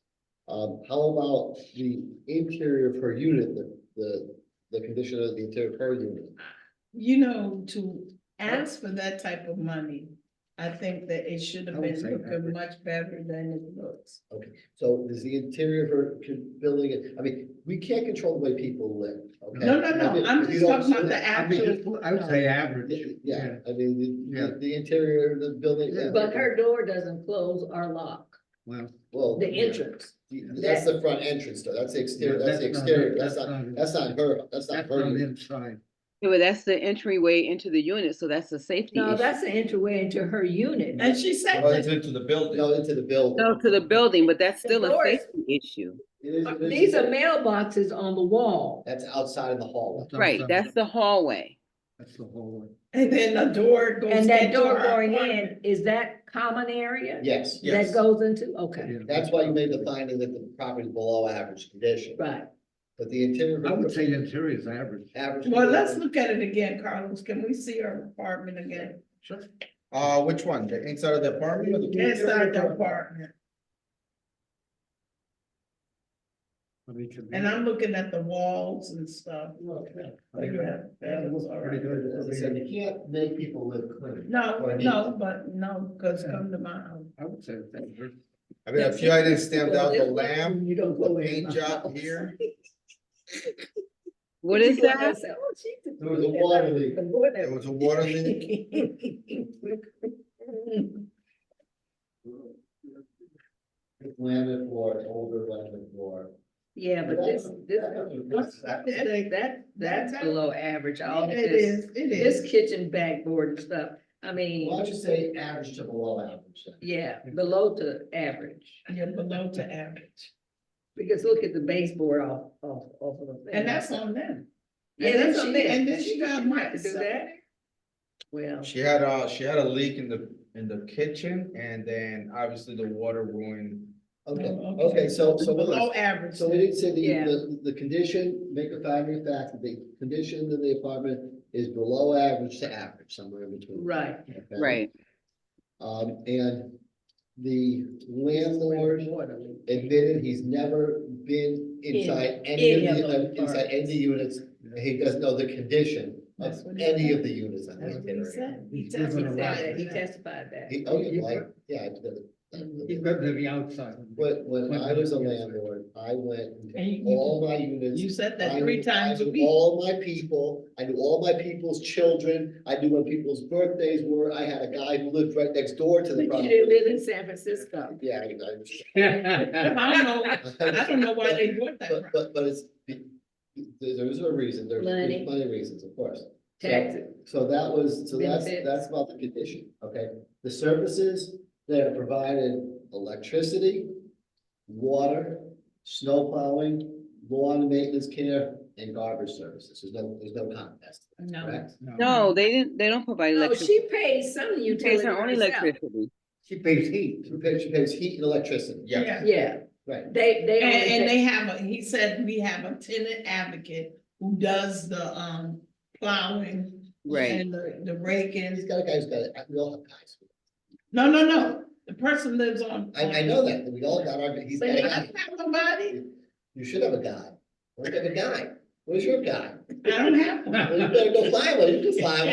How about the interior per unit, the condition of the interior per unit? You know, to ask for that type of money, I think that it should I have would been say looking average. much better than it looks. Okay, so is the interior of her building, I mean, we can't control the way people live, okay? No, no, no, I'm If you just don't- talking about the I mean, actual. I would say average. Yeah, I mean, Yeah. the interior of the building. Yeah. But her door doesn't close or lock. Well, the entrance. That's the front entrance though, that's the exterior, Yeah, that's the that's not exterior, it, that's that's not, not it. that's not her, that's not that's her. not unit. inside. Yeah, but that's the entryway into the unit, so that's a safety No, issue. that's the entryway into her unit. And she said Well, it's that, into the building. No, into the building. No, to the building, but that's The still a doors- safety issue. It is- These are mailboxes on the wall. That's outside in the hallway. It's Right, outside. that's the hallway. That's the whole way. and then the door goes. And that into door her going apartment. in, is that common area? Yes, Yes. That goes into, okay, Yeah. that's why you made the finding that the property is below average condition, right. but the interior. I would say the interior is average. Average. Well, let's look at it again, Carlos. Can we see her apartment again? Sure. Which one? The inside of the apartment or the? Inside the apartment. And I'm looking at the walls and stuff. Oh, you have panels, all Pretty right. good. As I said, you can't make people live clean. No, Or need no, to. but no, because come to my house. I would say it's average. I mean, a few items stand out, the lamp, You don't go the in paint my job house. here. What is You go in there that? and say, "Oh, she's the There was a queen." water leak. There was a water leak. Laminate floor, older laminate floor. Yeah, but that's below average, all of It this, is, it this is. kitchen backboard and stuff, I Why mean, don't you say average to below average then? yeah, below to average. You're below to average. Because look at the baseboard off of the thing. And that's on them. Yeah, and then that's on she- there, and then and she she got shouldn't have to mice do up that. Well, She had a leak in the kitchen and then obviously the water ruined. Okay, Oh, okay, so Below average. so we didn't say Yeah. the condition, make a finding of fact that the condition of the apartment is below average to average, somewhere in between. right. Okay? Right. And the landlord admitted he's never been inside any of the, inside any of the units. And he doesn't know the condition of That's what he any said. of the units. in That's the what he area. said. He He's living testified. around. He testified that. He, oh, yeah, like, yeah. He's got to the outside. When I was a landlord, I went And to you- all my units. You said I that three knew- times I a knew week. all my people, I knew all my people's children, I knew when people's birthdays were, I had a guy who lived right next door to the But you property. didn't live in San Francisco. Yeah, I don't know why they bought that. But it's, there's a reason, there's Money. plenty of reasons, of course. So- Taxes. So that's Benefits. about the condition, okay? The services, they're provided electricity, water, snow plowing, lawn maintenance care, and garbage services. There's no contest, No. correct? No, they don't provide No, electricity. she pays some She utility pays her own herself. electricity. She pays heat. She pays heat and electricity. Yeah. Yeah, Right. they And, only and pay- they have he said we have a tenant advocate who does the, plowing. Right. And the raking. He's got a guy who's got it. We all have guys. No. The person lives on. I know that. We all got our, he's got But a I guy. don't have nobody. You should have a guy. Where's the guy? Where's your guy? I don't have one. Well, you better go fly one. You can fly one.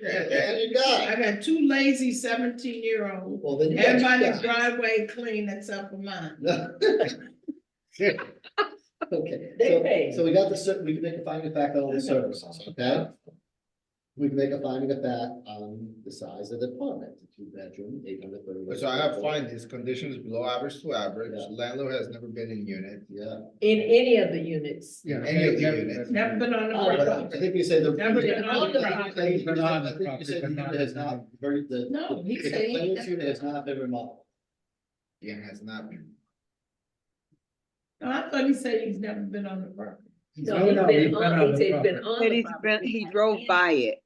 There's your guy. I got two lazy 17-year-olds. Well, then you got your Everybody's guy. driveway clean except for mine. Okay, They pay. so we got we can make a finding of fact on all the services, okay? We can make a finding of fact on the size of the apartment, the 2-bedroom, 830. So I have findings, conditions below average to average, Yeah. landlord has never been in unit. Yeah, in any of the units. Yeah. Any of the units. Never been on the Oh, but property. I think you said the. Never been on the property. He's been on the property, I think you said but the not unit has in not, the. No, he the said he- complainant's unit has not been remodeled. Yeah, has not been. No, I thought he said he's never been on the property. No, No, he's no, been he's been on, on he the said he's been property. on But the he's property. been, he drove by it.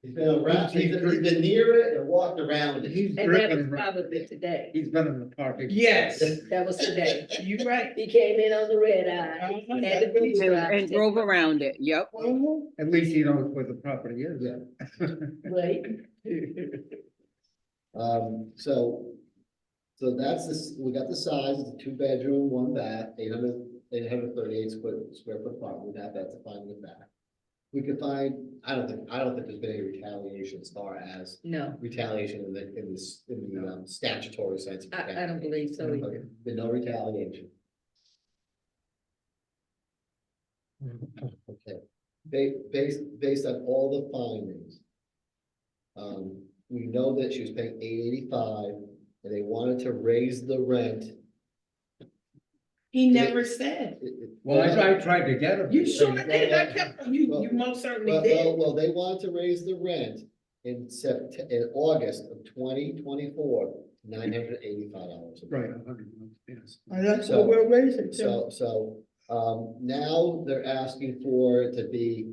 He's been around, he's been near it and walked around it. He's And that was driven around. probably today. He's been in the park. Yes, That was today. you right. He came in on the red eye, had the police And drive. and drove around it, yep. At least he knows where the property is. Yeah. Wait. So that's this, we got the size, it's a 2-bedroom, 1 bath, 838 square foot apartment, we have that to find with that. We could find, I don't think there's been any retaliation as far as No, retaliation in the statutory sense. of I don't believe so Okay, either. been no retaliation, okay. Based on all the findings. We know that she was paying $885 and they wanted to raise the rent. He never said. Well, I tried to get them. You sure did, I kept, you most certainly did. Well, they wanted to raise the rent in in August of 2024, $985. Right, 100, yes. And that's So- what we're raising Now they're asking for it to be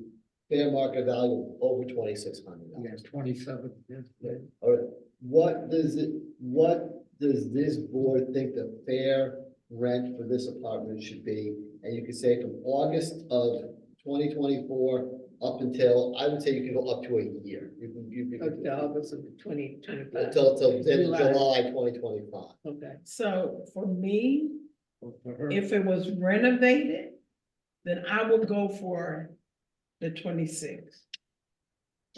fair market value of over $2,600. Yes, 27, yeah. Or what does this board think the fair rent for this apartment should be? And you could say from August of 2024 up until, I would say you can go up to a year. You Up can. to August of 2025. Till July. July 2025. Okay. So for me, For her. if it was renovated, then I would go for the 26.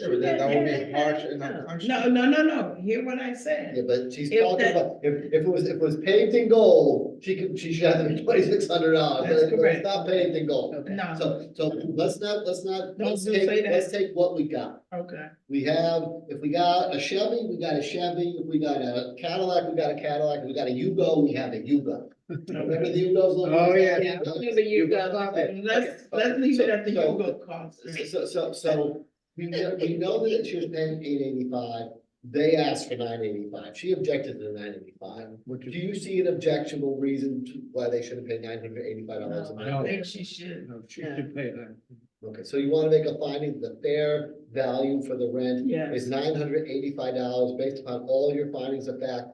Sure, that would be harsh enough. No, hear what I Yeah, said. but she's If talking that- about, if it was paved in gold, she should have to be $2,600, That's but correct. it's not paved in gold. Okay. No, So let's not, Don't let's say take, that. let's take what we got. okay, We have, if we got a Chevy, we got a Chevy, if we got a Cadillac, we got a Cadillac, if we got a Yugo, we have a Yugo. Remember the Yugos? Oh, yeah. Yeah, remember you got. let's leave it at the So- Hugo cost. So we know that she was paying $885, they asked for $985, she objected to the $985. Which Do is, you see an objectionable reason to why they should have paid $985 a month? I think she should, no, she should pay that. Okay, so you wanna make a finding, the fair value for the rent yes. is $985 based upon all your findings of fact.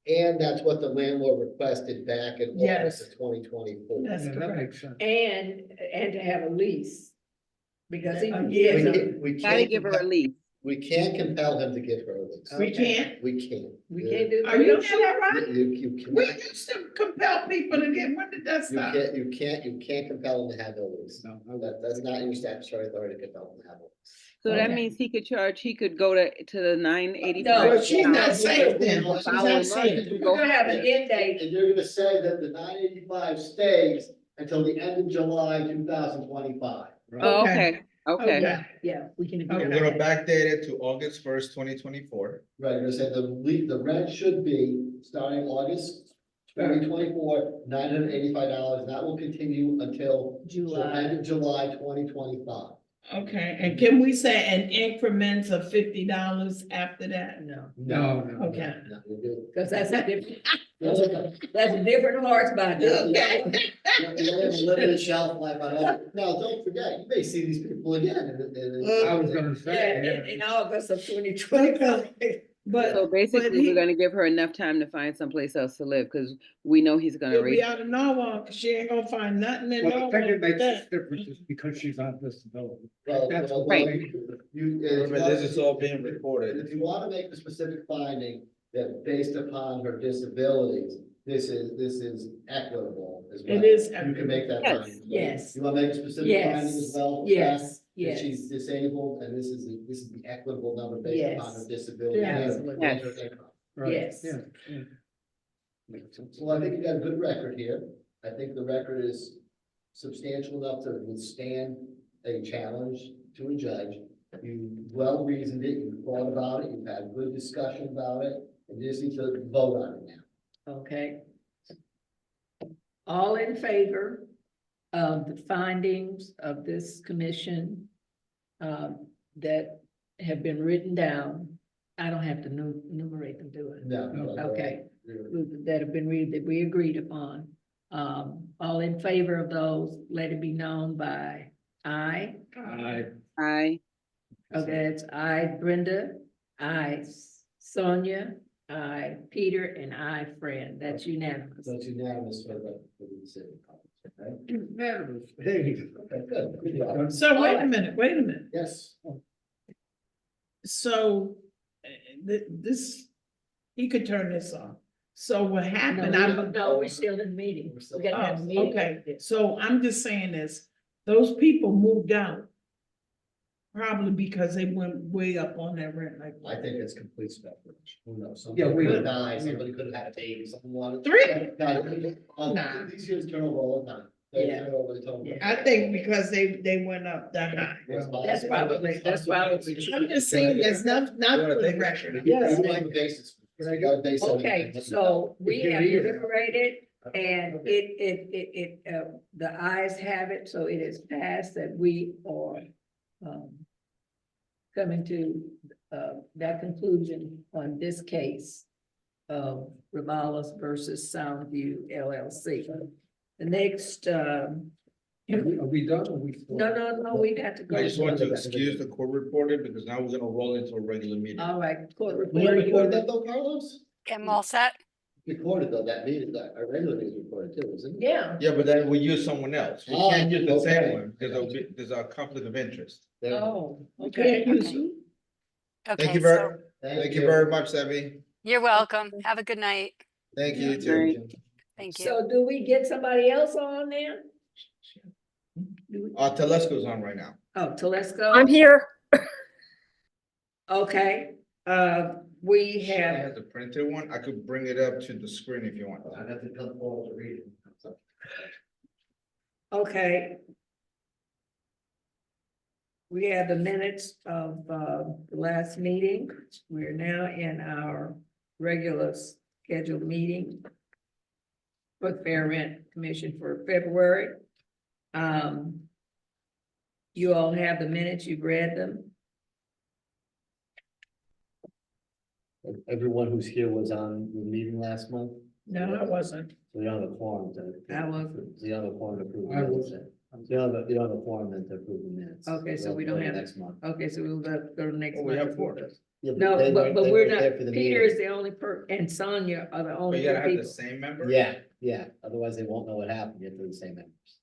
And that's what the landlord requested back in Yes. August of 2024. That's Yeah, that correct. makes sense. And to have a lease. Because he. Yeah. We Gotta can't give her a compel- lease. We can't compel him to give her a lease. We can't, We can't. We can't do. are you sure that right? You We cannot, used to compel people to get, when did that stop? you can't compel him to have a lease. No, I would- That's not your statutory authority to compel him to have a lease. So that Okay. means he could go to the 985. No, But she's not safe then, Well, she's following not month, safe. you We're gonna have an end date. And you're gonna say that the $985 stays until the end of July 2025. Oh, Okay. okay. Yeah, yeah, we can. agree Okay. on We're gonna that. backdate it to August 1st, 2024. Right, you're gonna say the rent should be starting August 2024, $985, and that will continue until July. end of July 2025. Okay, and can we say an increment of $50 after that? No, No, Okay. No, you're good. because that's a different, that's a different horse by now. Okay. You have a limited shelf life on that. Now, don't forget, you may see these people again I was gonna Yeah, say, in August of 2025. But, So basically, he- we're gonna give her enough time to find someplace else to live, because we know he's gonna if raise. we out of Norwalk, 'cause she ain't gonna find nothing in well, I think it Norwalk. makes a that- difference is because she's on disability. Well, That's well, right. Remember, this is all being recorded. If you want to make the specific finding that based upon her disabilities, this is equitable as well. It is You can make that Yes. finding. Yes. You want to make a specific finding as Yes, well? yes, That yes. she's disabled and this is the equitable number based upon her Yes. disability. Yes. and her Yes. income. Right, Yes. yeah, yeah. Makes sense. Well, I think you got a good record here. I think the record is substantial enough to withstand a challenge to a judge. You well reasoned it, you thought about it, you've had a good discussion about it, and you just need to vote on it now. Okay. All in favor of the findings of this commission that have been written down? I don't have to enumerate them, do I? No. Okay. That have been read, that we agreed upon. All in favor of those, let it be known by aye. I, Okay, it's aye Brenda, aye Sonia, aye Peter, and aye Fred. That's unanimous. So it's unanimous for the decision. Okay? Unanimous. Hey. Okay, good. Good job. So wait a minute. Yes. So, this, he could turn this off. So what happened, No, we're still in the meeting. We're still- We gotta have a meeting. okay, so I'm just saying this, those people moved out. Probably because they went way up on that rent, like. I think it's complete speculation. Who knows? Yeah, Somebody we- could have died, somebody could have had a baby, someone wanted. Three? Nah, these years turn over all the time. They Yeah. turn over, they turn over. Yeah. I think because they went up that high. That's probably. I'm just saying, there's not for the record. You have a basis. Okay, so we have deliberated and the ayes have it, so it is passed that we are, coming to, that conclusion on this case of Rivales versus Soundview LLC. The next, Are we done? Or we still? no, we got to go. I just want to excuse the court reporter because now we're gonna roll into a regular meeting. All right, court We reporter. recorded that though, Carlos? I'm all set. Recorded though, that meeting, that our regular meeting is recorded too, isn't it? Yeah, Yeah, but then we use someone else. We Oh, can't use the okay. same one because there's a conflict of interest. There- oh, Can't okay. use you. Thank Okay, you so very, thank you very much, Debbie. you're welcome. Have a good night. Thank you Right. too. Thank you. So do we get somebody else on there? Do we- Telesco's on right now. Oh, Telesco? I'm here. Okay, we I have, have the printed one. I could bring it up to the screen if you want. I'd have to come forward to read it. okay. We have the minutes of, the last meeting. We're now in our regular scheduled meeting for Fair Rent Commission for February. You all have the minutes, you've read them. Everyone who's here was on the meeting last month, No, I wasn't. so you're on the forum to. I wasn't. So you're on the forum to approve. the I minutes. wasn't. You're on the forum then to approve the minutes. Okay, so we We'll don't go have- Next month. Okay, so we'll go to the next Oh, we one. have four. Yeah, No, they but they we're weren't there not, for the Peter meeting. is the only and Sonia are the But only you two gotta have the people. same member? Yeah, otherwise they won't know what happened, you have to do the same members.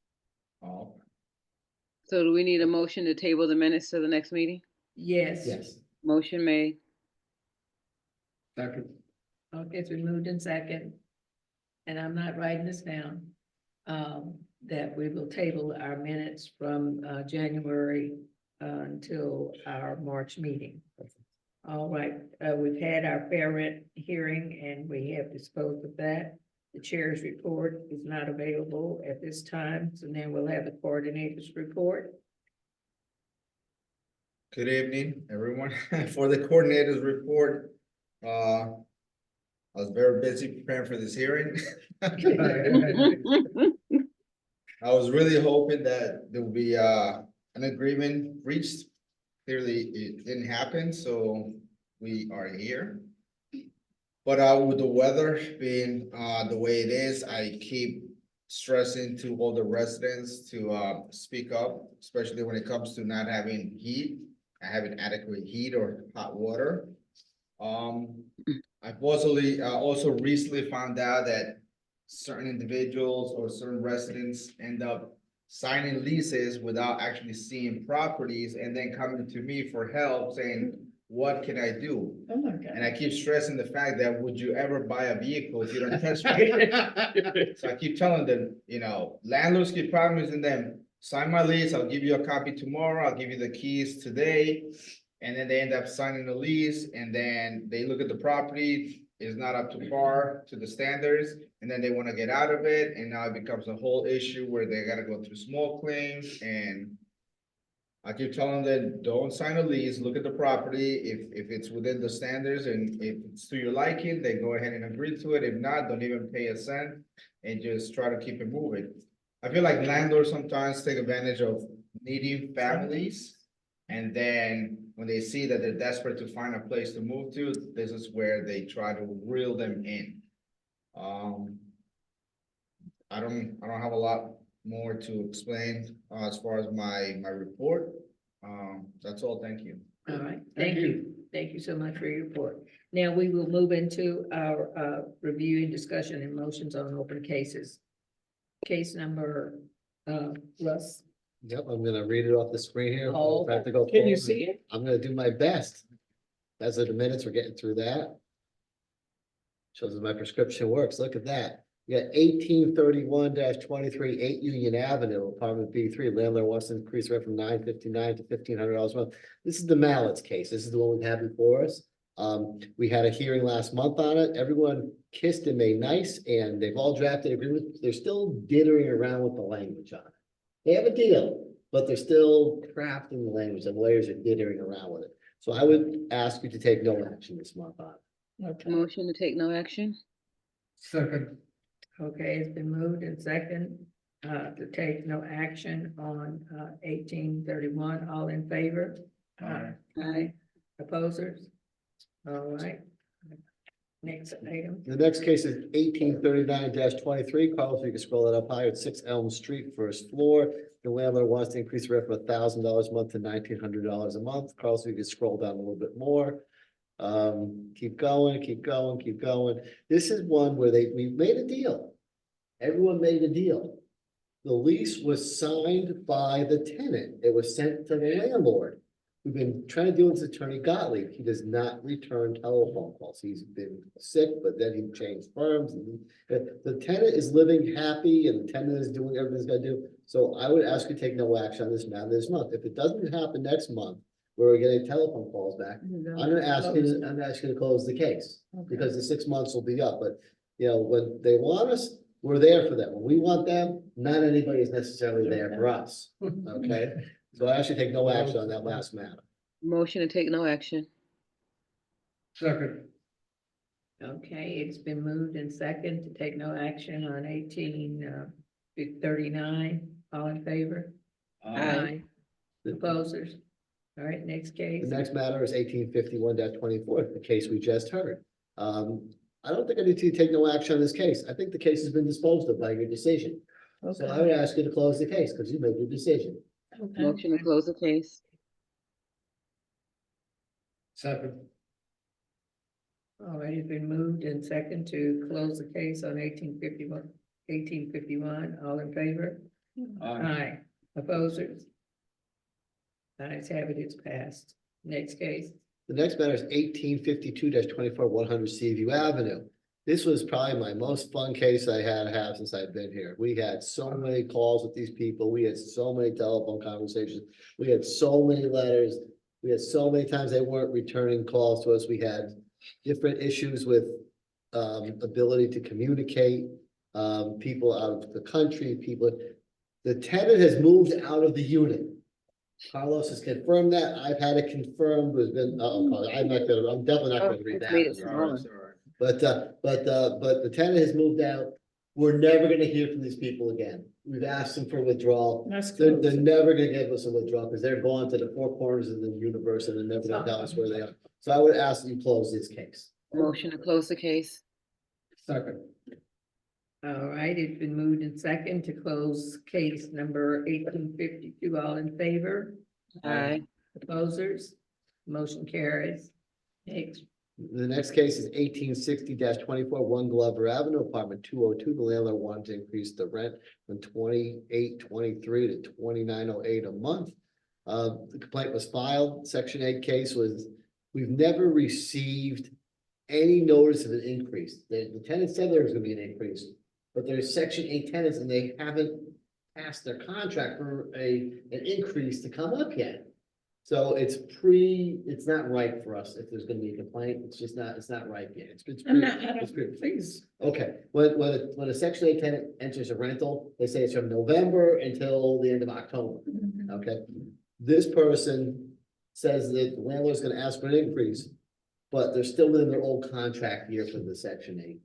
Oh, So do we need a motion to table the minutes to the next meeting? Yes. Yes. Motion made. Second. Okay, it's been moved in second. And I'm not writing this down. That we will table our minutes from, January, until our March meeting. All right, we've had our fair rent hearing and we have disposed of that. The chair's report is not available at this time, so then we'll have the coordinator's report. good evening, everyone. For the coordinators report, I was very busy preparing for this hearing. I was really hoping that there would be an agreement reached. Clearly, it didn't happen, so we are here. But with the weather being the way it is, I keep stressing to all the residents to speak up, especially when it comes to not having heat, having adequate heat or hot water. I've also recently found out that certain individuals or certain residents end up signing leases without actually seeing properties and then coming to me for help saying, what can I do? Oh, my And God. I keep stressing the fact that would you ever buy a vehicle if you don't test drive it? So I keep telling them, landlords keep promising them, sign my lease, I'll give you a copy tomorrow, I'll give you the keys today. And then they end up signing the lease and then they look at the property, is not up to par to the standards. And then they want to get out of it. And now it becomes a whole issue where they got to go through small claims. And I keep telling them, don't sign a lease, look at the property. If it's within the standards and if it's to your liking, then go ahead and agree to it. If not, don't even pay a cent and just try to keep it moving. I feel like landlords sometimes take advantage of needy families. And then when they see that they're desperate to find a place to move to, this is where they try to reel them in. I don't have a lot more to explain as far as my report. That's all. Thank you. All right, Thank thank you. Thank you so much for your report. Now we will move into our review and discussion and motions on open cases. Case number, Russ. Yep, I'm gonna read it off the screen here. Oh, If I have to go Can you forward, see it? I'm gonna do my best. As of the minutes, we're getting through that. Shows that my prescription works. Look at that. You got 1831-23, 8 Union Avenue, apartment B3. Landlord wants to increase rent from $959 to $1,500 a month. This is the Mallets case. This is the one we have before us. We had a hearing last month on it. Everyone kissed and made nice, and they've all drafted agreements. They're still dithering around with the language on it. They have a deal, but they're still crafting the language. The lawyers are dithering around with it. So I would ask you to take no action this month on it. Okay, Motion to take no action? Second, okay, it's been moved and second, to take no action on, 1831. All in favor? Aye. Opposers? All right. Next item. The next case is 1839-23. Carlos, you can scroll it up higher. It's 6 Elm Street, first floor. The landlord wants to increase the rent from $1,000 a month to $1,900 a month. Carlos, you can scroll down a little bit more. Keep going, keep going, keep going. This is one where we made a deal. Everyone made a deal. The lease was signed by the tenant. It was sent to the landlord. We've been trying to deal with Attorney Gottlieb. He does not return telephone calls. He's been sick, but then he changed firms. And the tenant is living happy and the tenant is doing everything he's got to do. So I would ask you to take no action on this matter this month. If it doesn't happen next month, where we're getting telephone calls back, I'm gonna ask you to close the case. Because the 6 months will be up, but you know, when they want us, we're there for them. When we want them, not anybody is necessarily there for us, okay? So I actually take no action on that last matter. Motion to take no action? second, Okay, it's been moved and second to take no action on 1839. All in favor? Aye. Opposers? All right, next case. The next matter is 1851-24, the case we just heard. I don't think I need to take no action on this case. I think the case has been disposed of by your decision. So I would ask you to close the case because you made your decision. Motion to close the case? second, All right, it's been moved and second to close the case on 1851. All in favor? Aye. Opposers? Ayes have it, it's passed. Next case. The next matter is 1852-24, 100 Seaview Avenue. This was probably my most fun case I had since I've been here. We had so many calls with these people. We had so many telephone conversations. We had so many letters. We had so many times they weren't returning calls to us. We had different issues with ability to communicate, people out of the country, people. The tenant has moved out of the unit. Carlos has confirmed that. I've had it confirmed. There's been, I'm definitely not going to read It's made it that. smaller. But the tenant has moved out. We're never gonna hear from these people again. We've asked them for withdrawal. That's They're good. never gonna give us a withdrawal because they're going to the four corners of the universe and they're never gonna tell us where they are. So I would ask that you close this case. Motion to close the case? second, All right, it's been moved and second to close case number 1852. All in favor? Aye. Opposers? Motion carries. Next. The next case is 1860-24, One Glover Avenue, apartment 202. The landlord wanted to increase the rent from $28.23 to $29.08 a month. The complaint was filed. Section 8 case was, we've never received any notice of an increase. The tenant said there was gonna be an increase, but there's Section 8 tenants and they haven't passed their contract for an increase to come up yet. So it's not right for us if there's gonna be a complaint. It's just not, it's not right yet. I'm not, it's pre- please. Okay, when a Section 8 tenant enters a rental, they say it's from November until the end of October, okay? This person says that the landlord's gonna ask for an increase, but they're still within their old contract year for the Section 8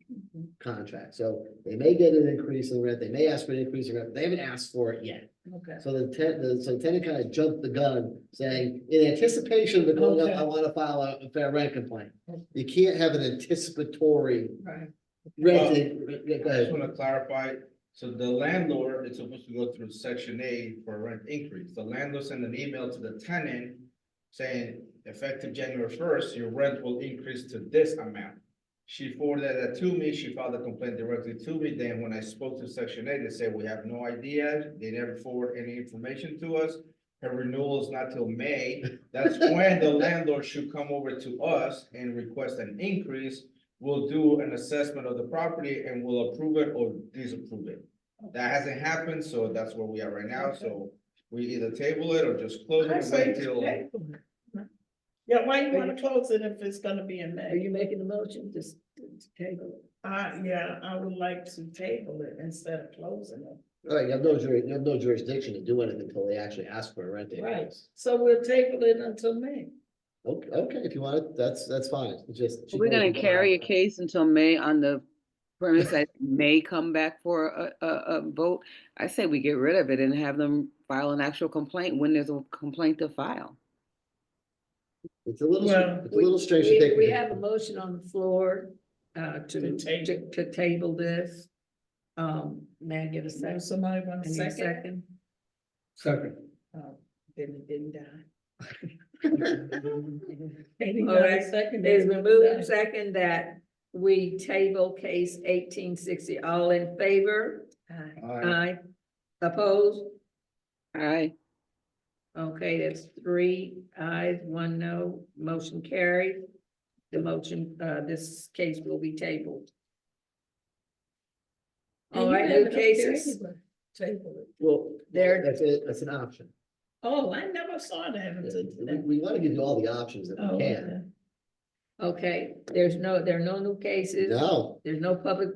contract. So they may get an increase in rent, they may ask for an increase in rent, but they haven't asked for it yet. Okay. So the tenant kind of jumped the gun, saying, in anticipation of it going up, Okay. I want to file a fair rent complaint. You can't have an anticipatory Right. renting. Go I just ahead. wanna clarify, so the landlord is supposed to go through Section 8 for a rent increase. The landlord sent an email to the tenant saying, effective January 1st, your rent will increase to this amount. She forwarded that to me, she filed a complaint directly to me, then when I spoke to Section 8, they said, we have no idea, they never forward any information to us. Her renewal is not till May, that's when the landlord should come over to us and request an increase. We'll do an assessment of the property and we'll approve it or disapprove it. That hasn't happened, so that's where we are right now, so we either table it or just close it I and say wait till. table it. Yeah, why you wanna close it if it's gonna be in Are May? you making the motion to table it? Yeah, I would like to table it instead of closing it. All right, you have no jurisdiction to do anything until they actually ask for a rent Right, increase. so we'll table it until May. Okay, if you want it, that's fine, it's just. she We're knows gonna the carry a law. case until May on the premise that it may come back for a vote. I say we get rid of it and have them file an actual complaint when there's a complaint to file. It's a little, Well, it's a little strange to take. We have a motion on the floor, To table. to table this. May I get a So second? somebody want a I need a second? Second. Then it didn't die. All right, it's been moved and second that we table case 1860. All in favor? Aye. Opposed? Aye. Okay, that's 3 ayes, 1 no, motion carried. The motion, this case will be tabled. All right, new cases. Table it. Well, There- that's an option. Oh, I never saw that until today. We want to give you all the options that Oh, we can. Okay, there are no new cases. No, There's no public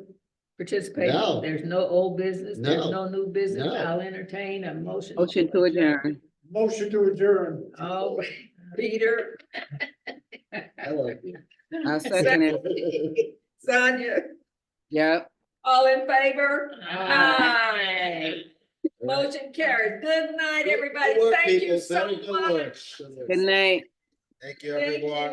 participation. No. There's no old business. There's No. no new business. No. I'll entertain a motion. Motion to adjourn. Motion to adjourn. Oh, Peter. I like you. I'll second it. Sonia, Yep. all in favor? Aye. Motion carries. Good night, everybody. Good work, Thank you people. so Very good much. work. Good night. Thank you, Thank everyone.